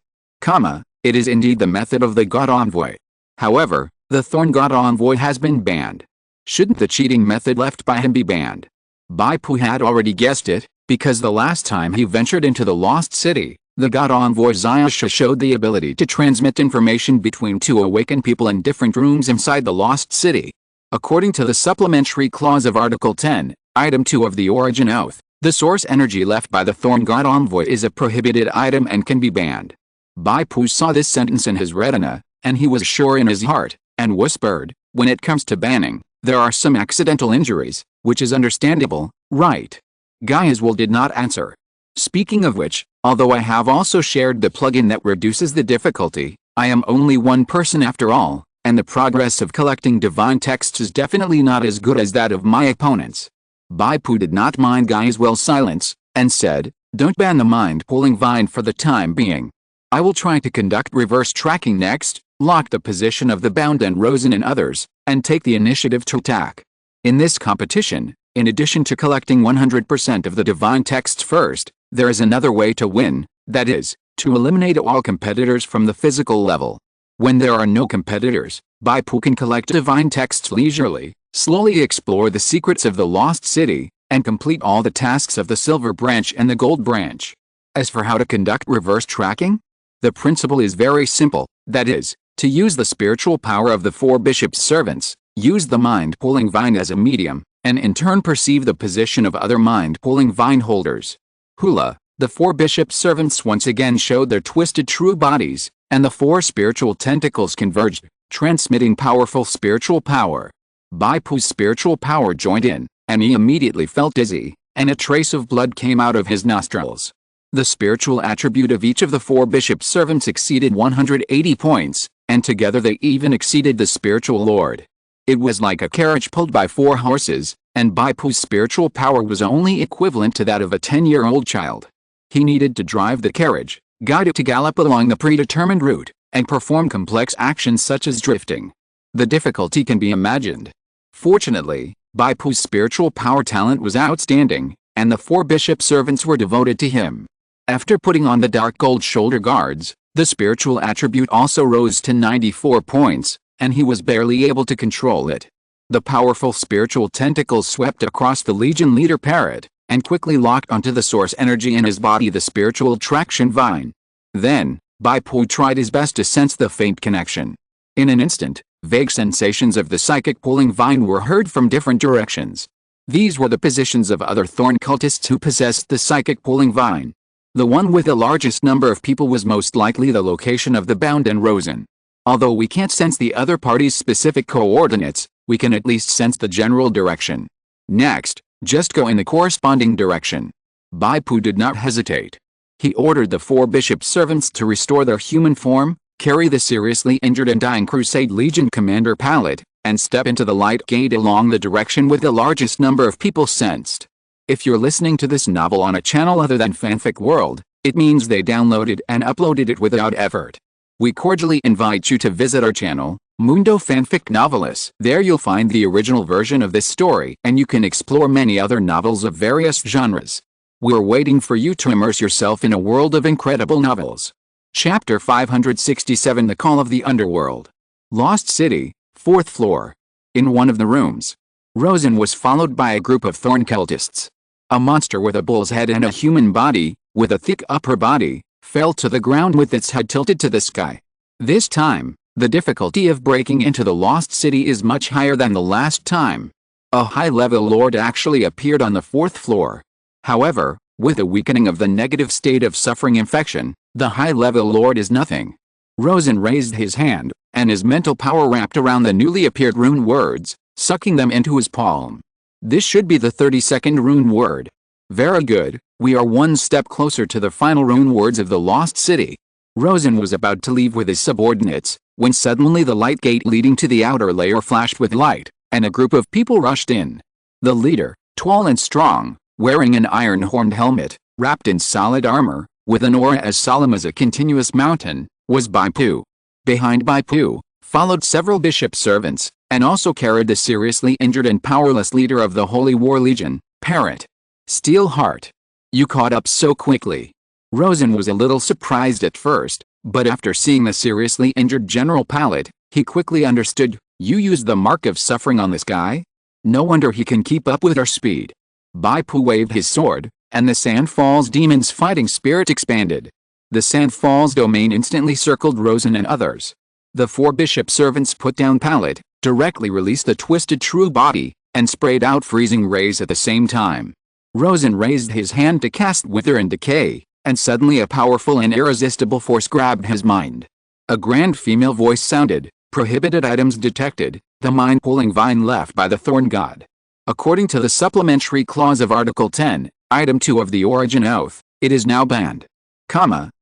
[SPEAKER 1] It is indeed the method of the God Envoy. However, the Thorn God Envoy has been banned. Shouldn't the cheating method left by him be banned? Bai Pu had already guessed it, because the last time he ventured into the Lost City, the God Envoy Zayasha showed the ability to transmit information between 2 awakened people in different rooms inside the Lost City. According to the supplementary clause of Article 10, Item 2 of the Origin Oath, the source energy left by the Thorn God Envoy is a prohibited item and can be banned. Bai Pu saw this sentence in his retina, and he was sure in his heart, and whispered, "When it comes to banning, there are some accidental injuries, which is understandable, right?" Gaiaswal did not answer. Speaking of which, although I have also shared the plugin that reduces the difficulty, I am only one person after all, and the progress of collecting divine texts is definitely not as good as that of my opponents. Bai Pu did not mind Gaiaswal's silence, and said, "Don't ban the mind-pulling vine for the time being. I will try to conduct reverse tracking next, lock the position of the bound and Rosen and others, and take the initiative to attack. In this competition, In addition to collecting 100% of the divine texts first, there is another way to win, that is, to eliminate all competitors from the physical level. When there are no competitors, Bai Pu can collect divine texts leisurely, slowly explore the secrets of the lost city, and complete all the tasks of the silver branch and the gold branch. As for how to conduct reverse tracking, the principle is very simple, that is, to use the spiritual power of the four bishops' servants, use the mind-pulling vine as a medium, and in turn perceive the position of other mind-pulling vine holders. Hula, the four bishops' servants once again showed their twisted true bodies, and the four spiritual tentacles converged, transmitting powerful spiritual power. Bai Pu's spiritual power joined in, and he immediately felt dizzy, and a trace of blood came out of his nostrils. The spiritual attribute of each of the four bishops' servants exceeded 180 points, and together they even exceeded the spiritual lord. It was like a carriage pulled by four horses, and Bai Pu's spiritual power was only equivalent to that of a 10-year-old child. He needed to drive the carriage, guide it to gallop along the predetermined route, and perform complex actions such as drifting. The difficulty can be imagined. Fortunately, Bai Pu's spiritual power talent was outstanding, and the four bishop servants were devoted to him. After putting on the dark gold shoulder guards, the spiritual attribute also rose to 94 points, and he was barely able to control it. The powerful spiritual tentacles swept across the Legion leader Parrot, and quickly locked onto the source energy in his body, the spiritual traction vine. Then, Bai Pu tried his best to sense the faint connection. In an instant, vague sensations of the psychic pulling vine were heard from different directions. These were the positions of other thorn cultists who possessed the psychic pulling vine. The one with the largest number of people was most likely the location of the Bound and Rosen. Although we can't sense the other party's specific coordinates, we can at least sense the general direction. Next, just go in the corresponding direction. Bai Pu did not hesitate. He ordered the four bishop servants to restore their human form, carry the seriously injured and dying Crusade Legion commander Pallet, and step into the light gate along the direction with the largest number of people sensed. If you're listening to this novel on a channel other than Fanfic World, it means they downloaded and uploaded it without effort. We cordially invite you to visit our channel, Mundo Fanfic Novelis. There you'll find the original version of this story, and you can explore many other novels of various genres. We're waiting for you to immerse yourself in a world of incredible novels. Chapter 567, The Call of the Underworld. Lost City, 4th floor. In one of the rooms, Rosen was followed by a group of thorn cultists. A monster with a bull's head and a human body, with a thick upper body, fell to the ground with its head tilted to the sky. This time, the difficulty of breaking into the lost city is much higher than the last time. A high-level lord actually appeared on the 4th floor. However, with a weakening of the negative state of suffering infection, the high-level lord is nothing. Rosen raised his hand, and his mental power wrapped around the newly appeared rune words, sucking them into his palm. This should be the 32nd rune word. Very good, we are one step closer to the final rune words of the lost city. Rosen was about to leave with his subordinates, when suddenly the light gate leading to the outer layer flashed with light, and a group of people rushed in. The leader, tall and strong, wearing an iron-horned helmet, wrapped in solid armor, with an aura as solemn as a continuous mountain, was Bai Pu. Behind Bai Pu, followed several bishop servants, and also carried the seriously injured and powerless leader of the Holy War Legion, Parrot. Steelheart. You caught up so quickly. Rosen was a little surprised at first, but after seeing the seriously injured General Pallet, he quickly understood. You used the mark of suffering on this guy? No wonder he can keep up with our speed. Bai Pu waved his sword, and the Sand Falls demon's fighting spirit expanded. The Sand Falls domain instantly circled Rosen and others. The four bishop servants put down Pallet, directly released the twisted true body, and sprayed out freezing rays at the same time. Rosen raised his hand to cast Wither and Decay, and suddenly a powerful and irresistible force grabbed his mind. A grand female voice sounded, prohibited items detected, the mind-pulling vine left by the Thorn God. According to the supplementary clause of Article 10, Item 2 of the Origin Oath, it is now banned.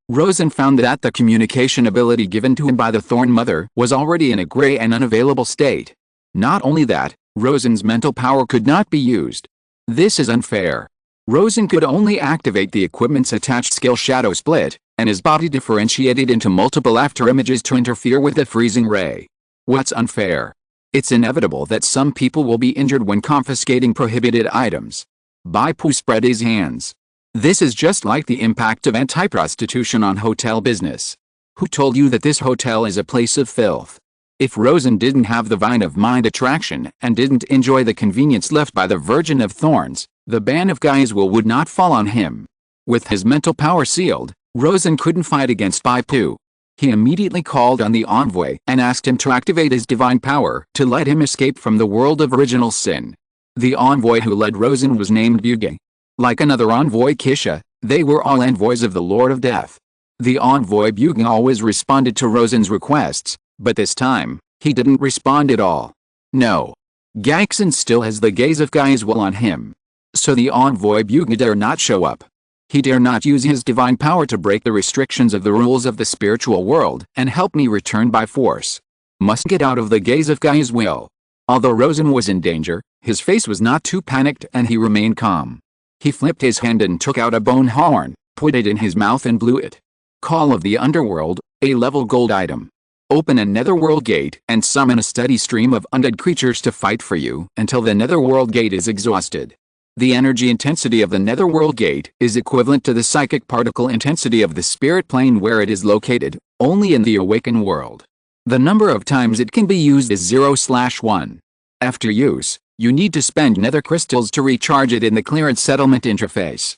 [SPEAKER 1] Rosen found that the communication ability given to him by the Thorn Mother was already in a gray and unavailable state. Not only that, Rosen's mental power could not be used. This is unfair. Rosen could only activate the equipment's attached skill Shadow Split, and his body differentiated into multiple afterimages to interfere with the freezing ray. What's unfair? It's inevitable that some people will be injured when confiscating prohibited items. Bai Pu spread his hands. This is just like the impact of anti-prostitution on hotel business. Who told you that this hotel is a place of filth? If Rosen didn't have the vine of mind attraction and didn't enjoy the convenience left by the Virgin of Thorns, the ban of guys would not fall on him. With his mental power sealed, Rosen couldn't fight against Bai Pu. He immediately called on the envoy and asked him to activate his divine power to let him escape from the world of original sin. The envoy who led Rosen was named Buge. Like another envoy Kisha, they were all envoys of the Lord of Death. The envoy Buge always responded to Rosen's requests, but this time, he didn't respond at all. No. Gaxon still has the gaze of Gaiswell on him. So the envoy Buge dare not show up. He dare not use his divine power to break the restrictions of the rules of the spiritual world and help me return by force. Must get out of the gaze of Gaiswell. Although Rosen was in danger, his face was not too panicked and he remained calm. He flipped his hand and took out a bone horn, put it in his mouth and blew it. Call of the underworld, a level gold item. Open a netherworld gate and summon a steady stream of undead creatures to fight for you until the netherworld gate is exhausted. The energy intensity of the netherworld gate is equivalent to the psychic particle intensity of the spirit plane where it is located, only in the awakened world. The number of times it can be used is 0/1. After use, you need to spend nether crystals to recharge it in the clearance settlement interface.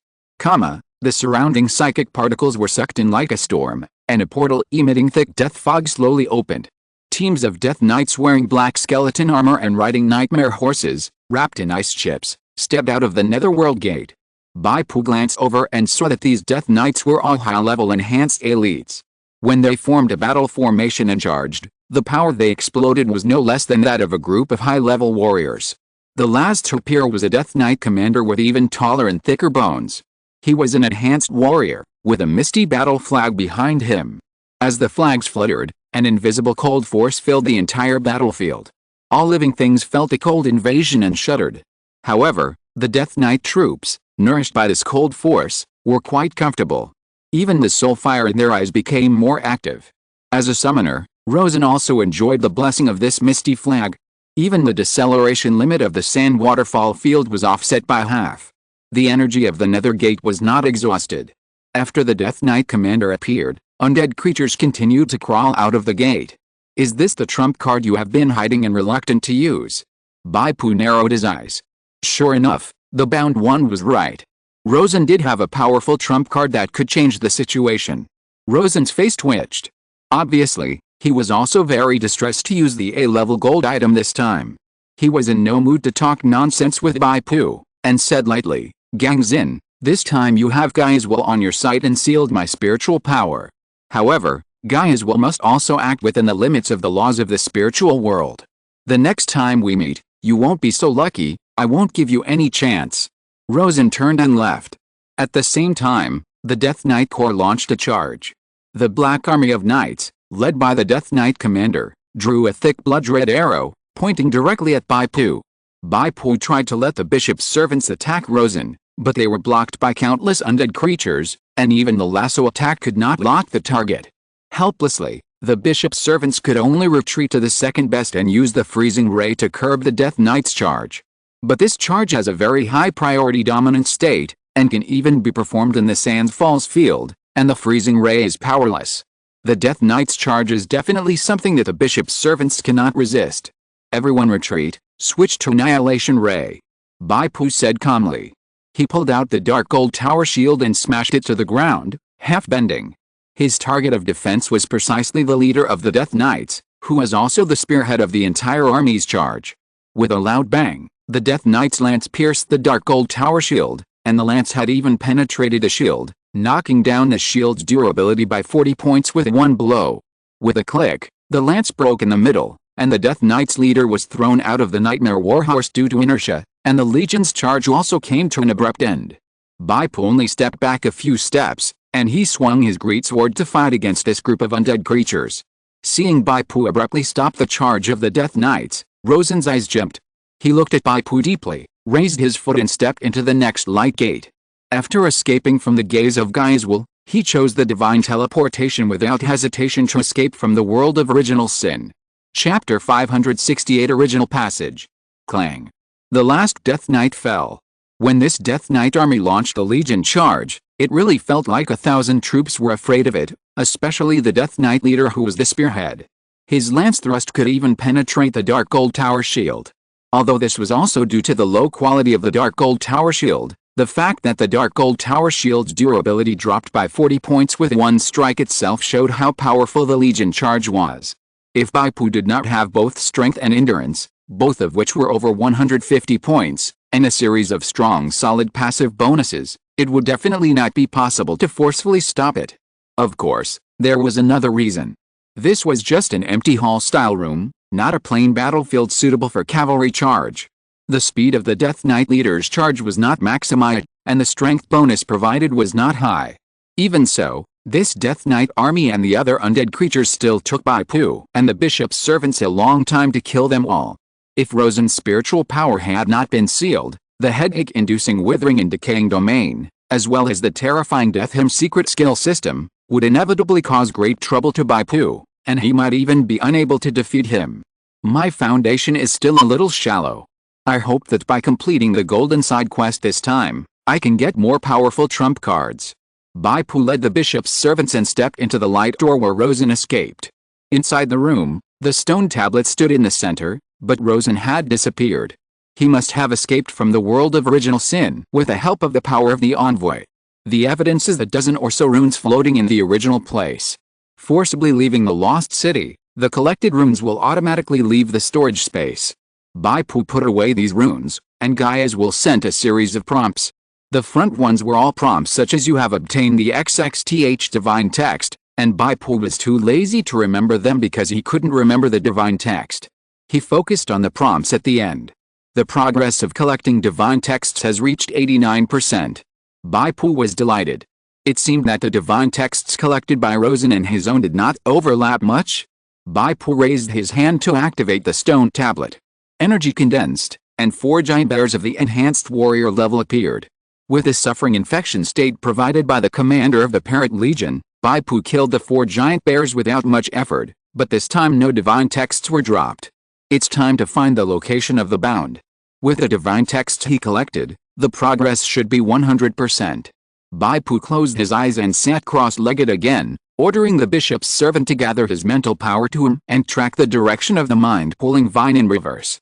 [SPEAKER 1] The surrounding psychic particles were sucked in like a storm, and a portal emitting thick death fog slowly opened. Teams of death knights wearing black skeleton armor and riding nightmare horses, wrapped in ice chips, stepped out of the netherworld gate. Bai Pu glanced over and saw that these death knights were all high-level enhanced elites. When they formed a battle formation and charged, the power they exploded was no less than that of a group of high-level warriors. The last to appear was a death knight commander with even taller and thicker bones. He was an enhanced warrior, with a misty battle flag behind him. As the flags fluttered, an invisible cold force filled the entire battlefield. All living things felt the cold invasion and shuddered. However, the Death Knight troops, nourished by this cold force, were quite comfortable. Even the soul fire in their eyes became more active. As a summoner, Rosen also enjoyed the blessing of this misty flag. Even the deceleration limit of the sand waterfall field was offset by half. The energy of the nether gate was not exhausted. After the Death Knight commander appeared, undead creatures continued to crawl out of the gate. Is this the trump card you have been hiding and reluctant to use? Bai Pu narrowed his eyes. Sure enough, the bound one was right. Rosen did have a powerful trump card that could change the situation. Rosen's face twitched. Obviously, he was also very distressed to use the A-level gold item this time. He was in no mood to talk nonsense with Bai Pu, and said lightly, "Gang Zin, this time you have Gaiswell on your side and sealed my spiritual power. However, Gaiswell must also act within the limits of the laws of the spiritual world. The next time we meet, you won't be so lucky, I won't give you any chance." Rosen turned and left. At the same time, the Death Knight Corps launched a charge. The Black Army of Knights, led by the Death Knight commander, drew a thick blood-red arrow, pointing directly at Bai Pu. Bai Pu tried to let the bishop's servants attack Rosen, but they were blocked by countless undead creatures, and even the lasso attack could not lock the target. Helplessly, the bishop's servants could only retreat to the second best and use the freezing ray to curb the Death Knight's charge. But this charge has a very high priority dominant state, and can even be performed in the Sands Falls field, and the freezing ray is powerless. The Death Knight's charge is definitely something that the bishop's servants cannot resist. Everyone retreat, switch to Annihilation Ray. Bai Pu said calmly. He pulled out the dark gold tower shield and smashed it to the ground, half bending. His target of defense was precisely the leader of the Death Knights, who was also the spearhead of the entire army's charge. With a loud bang, the Death Knight's lance pierced the dark gold tower shield, and the lance had even penetrated the shield, knocking down the shield's durability by 40 points with one blow. With a click, the lance broke in the middle, and the Death Knight's leader was thrown out of the Nightmare Warhorse due to inertia, and the Legion's charge also came to an abrupt end. Bai Pu only stepped back a few steps, and he swung his greatsword to fight against this group of undead creatures. Seeing Bai Pu abruptly stop the charge of the Death Knights, Rosen's eyes jumped. He looked at Bai Pu deeply, raised his foot and stepped into the next light gate. After escaping from the gaze of Gaiswell, he chose the divine teleportation without hesitation to escape from the world of original sin. Chapter 568 Original Passage. Clang. The last Death Knight fell. When this Death Knight army launched the Legion charge, it really felt like 1,000 troops were afraid of it, especially the Death Knight leader who was the spearhead. His lance thrust could even penetrate the Dark Gold Tower shield. Although this was also due to the low quality of the Dark Gold Tower shield, the fact that the Dark Gold Tower shield's durability dropped by 40 points with one strike itself showed how powerful the Legion charge was. If Bai Pu did not have both strength and endurance, both of which were over 150 points, and a series of strong solid passive bonuses, it would definitely not be possible to forcefully stop it. Of course, there was another reason. This was just an empty hall-style room, not a plain battlefield suitable for cavalry charge. The speed of the Death Knight leader's charge was not maximized, and the strength bonus provided was not high. Even so, this Death Knight army and the other undead creatures still took Bai Pu and the bishop's servants a long time to kill them all. If Rosen's spiritual power had not been sealed, the headache-inducing withering and decaying domain, as well as the terrifying Death Hymn secret skill system, would inevitably cause great trouble to Bai Pu, and he might even be unable to defeat him. My foundation is still a little shallow. I hope that by completing the golden side quest this time, I can get more powerful trump cards. Bai Pu led the bishop's servants and stepped into the light door where Rosen escaped. Inside the room, the stone tablet stood in the center, but Rosen had disappeared. He must have escaped from the world of original sin with the help of the power of the envoy. The evidence is a dozen or so runes floating in the original place. Forcibly leaving the lost city, the collected runes will automatically leave the storage space. Bai Pu put away these runes, and Gaia's will sent a series of prompts. The front ones were all prompts such as you have obtained the XXTH divine text, and Bai Pu was too lazy to remember them because he couldn't remember the divine text. He focused on the prompts at the end. The progress of collecting divine texts has reached 89%. Bai Pu was delighted. It seemed that the divine texts collected by Rosen and his own did not overlap much. Bai Pu raised his hand to activate the stone tablet. Energy condensed, and 4 giant bears of the enhanced warrior level appeared. With the suffering infection state provided by the commander of the Parent Legion, Bai Pu killed the 4 giant bears without much effort, but this time no divine texts were dropped. It's time to find the location of the bound. With the divine texts he collected, the progress should be 100%. Bai Pu closed his eyes and sat cross-legged again, ordering the bishop's servant to gather his mental power to him and track the direction of the mind-pulling vine in reverse.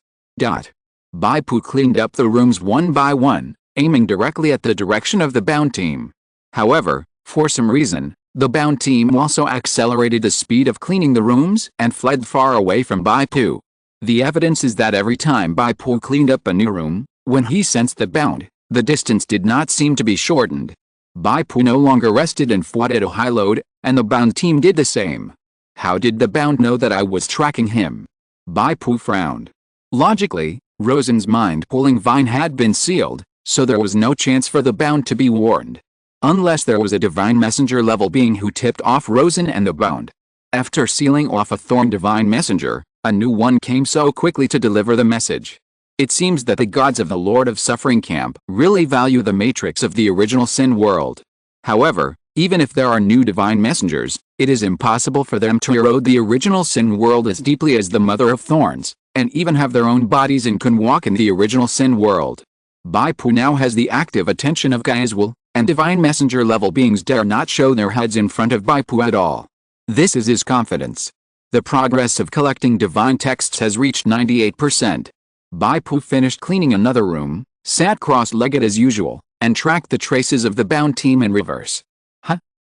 [SPEAKER 1] Bai Pu cleaned up the rooms one by one, aiming directly at the direction of the bound team. However, for some reason, the bound team also accelerated the speed of cleaning the rooms and fled far away from Bai Pu. The evidence is that every time Bai Pu cleaned up a new room, when he sensed the bound, the distance did not seem to be shortened. Bai Pu no longer rested and fought at a high load, and the bound team did the same. How did the bound know that I was tracking him? Bai Pu frowned. Logically, Rosen's mind-pulling vine had been sealed, so there was no chance for the bound to be warned. Unless there was a divine messenger level being who tipped off Rosen and the bound. After sealing off a thorn divine messenger, a new one came so quickly to deliver the message. It seems that the gods of the Lord of Suffering camp really value the matrix of the original sin world. However, even if there are new divine messengers, it is impossible for them to erode the original sin world as deeply as the Mother of Thorns, and even have their own bodies and can walk in the original sin world. Bai Pu now has the active attention of Gaia's will, and divine messenger level beings dare not show their heads in front of Bai Pu at all. This is his confidence. The progress of collecting divine texts has reached 98%. Bai Pu finished cleaning another room, sat cross-legged as usual, and tracked the traces of the bound team in reverse.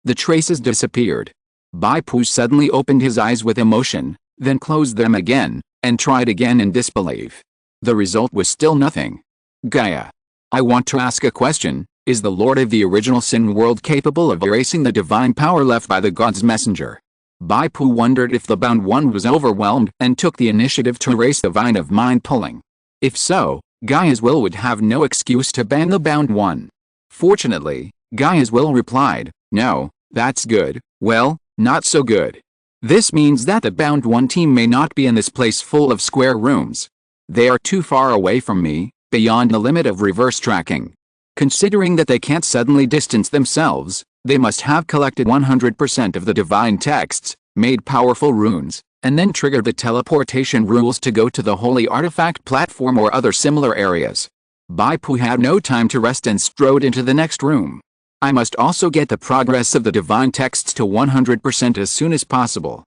[SPEAKER 1] The traces disappeared. Bai Pu suddenly opened his eyes with emotion, then closed them again, and tried again in disbelief. The result was still nothing. Gaia. I want to ask a question. Is the Lord of the original sin world capable of erasing the divine power left by the god's messenger? Bai Pu wondered if the bound one was overwhelmed and took the initiative to erase the vine of mind pulling. If so, Gaia's will would have no excuse to ban the bound one. Fortunately, Gaia's will replied, no, that's good, well, not so good. This means that the bound one team may not be in this place full of square rooms. They are too far away from me, beyond the limit of reverse tracking. Considering that they can't suddenly distance themselves, they must have collected 100% of the divine texts, made powerful runes, and then trigger the teleportation rules to go to the holy artifact platform or other similar areas. Bai Pu had no time to rest and strode into the next room. I must also get the progress of the divine texts to 100% as soon as possible.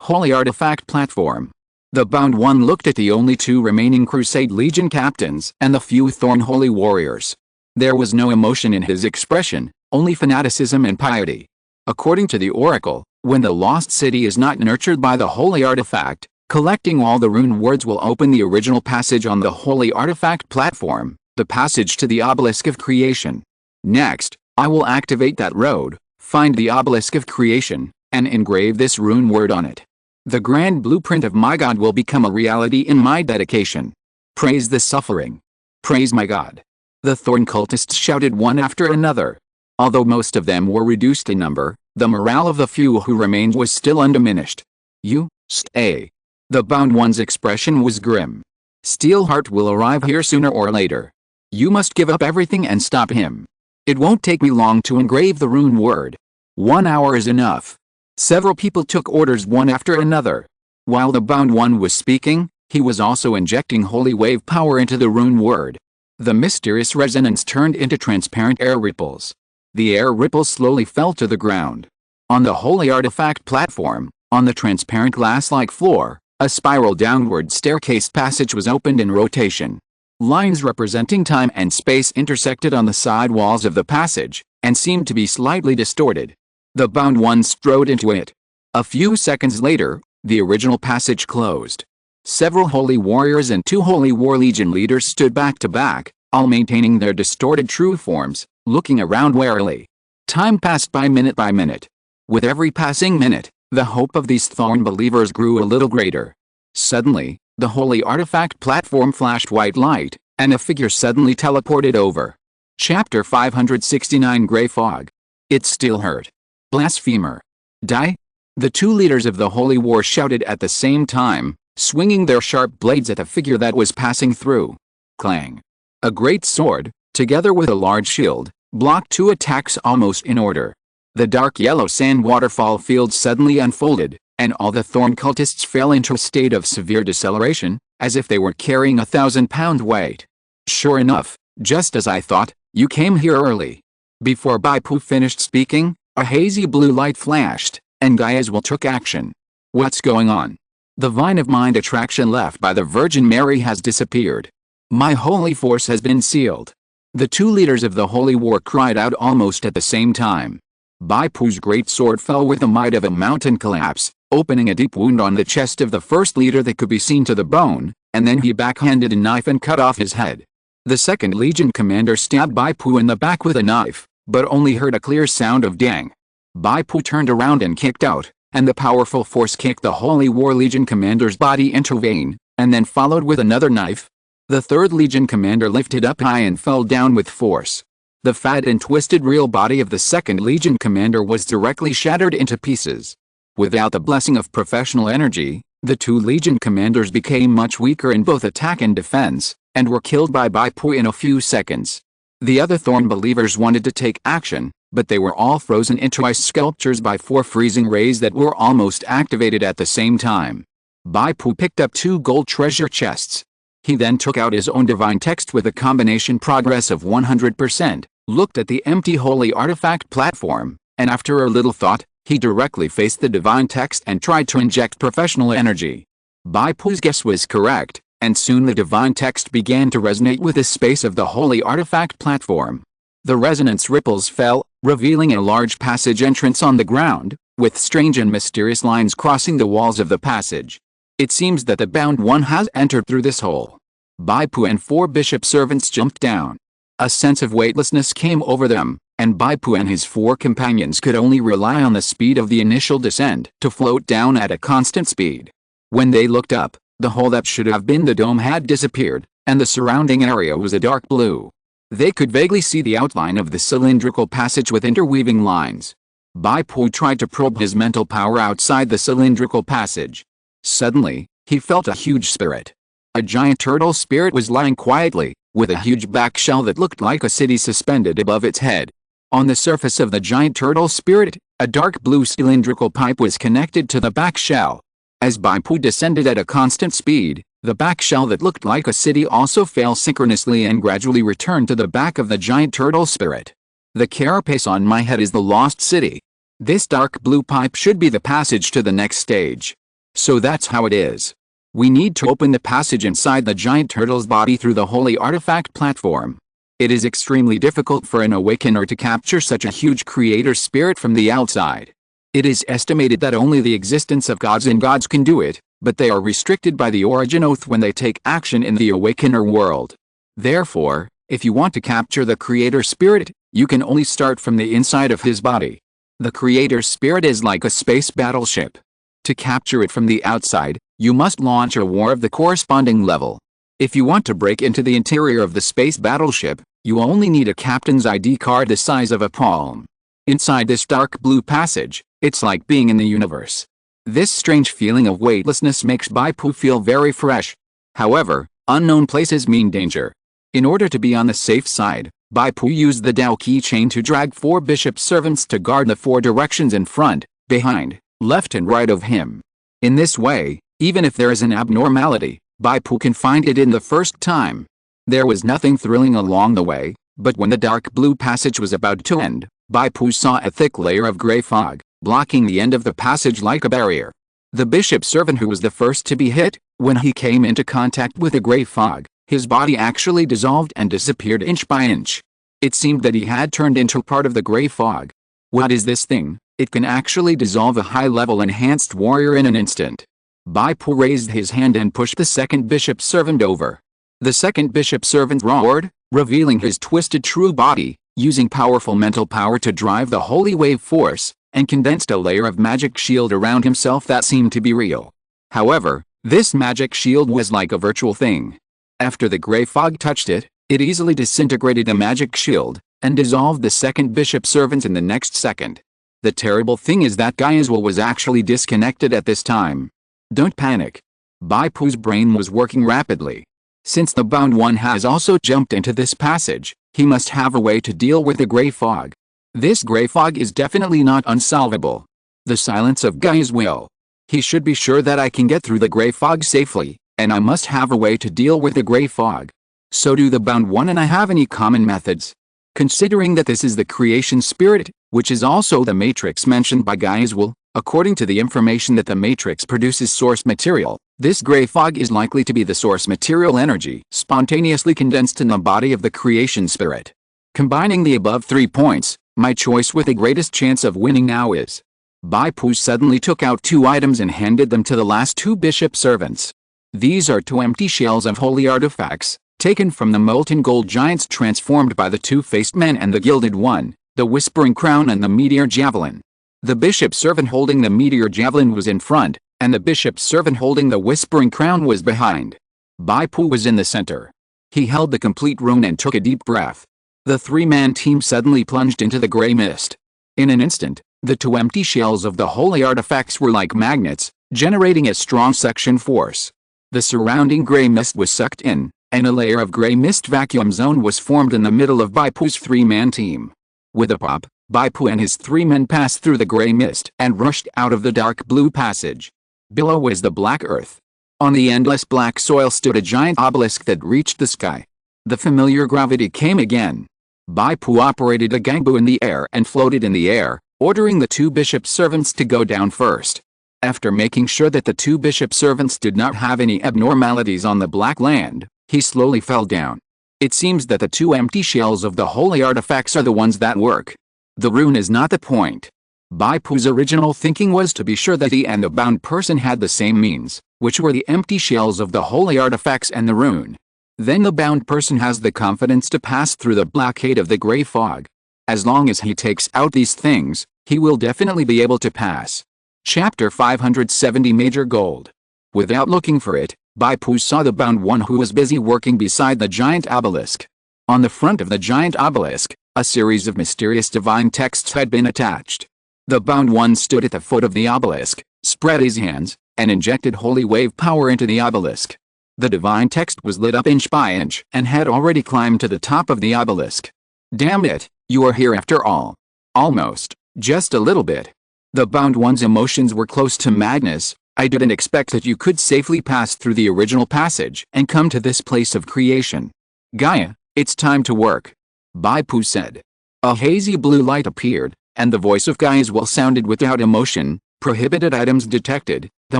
[SPEAKER 1] Holy artifact platform. The Bound One looked at the only two remaining Crusade Legion captains and the few Thorn Holy warriors. There was no emotion in his expression, only fanaticism and piety. According to the Oracle, when the lost city is not nurtured by the holy artifact, collecting all the rune words will open the original passage on the holy artifact platform, the passage to the obelisk of creation. Next, I will activate that road, find the obelisk of creation, and engrave this rune word on it. The grand blueprint of my God will become a reality in my dedication. Praise the suffering. Praise my God. The Thorn cultists shouted one after another. Although most of them were reduced in number, the morale of the few who remained was still undiminished. You, stay. The Bound One's expression was grim. Steelheart will arrive here sooner or later. You must give up everything and stop him. It won't take me long to engrave the rune word. 1 hour is enough. Several people took orders one after another. While the Bound One was speaking, he was also injecting holy wave power into the rune word. The mysterious resonance turned into transparent air ripples. The air ripples slowly fell to the ground. On the holy artifact platform, on the transparent glass-like floor, a spiral downward staircase passage was opened in rotation. Lines representing time and space intersected on the side walls of the passage, and seemed to be slightly distorted. The Bound One strode into it. A few seconds later, the original passage closed. Several holy warriors and 2 holy war legion leaders stood back to back, all maintaining their distorted true forms, looking around warily. Time passed by minute. With every passing minute, the hope of these Thorn believers grew a little greater. Suddenly, the holy artifact platform flashed white light, and a figure suddenly teleported over. Chapter 569 Grey Fog. It still hurt. Blasphemer. Die? The 2 leaders of the holy war shouted at the same time, swinging their sharp blades at the figure that was passing through. Clang. A great sword, together with a large shield, blocked 2 attacks almost in order. The dark yellow sand waterfall field suddenly unfolded, and all the Thorn cultists fell into a state of severe deceleration, as if they were carrying a 1,000-pound weight. Sure enough, just as I thought, you came here early. Before Bai Pu finished speaking, a hazy blue light flashed, and Gaiaswell took action. What's going on? The vine of mind attraction left by the Virgin Mary has disappeared. My holy force has been sealed. The 2 leaders of the holy war cried out almost at the same time. Bai Pu's great sword fell with the might of a mountain collapse, opening a deep wound on the chest of the first leader that could be seen to the bone, and then he backhanded a knife and cut off his head. The 2nd Legion commander stabbed Bai Pu in the back with a knife, but only heard a clear sound of dang. Bai Pu turned around and kicked out, and the powerful force kicked the Holy War Legion commander's body into vein, and then followed with another knife. The 3rd Legion commander lifted up high and fell down with force. The fat and twisted real body of the 2nd Legion commander was directly shattered into pieces. Without the blessing of professional energy, the 2 Legion commanders became much weaker in both attack and defense, and were killed by Bai Pu in a few seconds. The other Thorn believers wanted to take action, but they were all frozen into ice sculptures by 4 freezing rays that were almost activated at the same time. Bai Pu picked up 2 gold treasure chests. He then took out his own divine text with a combination progress of 100%, looked at the empty holy artifact platform, and after a little thought, he directly faced the divine text and tried to inject professional energy. Bai Pu's guess was correct, and soon the divine text began to resonate with the space of the holy artifact platform. The resonance ripples fell, revealing a large passage entrance on the ground, with strange and mysterious lines crossing the walls of the passage. It seems that the Bound One has entered through this hole. Bai Pu and 4 bishop servants jumped down. A sense of weightlessness came over them, and Bai Pu and his 4 companions could only rely on the speed of the initial descent to float down at a constant speed. When they looked up, the hole that should have been the dome had disappeared, and the surrounding area was a dark blue. They could vaguely see the outline of the cylindrical passage with interweaving lines. Bai Pu tried to probe his mental power outside the cylindrical passage. Suddenly, he felt a huge spirit. A giant turtle spirit was lying quietly, with a huge back shell that looked like a city suspended above its head. On the surface of the giant turtle spirit, a dark blue cylindrical pipe was connected to the back shell. As Bai Pu descended at a constant speed, the back shell that looked like a city also fell synchronously and gradually returned to the back of the giant turtle spirit. The carapace on my head is the lost city. This dark blue pipe should be the passage to the next stage. So that's how it is. We need to open the passage inside the giant turtle's body through the holy artifact platform. It is extremely difficult for an awakener to capture such a huge creator spirit from the outside. It is estimated that only the existence of gods and gods can do it, but they are restricted by the origin oath when they take action in the awakener world. Therefore, if you want to capture the creator spirit, you can only start from the inside of his body. The creator spirit is like a space battleship. To capture it from the outside, you must launch a war of the corresponding level. If you want to break into the interior of the space battleship, you only need a captain's ID card the size of a palm. Inside this dark blue passage, it's like being in the universe. This strange feeling of weightlessness makes Bai Pu feel very fresh. However, unknown places mean danger. In order to be on the safe side, Bai Pu used the Dao keychain to drag 4 bishop servants to guard the 4 directions in front, behind, left and right of him. In this way, even if there is an abnormality, Bai Pu can find it in the first time. There was nothing thrilling along the way, but when the dark blue passage was about to end, Bai Pu saw a thick layer of gray fog, blocking the end of the passage like a barrier. The bishop servant who was the first to be hit, when he came into contact with the gray fog, his body actually dissolved and disappeared inch by inch. It seemed that he had turned into part of the gray fog. What is this thing? It can actually dissolve a high-level enhanced warrior in an instant. Bai Pu raised his hand and pushed the second bishop servant over. The second bishop servant roared, revealing his twisted true body, using powerful mental power to drive the holy wave force, and condensed a layer of magic shield around himself that seemed to be real. However, this magic shield was like a virtual thing. After the gray fog touched it, it easily disintegrated the magic shield, and dissolved the second bishop servant in the next second. The terrible thing is that Gaiaswell was actually disconnected at this time. Don't panic. Bai Pu's brain was working rapidly. Since the bound one has also jumped into this passage, he must have a way to deal with the gray fog. This gray fog is definitely not unsolvable. The silence of Gaiaswell. He should be sure that I can get through the gray fog safely, and I must have a way to deal with the gray fog. So do the bound one and I have any common methods? Considering that this is the creation spirit, which is also the matrix mentioned by Gaiaswell, according to the information that the matrix produces source material, this gray fog is likely to be the source material energy spontaneously condensed in the body of the creation spirit. Combining the above 3 points, my choice with the greatest chance of winning now is. Bai Pu suddenly took out 2 items and handed them to the last 2 bishop servants. These are 2 empty shells of holy artifacts, taken from the molten gold giants transformed by the 2-faced men and the gilded one, the whispering crown and the meteor javelin. The bishop servant holding the meteor javelin was in front, and the bishop servant holding the whispering crown was behind. Bai Pu was in the center. He held the complete rune and took a deep breath. The 3-man team suddenly plunged into the gray mist. In an instant, the 2 empty shells of the holy artifacts were like magnets, generating a strong suction force. The surrounding gray mist was sucked in, and a layer of gray mist vacuum zone was formed in the middle of Bai Pu's 3-man team. With a pop, Bai Pu and his 3 men passed through the gray mist and rushed out of the dark blue passage. Below was the black earth. On the endless black soil stood a giant obelisk that reached the sky. The familiar gravity came again. Bai Pu operated a gangbu in the air and floated in the air, ordering the 2 bishop servants to go down first. After making sure that the 2 bishop servants did not have any abnormalities on the black land, he slowly fell down. It seems that the 2 empty shells of the holy artifacts are the ones that work. The rune is not the point. Bai Pu's original thinking was to be sure that he and the bound person had the same means, which were the empty shells of the holy artifacts and the rune. Then the bound person has the confidence to pass through the blockade of the gray fog. As long as he takes out these things, he will definitely be able to pass. Chapter 570 Major Gold. Without looking for it, Bai Pu saw the bound one who was busy working beside the giant obelisk. On the front of the giant obelisk, a series of mysterious divine texts had been attached. The bound one stood at the foot of the obelisk, spread his hands, and injected holy wave power into the obelisk. The divine text was lit up inch by inch and had already climbed to the top of the obelisk. Damn it, you are here after all. Almost, just a little bit. The bound one's emotions were close to madness, I didn't expect that you could safely pass through the original passage and come to this place of creation. Gaia, it's time to work. Bai Pu said. A hazy blue light appeared, and the voice of Gaia's will sounded without emotion. Prohibited items detected, the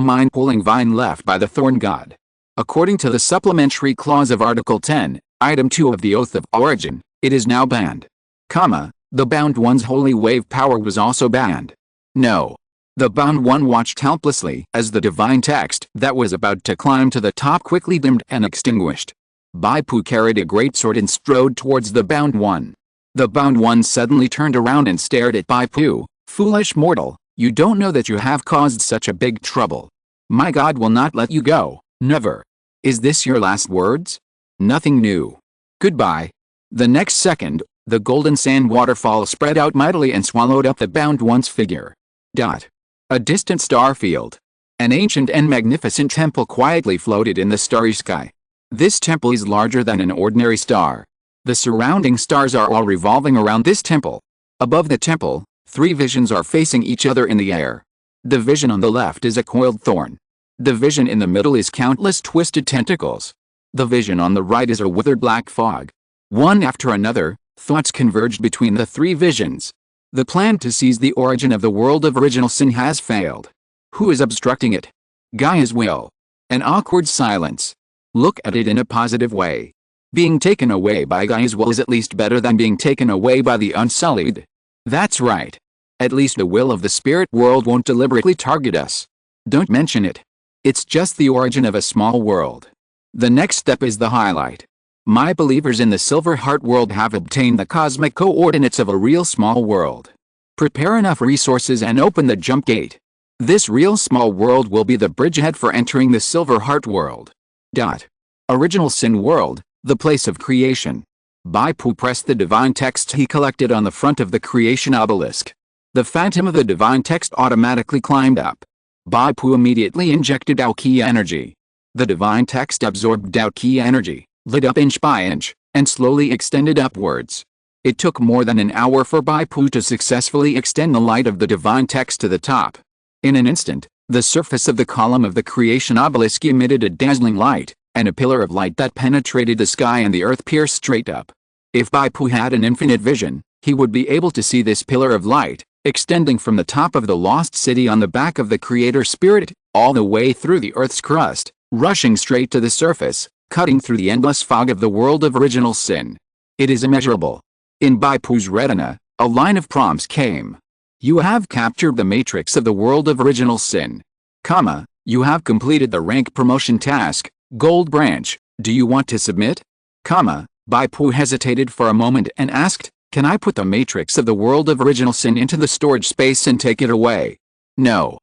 [SPEAKER 1] mind-pulling vine left by the thorn god. According to the supplementary clause of Article 10, Item 2 of the Oath of Origin, it is now banned. The bound one's holy wave power was also banned. No. The bound one watched helplessly as the divine text that was about to climb to the top quickly dimmed and extinguished. Bai Pu carried a great sword and strode towards the bound one. The bound one suddenly turned around and stared at Bai Pu. Foolish mortal, you don't know that you have caused such a big trouble. My God will not let you go, never. Is this your last words? Nothing new. Goodbye. The next second, the golden sand waterfall spread out mightily and swallowed up the bound one's figure. A distant star field. An ancient and magnificent temple quietly floated in the starry sky. This temple is larger than an ordinary star. The surrounding stars are all revolving around this temple. Above the temple, 3 visions are facing each other in the air. The vision on the left is a coiled thorn. The vision in the middle is countless twisted tentacles. The vision on the right is a withered black fog. One after another, thoughts converged between the 3 visions. The plan to seize the origin of the world of original sin has failed. Who is obstructing it? Gaia's will. An awkward silence. Look at it in a positive way. Being taken away by Gaia's will is at least better than being taken away by the unsullied. That's right. At least the will of the spirit world won't deliberately target us. Don't mention it. It's just the origin of a small world. The next step is the highlight. My believers in the Silver Heart world have obtained the cosmic coordinates of a real small world. Prepare enough resources and open the jump gate. This real small world will be the bridgehead for entering the Silver Heart world. Original Sin world, the place of creation. Bai Pu pressed the divine text he collected on the front of the creation obelisk. The phantom of the divine text automatically climbed up. Bai Pu immediately injected Dao-Ki energy. The divine text absorbed Dao-Ki energy, lit up inch by inch, and slowly extended upwards. It took more than an hour for Bai Pu to successfully extend the light of the divine text to the top. In an instant, the surface of the column of the creation obelisk emitted a dazzling light, and a pillar of light that penetrated the sky and the earth pierced straight up. If Bai Pu had an infinite vision, he would be able to see this pillar of light, extending from the top of the lost city on the back of the creator spirit, all the way through the earth's crust, rushing straight to the surface, cutting through the endless fog of the world of original sin. It is immeasurable. In Bai Pu's retina, a line of prompts came. You have captured the matrix of the world of original sin. You have completed the rank promotion task, Gold Branch. Do you want to submit? Bai Pu hesitated for a moment and asked, can I put the matrix of the world of original sin into the storage space and take it away? No.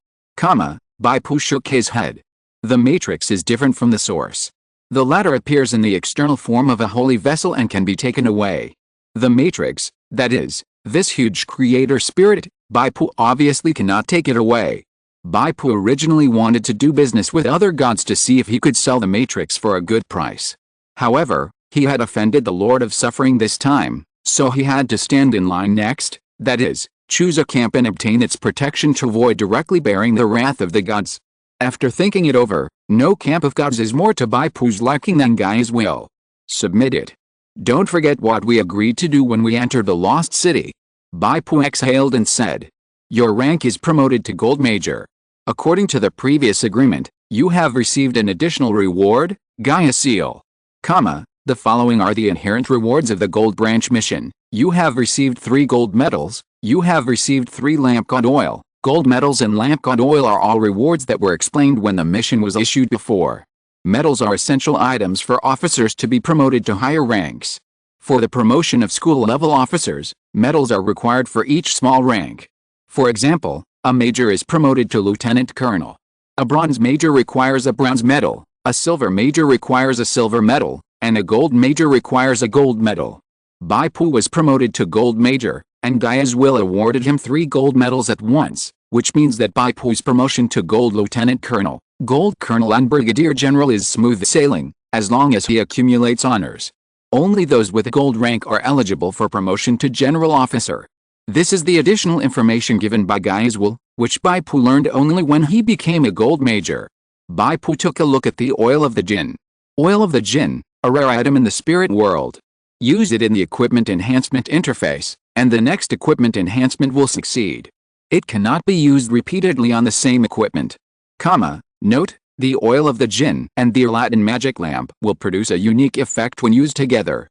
[SPEAKER 1] Bai Pu shook his head. The matrix is different from the source. The latter appears in the external form of a holy vessel and can be taken away. The matrix, that is, this huge creator spirit, Bai Pu obviously cannot take it away. Bai Pu originally wanted to do business with other gods to see if he could sell the matrix for a good price. However, he had offended the Lord of Suffering this time, so he had to stand in line next, that is, choose a camp and obtain its protection to avoid directly bearing the wrath of the gods. After thinking it over, no camp of gods is more to Bai Pu's liking than Gaia's will. Submit it. Don't forget what we agreed to do when we entered the lost city. Bai Pu exhaled and said. Your rank is promoted to Gold Major. According to the previous agreement, you have received an additional reward, Gaia Seal. The following are the inherent rewards of the Gold Branch mission. You have received 3 gold medals, you have received 3 lamp god oil. Gold medals and lamp god oil are all rewards that were explained when the mission was issued before. Medals are essential items for officers to be promoted to higher ranks. For the promotion of school-level officers, medals are required for each small rank. For example, a major is promoted to lieutenant colonel. A bronze major requires a bronze medal, a silver major requires a silver medal, and a gold major requires a gold medal. Bai Pu was promoted to Gold Major, and Gaia's will awarded him 3 gold medals at once, which means that Bai Pu's promotion to Gold Lieutenant Colonel, Gold Colonel and Brigadier General is smooth sailing, as long as he accumulates honors. Only those with a gold rank are eligible for promotion to General Officer. This is the additional information given by Gaia's will, which Bai Pu learned only when he became a gold major. Bai Pu took a look at the oil of the jinn. Oil of the jinn, a rare item in the spirit world. Use it in the equipment enhancement interface, and the next equipment enhancement will succeed. It cannot be used repeatedly on the same equipment. Note, the oil of the jinn and the Latin magic lamp will produce a unique effect when used together.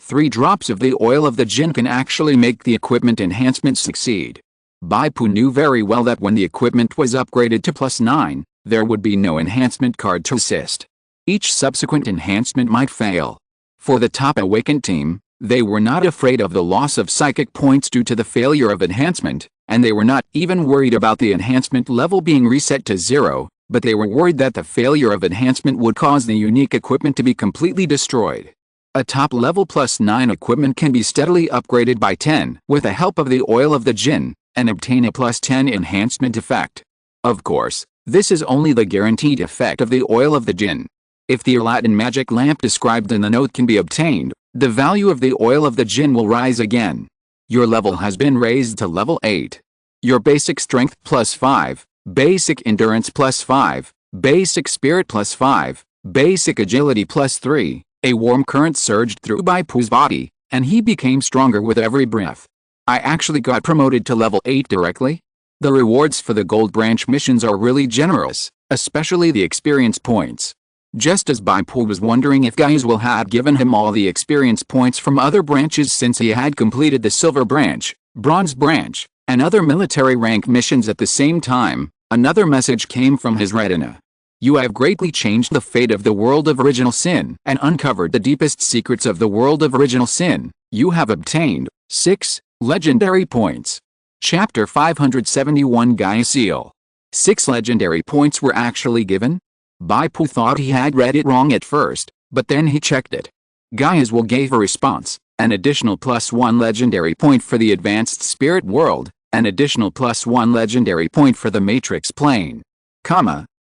[SPEAKER 1] 3 drops of the oil of the jinn can actually make the equipment enhancement succeed. Bai Pu knew very well that when the equipment was upgraded to +9, there would be no enhancement card to assist. Each subsequent enhancement might fail. For the top awakened team, they were not afraid of the loss of psychic points due to the failure of enhancement, and they were not even worried about the enhancement level being reset to 0, but they were worried that the failure of enhancement would cause the unique equipment to be completely destroyed. A top level +9 equipment can be steadily upgraded by 10 with the help of the oil of the jinn, and obtain a +10 enhancement effect. Of course, this is only the guaranteed effect of the oil of the jinn. If the Latin magic lamp described in the note can be obtained, the value of the oil of the jinn will rise again. Your level has been raised to level 8. Your basic strength +5, basic endurance +5, basic spirit +5, basic agility +3. A warm current surged through Bai Pu's body, and he became stronger with every breath. I actually got promoted to level 8 directly. The rewards for the Gold Branch missions are really generous, especially the experience points. Just as Bai Pu was wondering if Gaia's will had given him all the experience points from other branches since he had completed the Silver Branch, Bronze Branch, and other military rank missions at the same time, another message came from his retina. You have greatly changed the fate of the world of original sin and uncovered the deepest secrets of the world of original sin. You have obtained 6 legendary points. Chapter 571 Gaia Seal. 6 legendary points were actually given? Bai Pu thought he had read it wrong at first, but then he checked it. Gaia's will gave a response, an additional +1 legendary point for the advanced spirit world, an additional +1 legendary point for the matrix plane.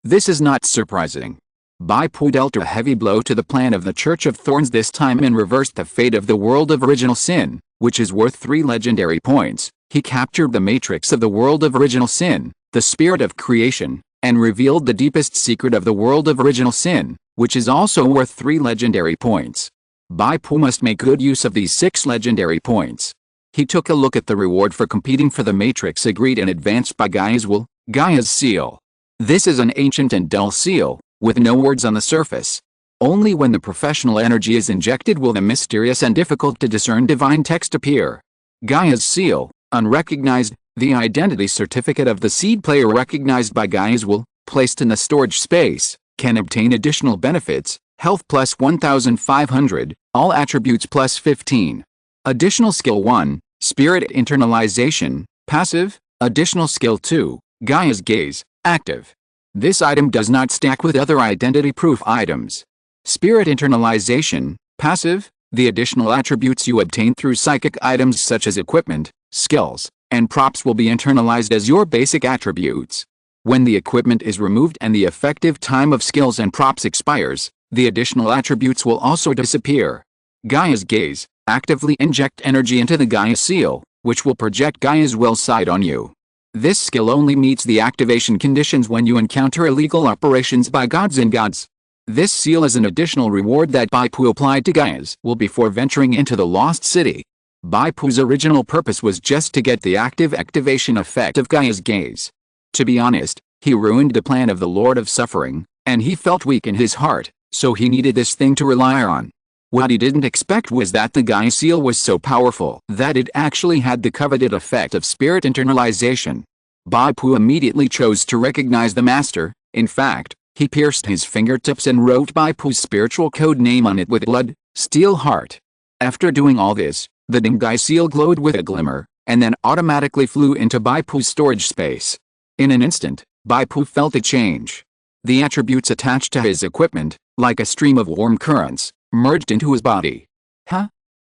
[SPEAKER 1] This is not surprising. Bai Pu dealt a heavy blow to the plan of the Church of Thorns this time and reversed the fate of the world of original sin, which is worth 3 legendary points. He captured the matrix of the world of original sin, the spirit of creation, and revealed the deepest secret of the world of original sin, which is also worth 3 legendary points. Bai Pu must make good use of these 6 legendary points. He took a look at the reward for competing for the matrix agreed in advance by Gaia's will, Gaia's seal. This is an ancient and dull seal, with no words on the surface. Only when the professional energy is injected will the mysterious and difficult to discern divine text appear. Gaia's seal, unrecognized, the identity certificate of the seed player recognized by Gaia's will, placed in the storage space, can obtain additional benefits, health +1500, all attributes +15. Additional skill 1, spirit internalization, passive, additional skill 2, Gaia's gaze, active. This item does not stack with other identity proof items. Spirit internalization, passive, the additional attributes you obtain through psychic items such as equipment, skills, and props will be internalized as your basic attributes. When the equipment is removed and the effective time of skills and props expires, the additional attributes will also disappear. Gaia's gaze, actively inject energy into the Gaia seal, which will project Gaia's will side on you. This skill only meets the activation conditions when you encounter illegal operations by gods and gods. This seal is an additional reward that Bai Pu applied to Gaia's will before venturing into the Lost City. Bai Pu's original purpose was just to get the active activation effect of Gaia's gaze. To be honest, he ruined the plan of the Lord of Suffering, and he felt weak in his heart, so he needed this thing to rely on. What he didn't expect was that the Gaia seal was so powerful that it actually had the coveted effect of spirit internalization. Bai Pu immediately chose to recognize the master. In fact, he pierced his fingertips and wrote Bai Pu's spiritual code name on it with blood, steel heart. After doing all this, the Gaia seal glowed with a glimmer, and then automatically flew into Bai Pu's storage space. In an instant, Bai Pu felt a change. The attributes attached to his equipment, like a stream of warm currents, merged into his body.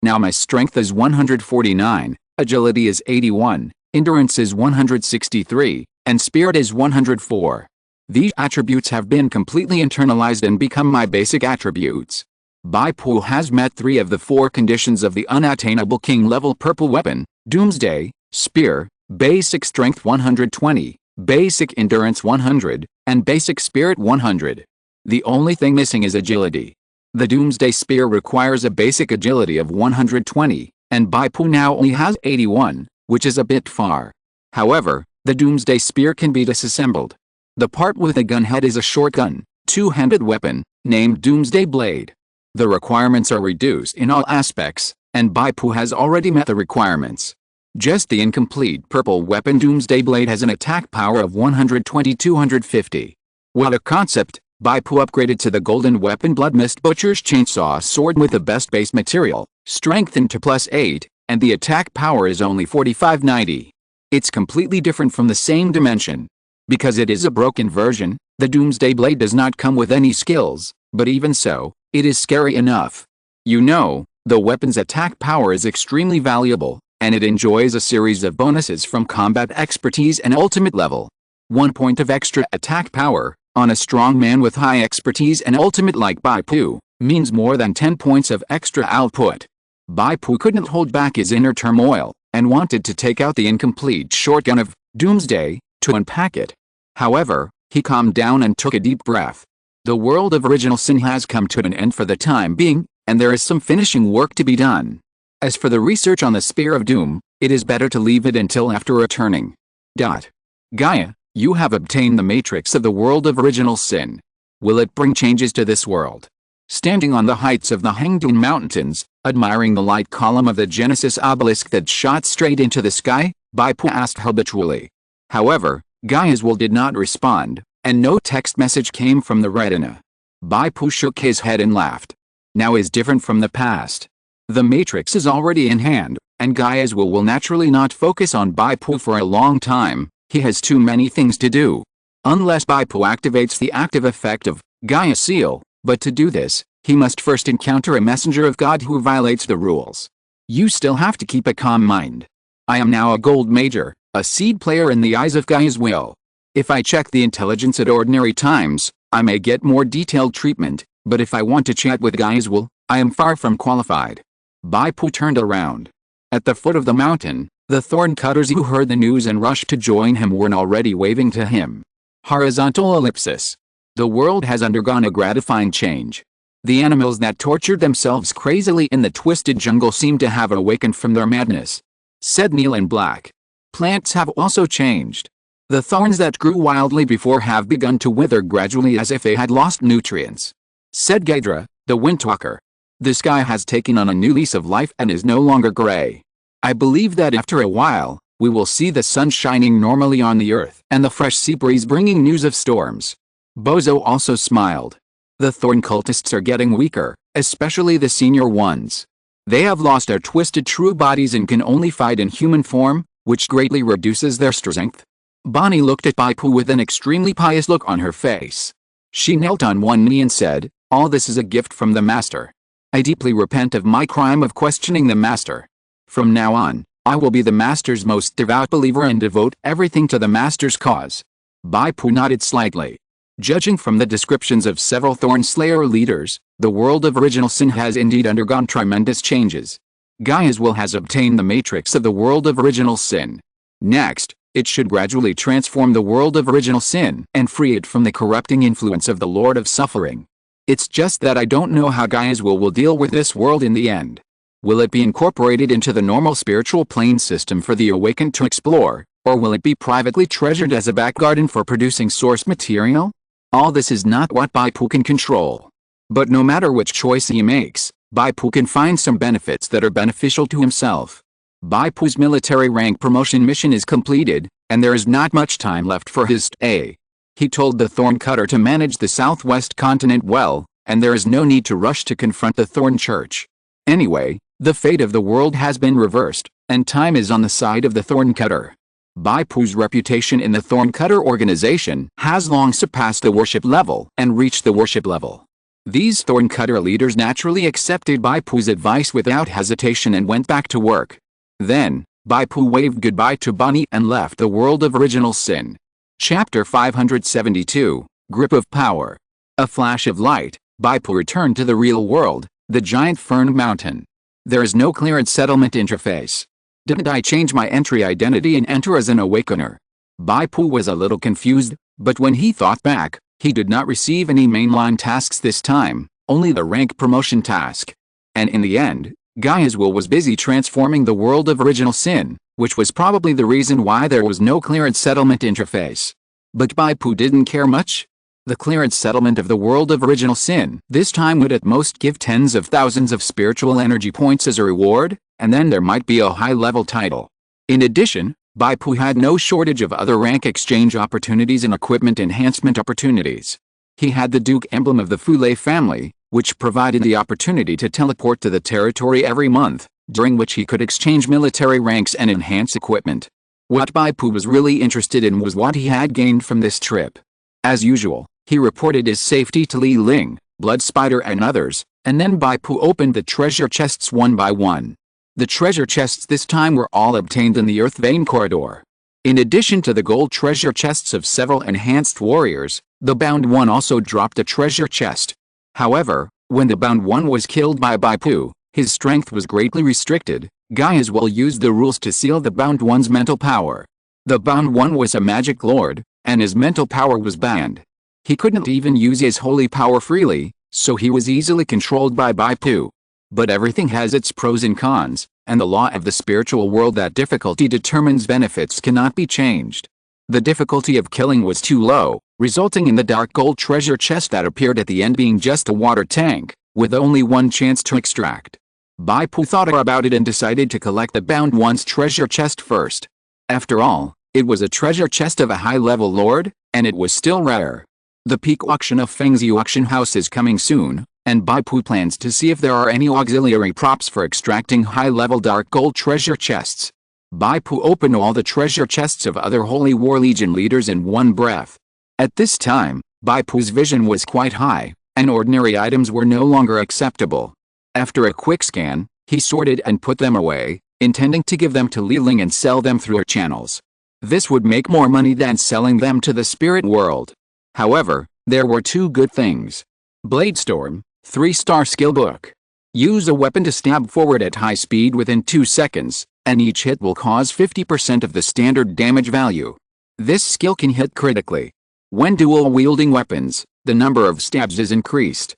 [SPEAKER 1] Now my strength is 149, agility is 81, endurance is 163, and spirit is 104. These attributes have been completely internalized and become my basic attributes. Bai Pu has met 3 of the 4 conditions of the unattainable king-level purple weapon: Doomsday, Spear, Basic Strength 120, Basic Endurance 100, and Basic Spirit 100. The only thing missing is agility. The Doomsday Spear requires a basic agility of 120, and Bai Pu now only has 81, which is a bit far. However, the Doomsday Spear can be disassembled. The part with the gunhead is a shotgun, 2-handed weapon, named Doomsday Blade. The requirements are reduced in all aspects, and Bai Pu has already met the requirements. Just the incomplete purple weapon Doomsday Blade has an attack power of 120-250. What a concept! Bai Pu upgraded to the golden weapon Bloodmist Butcher's Chainsaw Sword with the best base material, strengthened to +8, and the attack power is only 45-90. It's completely different from the same dimension. Because it is a broken version, the Doomsday Blade does not come with any skills, but even so, it is scary enough. You know, the weapon's attack power is extremely valuable, and it enjoys a series of bonuses from combat expertise and ultimate level. 1 point of extra attack power, on a strong man with high expertise and ultimate like Bai Pu, means more than 10 points of extra output. Bai Pu couldn't hold back his inner turmoil, and wanted to take out the incomplete shotgun of Doomsday to unpack it. However, he calmed down and took a deep breath. The world of original sin has come to an end for the time being, and there is some finishing work to be done. As for the research on the Spear of Doom, it is better to leave it until after returning. Gaia, you have obtained the matrix of the world of original sin. Will it bring changes to this world? Standing on the heights of the Hangdun Mountains, admiring the light column of the Genesis obelisk that shot straight into the sky, Bai Pu asked habitually. However, Gaia's will did not respond, and no text message came from the retina. Bai Pu shook his head and laughed. Now is different from the past. The matrix is already in hand, and Gaia's will naturally not focus on Bai Pu for a long time. He has too many things to do. Unless Bai Pu activates the active effect of Gaia Seal, but to do this, he must first encounter a messenger of God who violates the rules. You still have to keep a calm mind. I am now a gold major, a seed player in the eyes of Gaia's will. If I check the intelligence at ordinary times, I may get more detailed treatment, but if I want to chat with Gaia's will, I am far from qualified. Bai Pu turned around. At the foot of the mountain, the thorn cutters who heard the news and rushed to join him were already waving to him. Horizontal ellipsis. The world has undergone a gratifying change. The animals that tortured themselves crazily in the twisted jungle seem to have awakened from their madness. Said Neil in black. Plants have also changed. The thorns that grew wildly before have begun to wither gradually as if they had lost nutrients. Said Gaidra, the windtalker. The sky has taken on a new lease of life and is no longer gray. I believe that after a while, we will see the sun shining normally on the earth and the fresh sea breeze bringing news of storms. Bozo also smiled. The thorn cultists are getting weaker, especially the senior ones. They have lost their twisted true bodies and can only fight in human form, which greatly reduces their strength. Bonnie looked at Bai Pu with an extremely pious look on her face. She knelt on one knee and said, "All this is a gift from the Master. I deeply repent of my crime of questioning the Master. From now on, I will be the Master's most devout believer and devote everything to the Master's cause." Bai Pu nodded slightly. Judging from the descriptions of several Thorn Slayer leaders, the world of original sin has indeed undergone tremendous changes. Gaia's will has obtained the matrix of the world of original sin. Next, it should gradually transform the world of original sin and free it from the corrupting influence of the Lord of Suffering. It's just that I don't know how Gaia's will deal with this world in the end. Will it be incorporated into the normal spiritual plane system for the awakened to explore, or will it be privately treasured as a back garden for producing source material? All this is not what Bai Pu can control. But no matter which choice he makes, Bai Pu can find some benefits that are beneficial to himself. Bai Pu's military rank promotion mission is completed, and there is not much time left for his stay. He told the Thorn Cutter to manage the southwest continent well, and there is no need to rush to confront the Thorn Church. Anyway, the fate of the world has been reversed, and time is on the side of the Thorn Cutter. Bai Pu's reputation in the Thorn Cutter organization has long surpassed the worship level and reached the worship level. These Thorn Cutter leaders naturally accepted Bai Pu's advice without hesitation and went back to work. Then, Bai Pu waved goodbye to Bonnie and left the world of original sin. Chapter 572, Grip of Power. A flash of light, Bai Pu returned to the real world, the giant fern mountain. There is no clearance settlement interface. Didn't I change my entry identity and enter as an awakener? Bai Pu was a little confused, but when he thought back, he did not receive any mainline tasks this time, only the rank promotion task. And in the end, Gaia's will was busy transforming the world of original sin, which was probably the reason why there was no clearance settlement interface. But Bai Pu didn't care much. The clearance settlement of the world of original sin this time would at most give tens of thousands of spiritual energy points as a reward, and then there might be a high-level title. In addition, Bai Pu had no shortage of other rank exchange opportunities and equipment enhancement opportunities. He had the Duke emblem of the Fule family, which provided the opportunity to teleport to the territory every month, during which he could exchange military ranks and enhance equipment. What Bai Pu was really interested in was what he had gained from this trip. As usual, he reported his safety to Li Ling, Blood Spider and others, and then Bai Pu opened the treasure chests one by one. The treasure chests this time were all obtained in the Earth Vein Corridor. In addition to the gold treasure chests of several enhanced warriors, the Bound One also dropped a treasure chest. However, when the Bound One was killed by Bai Pu, his strength was greatly restricted. Gaia's will used the rules to seal the Bound One's mental power. The Bound One was a magic lord, and his mental power was banned. He couldn't even use his holy power freely, so he was easily controlled by Bai Pu. But everything has its pros and cons, and the law of the spiritual world that difficulty determines benefits cannot be changed. The difficulty of killing was too low, resulting in the dark gold treasure chest that appeared at the end being just a water tank, with only one chance to extract. Bai Pu thought about it and decided to collect the Bound One's treasure chest first. After all, it was a treasure chest of a high-level lord, and it was still rare. The peak auction of Fengzi Auction House is coming soon, and Bai Pu plans to see if there are any auxiliary props for extracting high-level dark gold treasure chests. Bai Pu opened all the treasure chests of other Holy War Legion leaders in one breath. At this time, Bai Pu's vision was quite high, and ordinary items were no longer acceptable. After a quick scan, he sorted and put them away, intending to give them to Li Ling and sell them through her channels. This would make more money than selling them to the spirit world. However, there were two good things. Bladestorm, 3-star skill book. Use a weapon to stab forward at high speed within 2 seconds, and each hit will cause 50% of the standard damage value. This skill can hit critically. When dual-wielding weapons, the number of stabs is increased.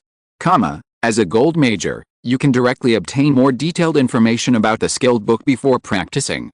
[SPEAKER 1] As a gold major, you can directly obtain more detailed information about the skilled book before practicing.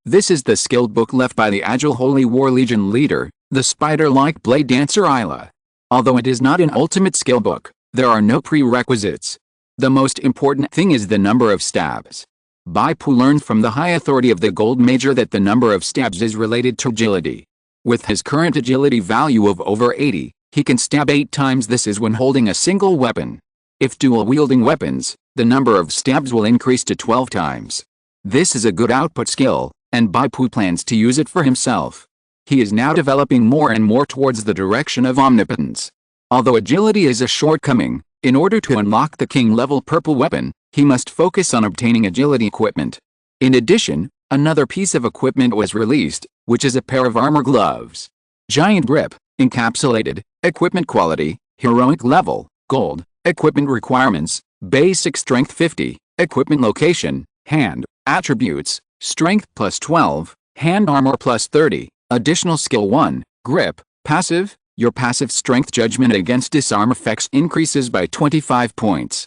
[SPEAKER 1] This is the skilled book left by the agile Holy War Legion leader, the spider-like blade dancer Isla. Although it is not an ultimate skill book, there are no prerequisites. The most important thing is the number of stabs. Bai Pu learned from the high authority of the gold major that the number of stabs is related to agility. With his current agility value of over 80, he can stab 8 times this is when holding a single weapon. If dual-wielding weapons, the number of stabs will increase to 12 times. This is a good output skill, and Bai Pu plans to use it for himself. He is now developing more and more towards the direction of omnipotence. Although agility is a shortcoming, in order to unlock the king-level purple weapon, he must focus on obtaining agility equipment. In addition, another piece of equipment was released, which is a pair of armor gloves. Giant grip, encapsulated, equipment quality, heroic level, gold, equipment requirements, basic strength 50, equipment location, hand, attributes, strength plus 12, hand armor plus 30. Additional skill 1, grip, passive, your passive strength judgment against disarm effects increases by 25 points.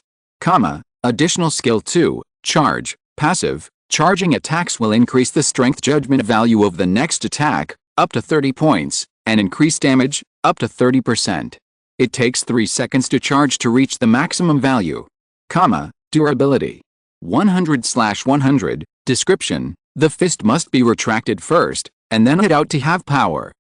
[SPEAKER 1] Additional skill 2, charge, passive, charging attacks will increase the strength judgment value of the next attack, up to 30 points, and increase damage, up to 30%. It takes 3 seconds to charge to reach the maximum value. Durability. 100/100, description, the fist must be retracted first, and then hit out to have power.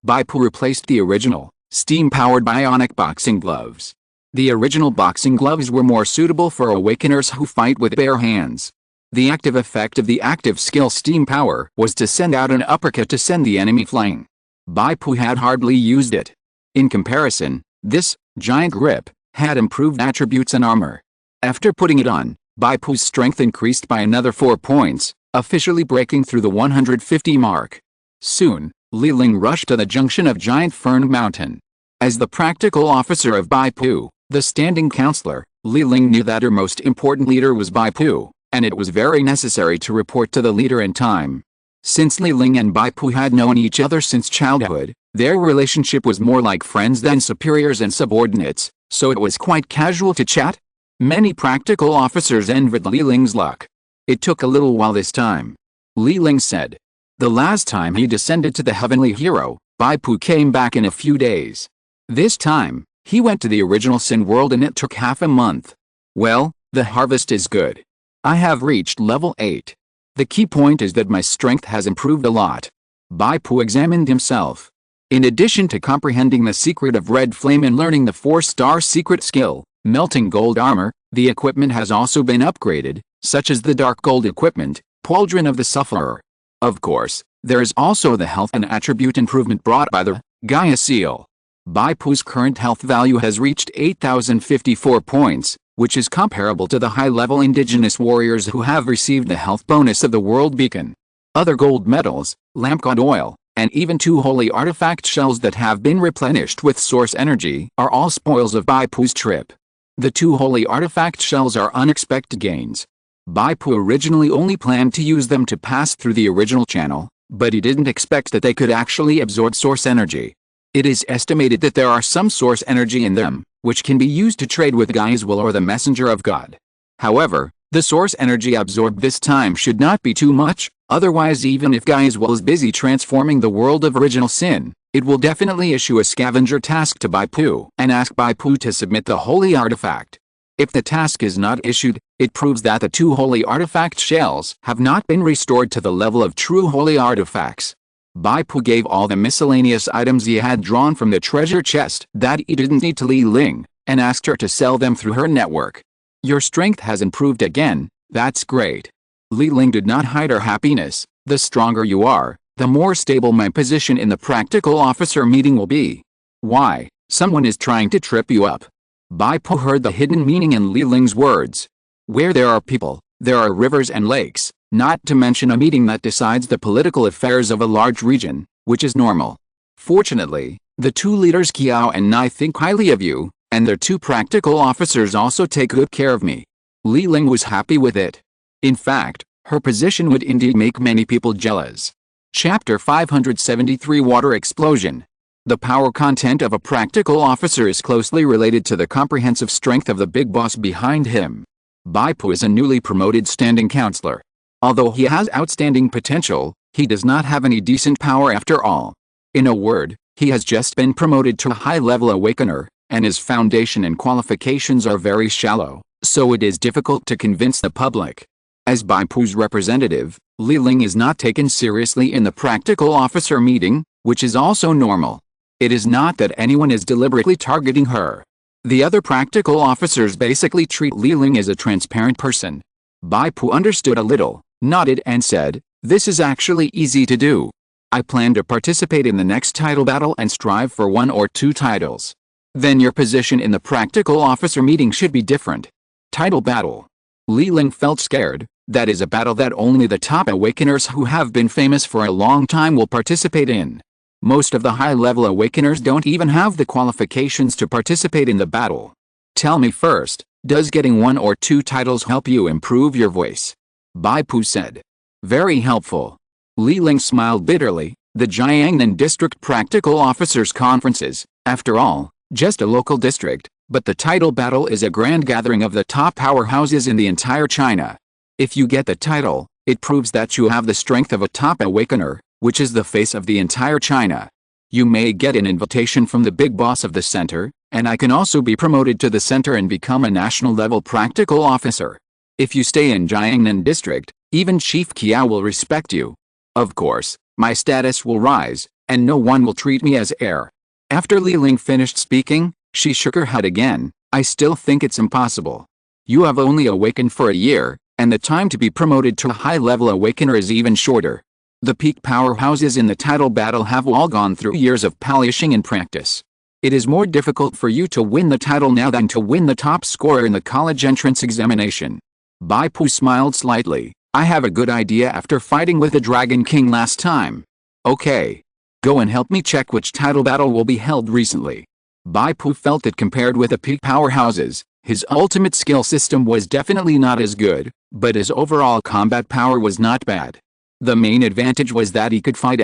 [SPEAKER 1] Bai Pu replaced the original, steam-powered bionic boxing gloves. The original boxing gloves were more suitable for awakeners who fight with bare hands. The active effect of the active skill steam power was to send out an uppercut to send the enemy flying. Bai Pu had hardly used it. In comparison, this giant grip had improved attributes and armor. After putting it on, Bai Pu's strength increased by another 4 points, officially breaking through the 150 mark. Soon, Li Ling rushed to the junction of Giant Fern Mountain. As the practical officer of Bai Pu, the standing counselor, Li Ling knew that her most important leader was Bai Pu, and it was very necessary to report to the leader in time. Since Li Ling and Bai Pu had known each other since childhood, their relationship was more like friends than superiors and subordinates, so it was quite casual to chat. Many practical officers envied Li Ling's luck. It took a little while this time. Li Ling said. The last time he descended to the heavenly hero, Bai Pu came back in a few days. This time, he went to the original Sin world and it took half a month. Well, the harvest is good. I have reached level 8. The key point is that my strength has improved a lot. Bai Pu examined himself. In addition to comprehending the secret of red flame and learning the 4-star secret skill, melting gold armor, the equipment has also been upgraded, such as the dark gold equipment, pauldron of the sufferer. Of course, there is also the health and attribute improvement brought by the Gaia seal. Bai Pu's current health value has reached 8,054 points, which is comparable to the high-level indigenous warriors who have received the health bonus of the world beacon. Other gold medals, lamp god oil, and even 2 holy artifact shells that have been replenished with source energy are all spoils of Bai Pu's trip. The 2 holy artifact shells are unexpected gains. Bai Pu originally only planned to use them to pass through the original channel, but he didn't expect that they could actually absorb source energy. It is estimated that there are some source energy in them, which can be used to trade with Gaia's will or the messenger of God. However, the source energy absorbed this time should not be too much, otherwise even if Gaia's will is busy transforming the world of original sin, it will definitely issue a scavenger task to Bai Pu and ask Bai Pu to submit the holy artifact. If the task is not issued, it proves that the 2 holy artifact shells have not been restored to the level of true holy artifacts. Bai Pu gave all the miscellaneous items he had drawn from the treasure chest that he didn't need to Li Ling, and asked her to sell them through her network. Your strength has improved again, that's great. Li Ling did not hide her happiness. The stronger you are, the more stable my position in the practical officer meeting will be. Why, someone is trying to trip you up. Bai Pu heard the hidden meaning in Li Ling's words. Where there are people, there are rivers and lakes, not to mention a meeting that decides the political affairs of a large region, which is normal. Fortunately, the 2 leaders Kiao and Nai think highly of you, and their 2 practical officers also take good care of me. Li Ling was happy with it. In fact, her position would indeed make many people jealous. Chapter 573 Water Explosion. The power content of a practical officer is closely related to the comprehensive strength of the big boss behind him. Bai Pu is a newly promoted standing counselor. Although he has outstanding potential, he does not have any decent power after all. In a word, he has just been promoted to a high-level awakener, and his foundation and qualifications are very shallow, so it is difficult to convince the public. As Bai Pu's representative, Li Ling is not taken seriously in the practical officer meeting, which is also normal. It is not that anyone is deliberately targeting her. The other practical officers basically treat Li Ling as a transparent person. Bai Pu understood a little, nodded and said, "This is actually easy to do. I plan to participate in the next title battle and strive for 1 or 2 titles. Then your position in the practical officer meeting should be different." Title battle. Li Ling felt scared. That is a battle that only the top awakeners who have been famous for a long time will participate in. Most of the high-level awakeners don't even have the qualifications to participate in the battle. Tell me first, does getting 1 or 2 titles help you improve your voice? Bai Pu said. Very helpful. Li Ling smiled bitterly. The Jiangnan District Practical Officers Conferences, after all, just a local district, but the title battle is a grand gathering of the top powerhouses in the entire China. If you get the title, it proves that you have the strength of a top awakener, which is the face of the entire China. You may get an invitation from the big boss of the center, and I can also be promoted to the center and become a national-level practical officer. If you stay in Jiangnan District, even Chief Kiao will respect you. Of course, my status will rise, and no one will treat me as heir. After Li Ling finished speaking, she shook her head again. I still think it's impossible. You have only awakened for a year, and the time to be promoted to a high-level awakener is even shorter. The peak powerhouses in the title battle have all gone through years of polishing and practice. It is more difficult for you to win the title now than to win the top scorer in the college entrance examination. Bai Pu smiled slightly. I have a good idea after fighting with the Dragon King last time. Okay. Go and help me check which title battle will be held recently. Bai Pu felt that compared with the peak powerhouses, his ultimate skill system was definitely not as good, but his overall combat power was not bad. The main advantage was that he could fight,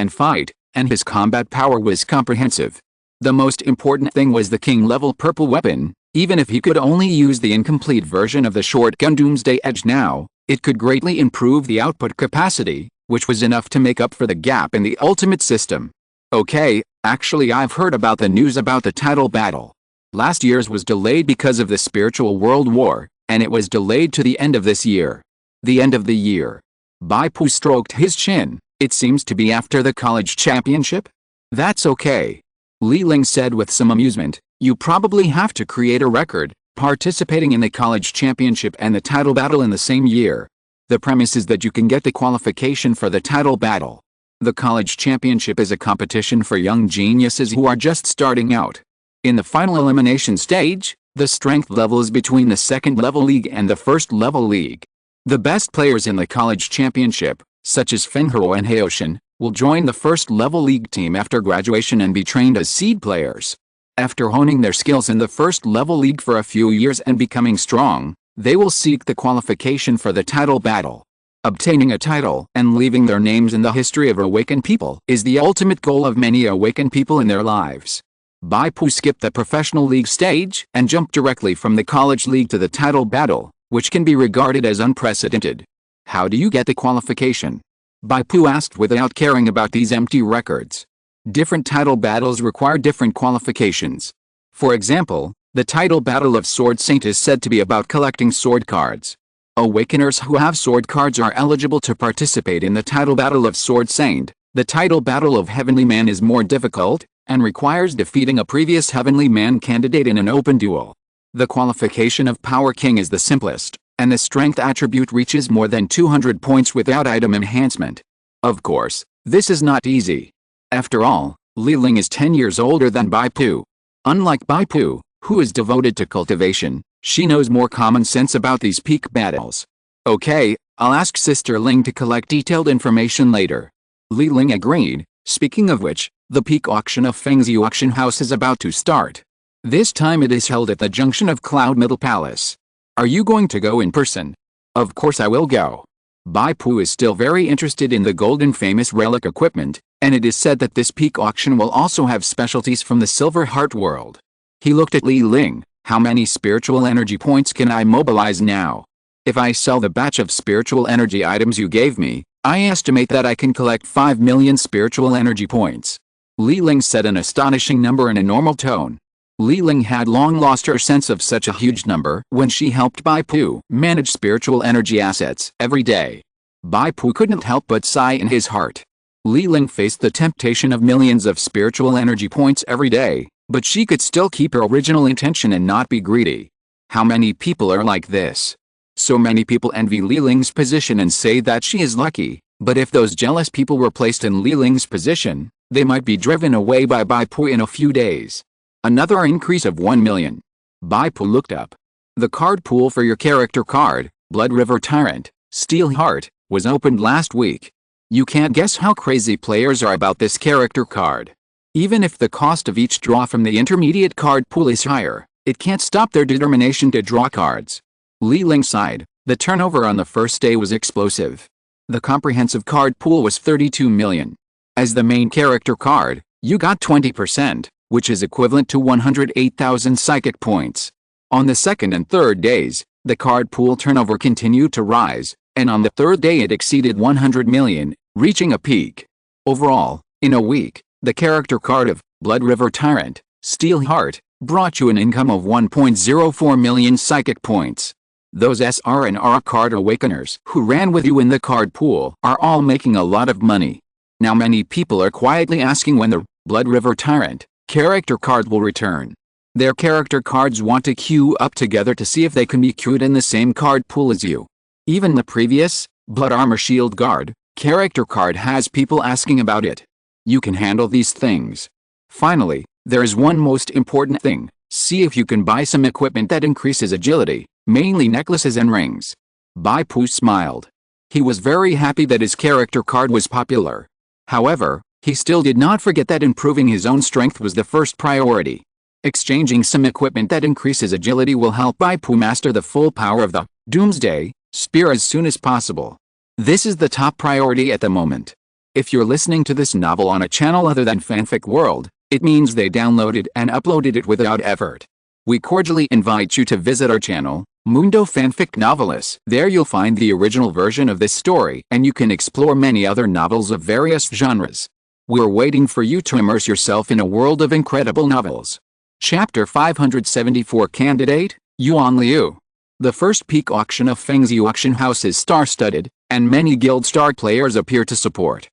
[SPEAKER 1] and his combat power was comprehensive. The most important thing was the king-level purple weapon. Even if he could only use the incomplete version of the shotgun Doomsday Edge now, it could greatly improve the output capacity, which was enough to make up for the gap in the ultimate system. Okay, actually I've heard about the news about the title battle. Last year's was delayed because of the spiritual world war, and it was delayed to the end of this year. The end of the year. Bai Pu stroked his chin. It seems to be after the college championship? That's okay. Li Ling said with some amusement. You probably have to create a record, participating in the college championship and the title battle in the same year. The premise is that you can get the qualification for the title battle. The college championship is a competition for young geniuses who are just starting out. In the final elimination stage, the strength level is between the second-level league and the first-level league. The best players in the college championship, such as Fenghao and Haoshan, will join the first-level league team after graduation and be trained as seed players. After honing their skills in the first-level league for a few years and becoming strong, they will seek the qualification for the title battle. Obtaining a title and leaving their names in the history of awakened people is the ultimate goal of many awakened people in their lives. Bai Pu skipped the professional league stage and jumped directly from the college league to the title battle, which can be regarded as unprecedented. How do you get the qualification? Bai Pu asked without caring about these empty records. Different title battles require different qualifications. For example, the title battle of Sword Saint is said to be about collecting sword cards. Awakeners who have sword cards are eligible to participate in the title battle of Sword Saint. The title battle of Heavenly Man is more difficult, and requires defeating a previous Heavenly Man candidate in an open duel. The qualification of Power King is the simplest, and the strength attribute reaches more than 200 points without item enhancement. Of course, this is not easy. After all, Li Ling is 10 years older than Bai Pu. Unlike Bai Pu, who is devoted to cultivation, she knows more common sense about these peak battles. Okay, I'll ask Sister Ling to collect detailed information later. Li Ling agreed. Speaking of which, the peak auction of Fengzi auction house is about to start. This time it is held at the junction of Cloud Middle Palace. Are you going to go in person? Of course I will go. Bai Pu is still very interested in the golden famous relic equipment, and it is said that this peak auction will also have specialties from the Silver Heart world. He looked at Li Ling. How many spiritual energy points can I mobilize now? If I sell the batch of spiritual energy items you gave me, I estimate that I can collect 5 million spiritual energy points. Li Ling said an astonishing number in a normal tone. Li Ling had long lost her sense of such a huge number when she helped Bai Pu manage spiritual energy assets every day. Bai Pu couldn't help but sigh in his heart. Li Ling faced the temptation of millions of spiritual energy points every day, but she could still keep her original intention and not be greedy. How many people are like this? So many people envy Li Ling's position and say that she is lucky, but if those jealous people were placed in Li Ling's position, they might be driven away by Bai Pu in a few days. Another increase of 1 million. Bai Pu looked up. The card pool for your character card, Blood River Tyrant, Steel Heart, was opened last week. You can't guess how crazy players are about this character card. Even if the cost of each draw from the intermediate card pool is higher, it can't stop their determination to draw cards. Li Ling sighed. The turnover on the first day was explosive. The comprehensive card pool was 32 million. As the main character card, you got 20%, which is equivalent to 108,000 psychic points. On the second and third days, the card pool turnover continued to rise, and on the third day it exceeded 100 million, reaching a peak. Overall, in a week, the character card of Blood River Tyrant, Steel Heart, brought you an income of 1.04 million psychic points. Those SR and R card awakeners who ran with you in the card pool are all making a lot of money. Now many people are quietly asking when the Blood River Tyrant character card will return. Their character cards want to queue up together to see if they can be queued in the same card pool as you. Even the previous Blood Armor Shield Guard character card has people asking about it. You can handle these things. Finally, there is one most important thing. See if you can buy some equipment that increases agility, mainly necklaces and rings. Bai Pu smiled. He was very happy that his character card was popular. However, he still did not forget that improving his own strength was the first priority. Exchanging some equipment that increases agility will help Bai Pu master the full power of the Doomsday Spear as soon as possible. This is the top priority at the moment. If you're listening to this novel on a channel other than Fanfic World, it means they downloaded and uploaded it without effort. We cordially invite you to visit our channel, Mundo Fanfic Novelis. There you'll find the original version of this story and you can explore many other novels of various genres. We're waiting for you to immerse yourself in a world of incredible novels. Chapter 574 Candidate, Yuan Liu. The first peak auction of Fengzi auction house is star-studded, and many guild star players appear to support.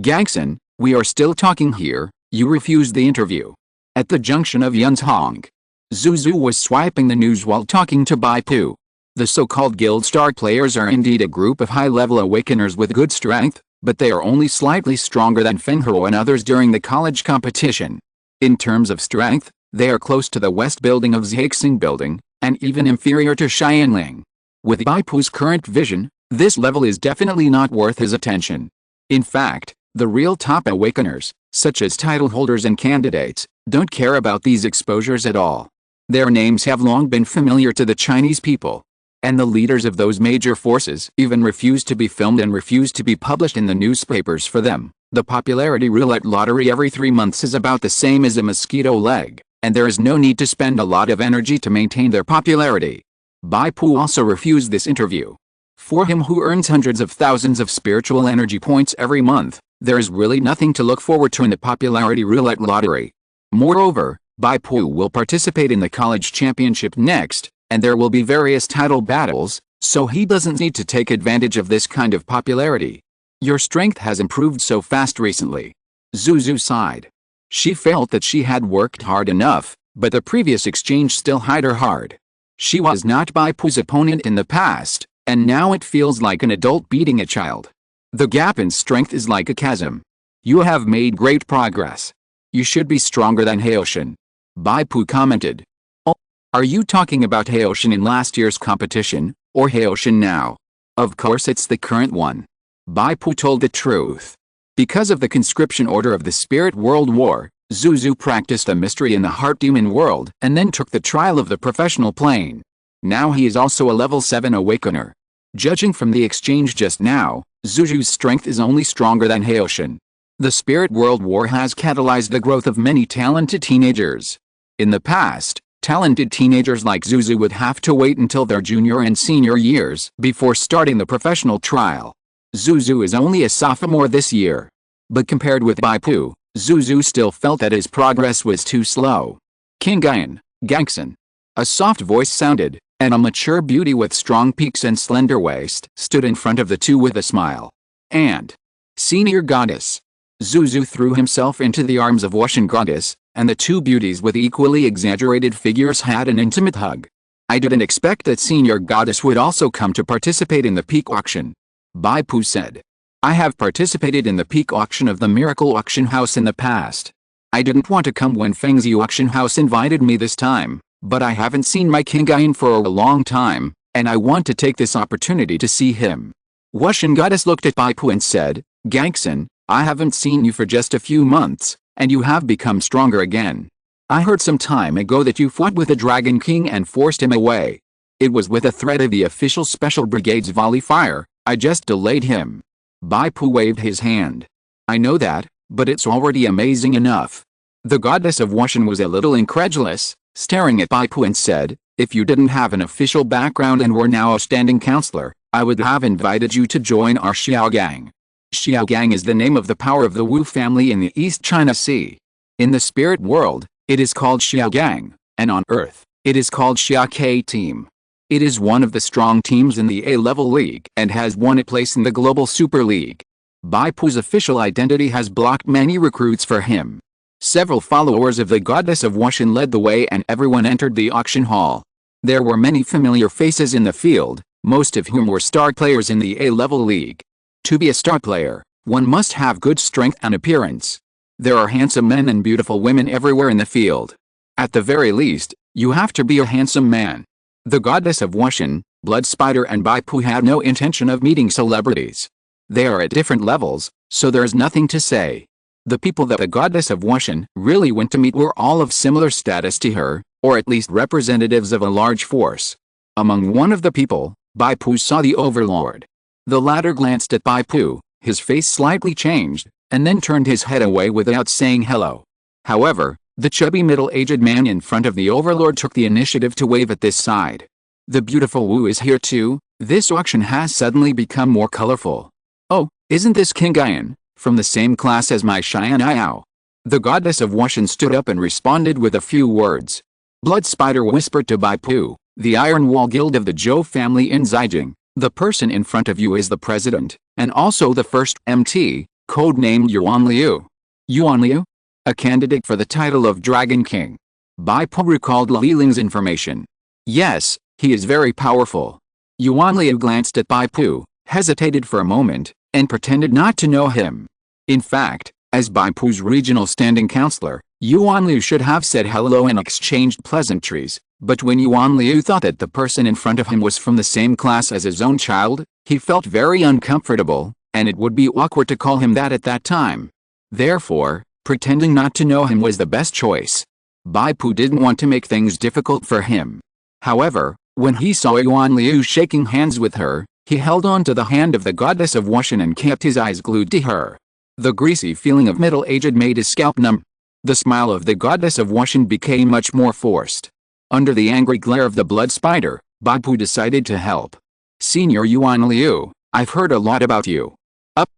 [SPEAKER 1] Gangson, we are still talking here, you refused the interview. At the junction of Yunzhong, Zuzu was swiping the news while talking to Bai Pu. The so-called guild star players are indeed a group of high-level awakeners with good strength, but they are only slightly stronger than Fenghuo and others during the college competition. In terms of strength, they are close to the west building of Zhaixing building, and even inferior to Xianling. With Bai Pu's current vision, this level is definitely not worth his attention. In fact, the real top awakeners, such as title holders and candidates, don't care about these exposures at all. Their names have long been familiar to the Chinese people. And the leaders of those major forces even refuse to be filmed and refuse to be published in the newspapers for them. The popularity roulette lottery every 3 months is about the same as a mosquito leg, and there is no need to spend a lot of energy to maintain their popularity. Bai Pu also refused this interview. For him who earns hundreds of thousands of spiritual energy points every month, there is really nothing to look forward to in the popularity roulette lottery. Moreover, Bai Pu will participate in the college championship next, and there will be various title battles, so he doesn't need to take advantage of this kind of popularity. Your strength has improved so fast recently. Zuzu sighed. She felt that she had worked hard enough, but the previous exchange still hit her hard. She was not Bai Pu's opponent in the past, and now it feels like an adult beating a child. The gap in strength is like a chasm. You have made great progress. You should be stronger than Haoshin. Bai Pu commented. Oh, are you talking about Haoshin in last year's competition, or Haoshin now? Of course it's the current one. Bai Pu told the truth. Because of the conscription order of the Spirit World War, Zuzu practiced a mystery in the Heart Demon world and then took the trial of the professional plane. Now he is also a level 7 awakener. Judging from the exchange just now, Zuzu's strength is only stronger than Haoshin. The Spirit World War has catalyzed the growth of many talented teenagers. In the past, talented teenagers like Zuzu would have to wait until their junior and senior years before starting the professional trial. Zuzu is only a sophomore this year. But compared with Bai Pu, Zuzu still felt that his progress was too slow. Kingayan, Gangson. A soft voice sounded, and a mature beauty with strong peaks and slender waist stood in front of the two with a smile. And Senior Goddess. Zuzu threw himself into the arms of Washan Goddess, and the two beauties with equally exaggerated figures had an intimate hug. I didn't expect that Senior Goddess would also come to participate in the peak auction. Bai Pu said. I have participated in the peak auction of the Miracle Auction House in the past. I didn't want to come when Fengzi Auction House invited me this time, but I haven't seen my Kingayan for a long time, and I want to take this opportunity to see him. Washan Goddess looked at Bai Pu and said, Gangson, I haven't seen you for just a few months, and you have become stronger again. I heard some time ago that you fought with the Dragon King and forced him away. It was with a threat of the official special brigade's volley fire. I just delayed him. Bai Pu waved his hand. I know that, but it's already amazing enough. The goddess of Washan was a little incredulous, staring at Bai Pu and said, if you didn't have an official background and were now a standing counselor, I would have invited you to join our Xiaogang. Xiaogang is the name of the power of the Wu family in the East China Sea. In the spirit world, it is called Xiaogang, and on Earth, it is called Xiaoke Team. It is one of the strong teams in the A-level league and has won a place in the Global Super League. Bai Pu's official identity has blocked many recruits for him. Several followers of the goddess of Washan led the way and everyone entered the auction hall. There were many familiar faces in the field, most of whom were star players in the A-level league. To be a star player, one must have good strength and appearance. There are handsome men and beautiful women everywhere in the field. At the very least, you have to be a handsome man. The goddess of Washan, Blood Spider and Bai Pu had no intention of meeting celebrities. They are at different levels, so there is nothing to say. The people that the goddess of Wushan really went to meet were all of similar status to her, or at least representatives of a large force. Among one of the people, Bai Pu saw the overlord. The latter glanced at Bai Pu, his face slightly changed, and then turned his head away without saying hello. However, the chubby middle-aged man in front of the overlord took the initiative to wave at this side. The beautiful Wu is here too. This auction has suddenly become more colorful. Oh, isn't this King Guyan, from the same class as my Xian Yao? The goddess of Wushan stood up and responded with a few words. Blood Spider whispered to Bai Pu, the Iron Wall Guild of the Zhou family in Zhejiang. The person in front of you is the president, and also the first MT, codenamed Yuan Liu. Yuan Liu? A candidate for the title of Dragon King. Bai Pu recalled Li Ling's information. Yes, he is very powerful. Yuan Liu glanced at Bai Pu, hesitated for a moment, and pretended not to know him. In fact, as Bai Pu's regional standing counselor, Yuan Liu should have said hello and exchanged pleasantries, but when Yuan Liu thought that the person in front of him was from the same class as his own child, he felt very uncomfortable, and it would be awkward to call him that at that time. Therefore, pretending not to know him was the best choice. Bai Pu didn't want to make things difficult for him. However, when he saw Yuan Liu shaking hands with her, he held on to the hand of the goddess of Wushan and kept his eyes glued to her. The greasy feeling of middle-aged made his scalp numb. The smile of the goddess of Wushan became much more forced. Under the angry glare of the blood spider, Bai Pu decided to help. Senior Yuan Liu, I've heard a lot about you.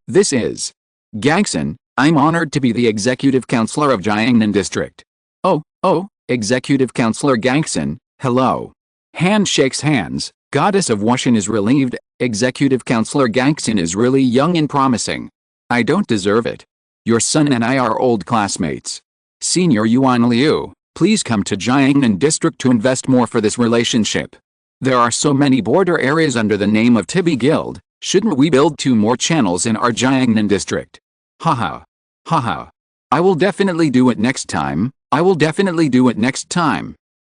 [SPEAKER 1] This is Gangson. I'm honored to be the executive counselor of Jiangnan district. Oh, executive counselor Gangson, hello. Hand shakes hands. Goddess of Wushan is relieved. Executive counselor Gangson is really young and promising. I don't deserve it. Your son and I are old classmates. Senior Yuan Liu, please come to Jiangnan district to invest more for this relationship. There are so many border areas under the name of Tibi Guild. Shouldn't we build 2 more channels in our Jiangnan district? Haha. Haha. I will definitely do it next time.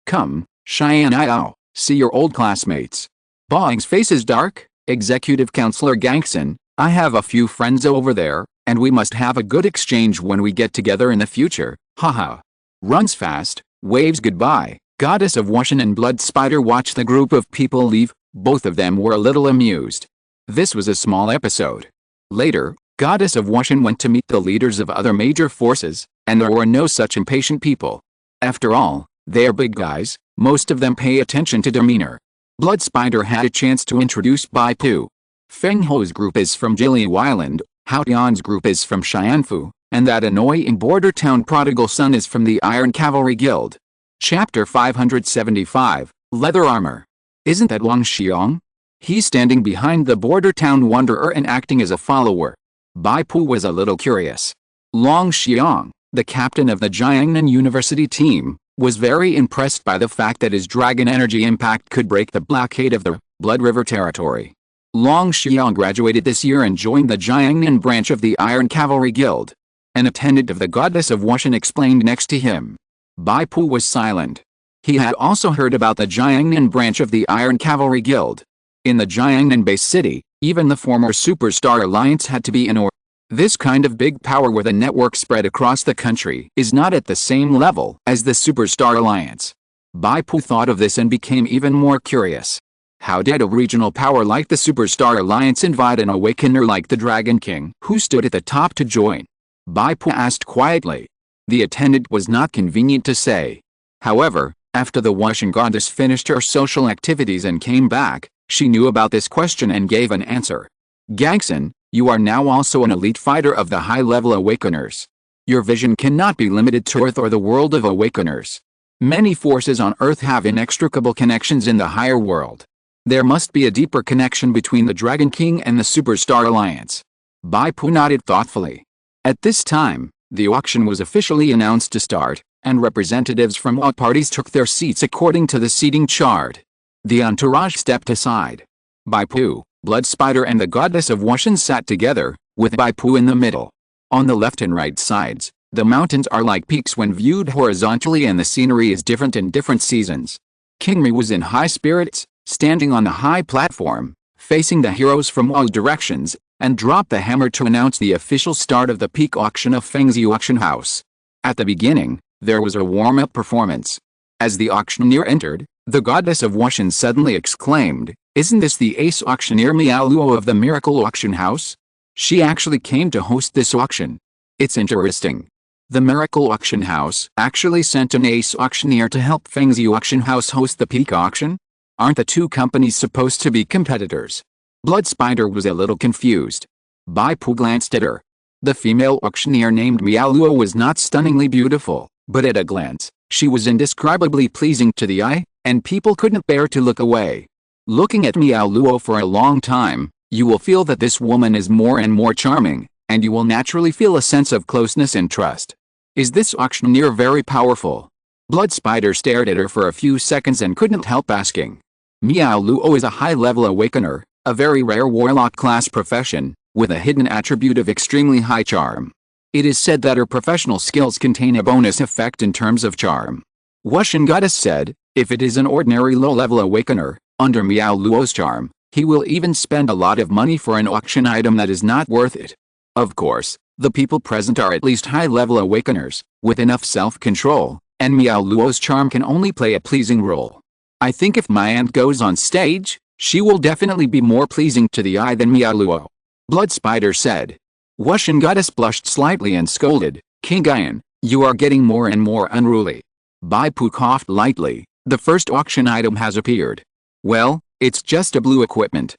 [SPEAKER 1] Come, Xian Yao, see your old classmates. Baoing's face is dark. Executive counselor Gangson, I have a few friends over there, and we must have a good exchange when we get together in the future. Haha. Runs fast, waves goodbye. Goddess of Wushan and Blood Spider watched the group of people leave. Both of them were a little amused. This was a small episode. Later, Goddess of Wushan went to meet the leaders of other major forces, and there were no such impatient people. After all, they are big guys, most of them pay attention to demeanor. Blood Spider had a chance to introduce Bai Pu. Feng Ho's group is from Jiliu Island, Hao Tian's group is from Xianfu, and that annoying border town prodigal son is from the Iron Cavalry Guild. Chapter 575, Leather Armor. Isn't that Long Xiong? He's standing behind the border town wanderer and acting as a follower. Bai Pu was a little curious. Long Xiong, the captain of the Jiangnan University team, was very impressed by the fact that his dragon energy impact could break the blockade of the Blood River territory. Long Xiong graduated this year and joined the Jiangnan branch of the Iron Cavalry Guild. An attendant of the goddess of Wushan explained next to him. Bai Pu was silent. He had also heard about the Jiangnan branch of the Iron Cavalry Guild. In the Jiangnan base city, even the former Superstar Alliance had to be in order. This kind of big power with a network spread across the country is not at the same level as the Superstar Alliance. Bai Pu thought of this and became even more curious. How did a regional power like the Superstar Alliance invite an awakener like the Dragon King who stood at the top to join? Bai Pu asked quietly. The attendant was not convenient to say. However, after the Wushan goddess finished her social activities and came back, she knew about this question and gave an answer. Gangson, you are now also an elite fighter of the high-level awakeners. Your vision cannot be limited to Earth or the world of awakeners. Many forces on Earth have inextricable connections in the higher world. There must be a deeper connection between the Dragon King and the Superstar Alliance. Bai Pu nodded thoughtfully. At this time, the auction was officially announced to start, and representatives from all parties took their seats according to the seating chart. The entourage stepped aside. Bai Pu, Blood Spider and the goddess of Wushan sat together, with Bai Pu in the middle. On the left and right sides, the mountains are like peaks when viewed horizontally and the scenery is different in different seasons. King Mi was in high spirits, standing on the high platform, facing the heroes from all directions, and dropped the hammer to announce the official start of the peak auction of Feng's auction house. At the beginning, there was a warm-up performance. As the auctioneer entered, the goddess of Wushan suddenly exclaimed, "Isn't this the ace auctioneer Miao Luo of the Miracle Auction House? She actually came to host this auction. It's interesting. The Miracle Auction House actually sent an ace auctioneer to help Feng's auction house host the peak auction? Aren't the two companies supposed to be competitors?" Blood Spider was a little confused. Bai Pu glanced at her. The female auctioneer named Miao Luo was not stunningly beautiful, but at a glance, she was indescribably pleasing to the eye, and people couldn't bear to look away. Looking at Miao Luo for a long time, you will feel that this woman is more and more charming, and you will naturally feel a sense of closeness and trust. Is this auctioneer very powerful? Blood Spider stared at her for a few seconds and couldn't help asking. Miao Luo is a high-level awakener, a very rare warlock class profession, with a hidden attribute of extremely high charm. It is said that her professional skills contain a bonus effect in terms of charm. Wushan Goddess said, if it is an ordinary low-level awakener, under Miao Luo's charm, he will even spend a lot of money for an auction item that is not worth it. Of course, the people present are at least high-level awakeners, with enough self-control, and Miao Luo's charm can only play a pleasing role. I think if my aunt goes on stage, she will definitely be more pleasing to the eye than Miao Luo. Blood Spider said. Wushan Goddess blushed slightly and scolded, King Ian, you are getting more and more unruly. Bai Pu coughed lightly, the first auction item has appeared. Well, it's just a blue equipment.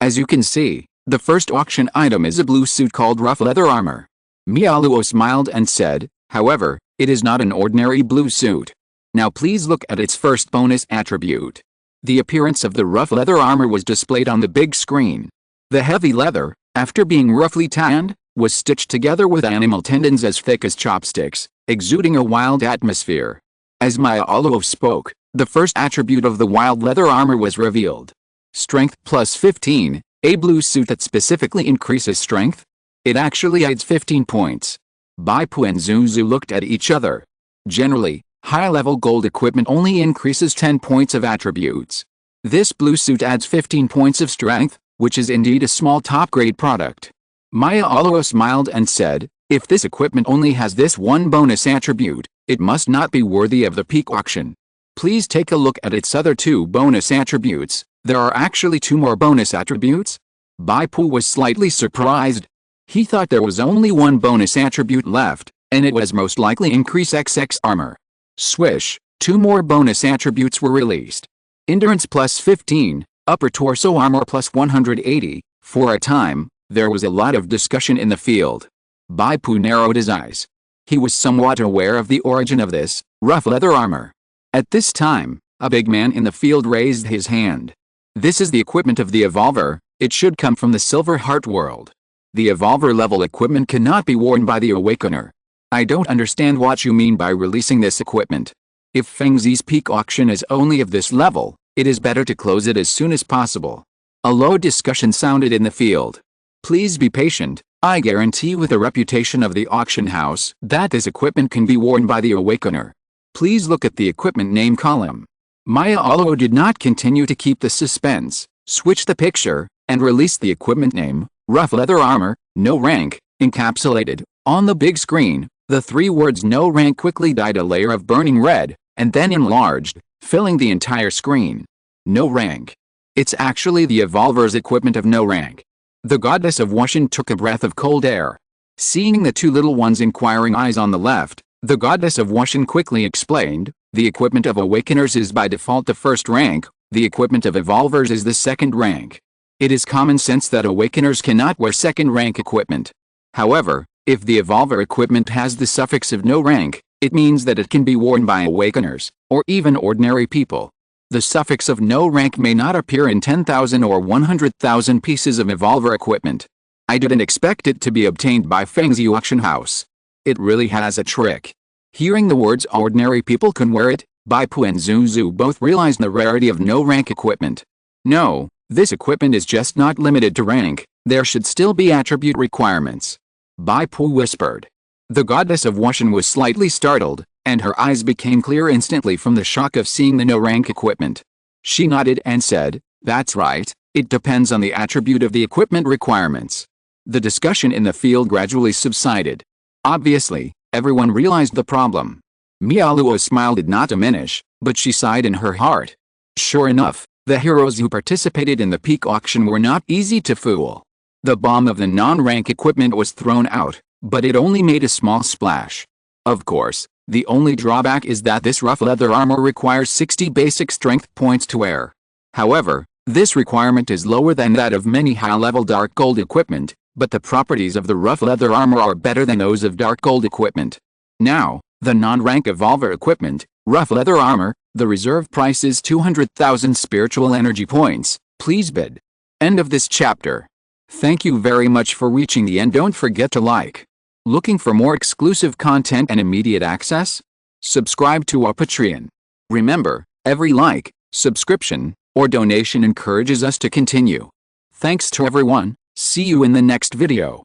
[SPEAKER 1] As you can see, the first auction item is a blue suit called rough leather armor. Miao Luo smiled and said, however, it is not an ordinary blue suit. Now please look at its first bonus attribute. The appearance of the rough leather armor was displayed on the big screen. The heavy leather, after being roughly tanned, was stitched together with animal tendons as thick as chopsticks, exuding a wild atmosphere. As Miao Luo spoke, the first attribute of the wild leather armor was revealed. Strength plus 15, a blue suit that specifically increases strength? It actually adds 15 points. Bai Pu and Zuzu looked at each other. Generally, high-level gold equipment only increases 10 points of attributes. This blue suit adds 15 points of strength, which is indeed a small top-grade product. Miao Luo smiled and said, if this equipment only has this one bonus attribute, it must not be worthy of the peak auction. Please take a look at its other two bonus attributes. There are actually two more bonus attributes? Bai Pu was slightly surprised. He thought there was only one bonus attribute left, and it was most likely increase XX armor. Swish, two more bonus attributes were released. Endurance plus 15, upper torso armor plus 180. For a time, there was a lot of discussion in the field. Bai Pu narrowed his eyes. He was somewhat aware of the origin of this rough leather armor. At this time, a big man in the field raised his hand. This is the equipment of the Evolver. It should come from the Silver Heart world. The Evolver level equipment cannot be worn by the Awakener. I don't understand what you mean by releasing this equipment. If Feng Zi's peak auction is only of this level, it is better to close it as soon as possible. A low discussion sounded in the field. Please be patient. I guarantee with the reputation of the auction house that this equipment can be worn by the Awakener. Please look at the equipment name column. Miao Luo did not continue to keep the suspense, switched the picture, and released the equipment name, rough leather armor, no rank, encapsulated. On the big screen, the three words no rank quickly dyed a layer of burning red, and then enlarged, filling the entire screen. No rank. It's actually the Evolver's equipment of no rank. The goddess of Wushan took a breath of cold air. Seeing the two little ones' inquiring eyes on the left, the goddess of Wushan quickly explained, the equipment of Awakeners is by default the first rank, the equipment of Evolvers is the second rank. It is common sense that Awakeners cannot wear second rank equipment. However, if the Evolver equipment has the suffix of no rank, it means that it can be worn by Awakeners, or even ordinary people. The suffix of no rank may not appear in 10,000 or 100,000 pieces of Evolver equipment. I didn't expect it to be obtained by Feng Zi auction house. It really has a trick. Hearing the words ordinary people can wear it, Bai Pu and Zuzu both realized the rarity of no rank equipment. No, this equipment is just not limited to rank, there should still be attribute requirements. Bai Pu whispered. The goddess of Wushan was slightly startled, and her eyes became clear instantly from the shock of seeing the no rank equipment. She nodded and said, that's right, It depends on the attribute of the equipment requirements. The discussion in the field gradually subsided. Obviously, everyone realized the problem. Mialuo's smile did not diminish, but she sighed in her heart. Sure enough, the heroes who participated in the peak auction were not easy to fool. The bomb of the non-rank equipment was thrown out, but it only made a small splash. Of course, the only drawback is that this rough leather armor requires 60 basic strength points to wear. However, this requirement is lower than that of many high-level dark gold equipment, but the properties of the rough leather armor are better than those of dark gold equipment. Now, the non-rank evolver equipment, rough leather armor, the reserve price is 200,000 spiritual energy points. Please bid. End of this chapter. Thank you very much for reaching the end. Don't forget to like. Looking for more exclusive content and immediate access? Subscribe to our Patreon. Remember, every like, subscription, or donation encourages us to continue. Thanks to everyone. See you in the next video.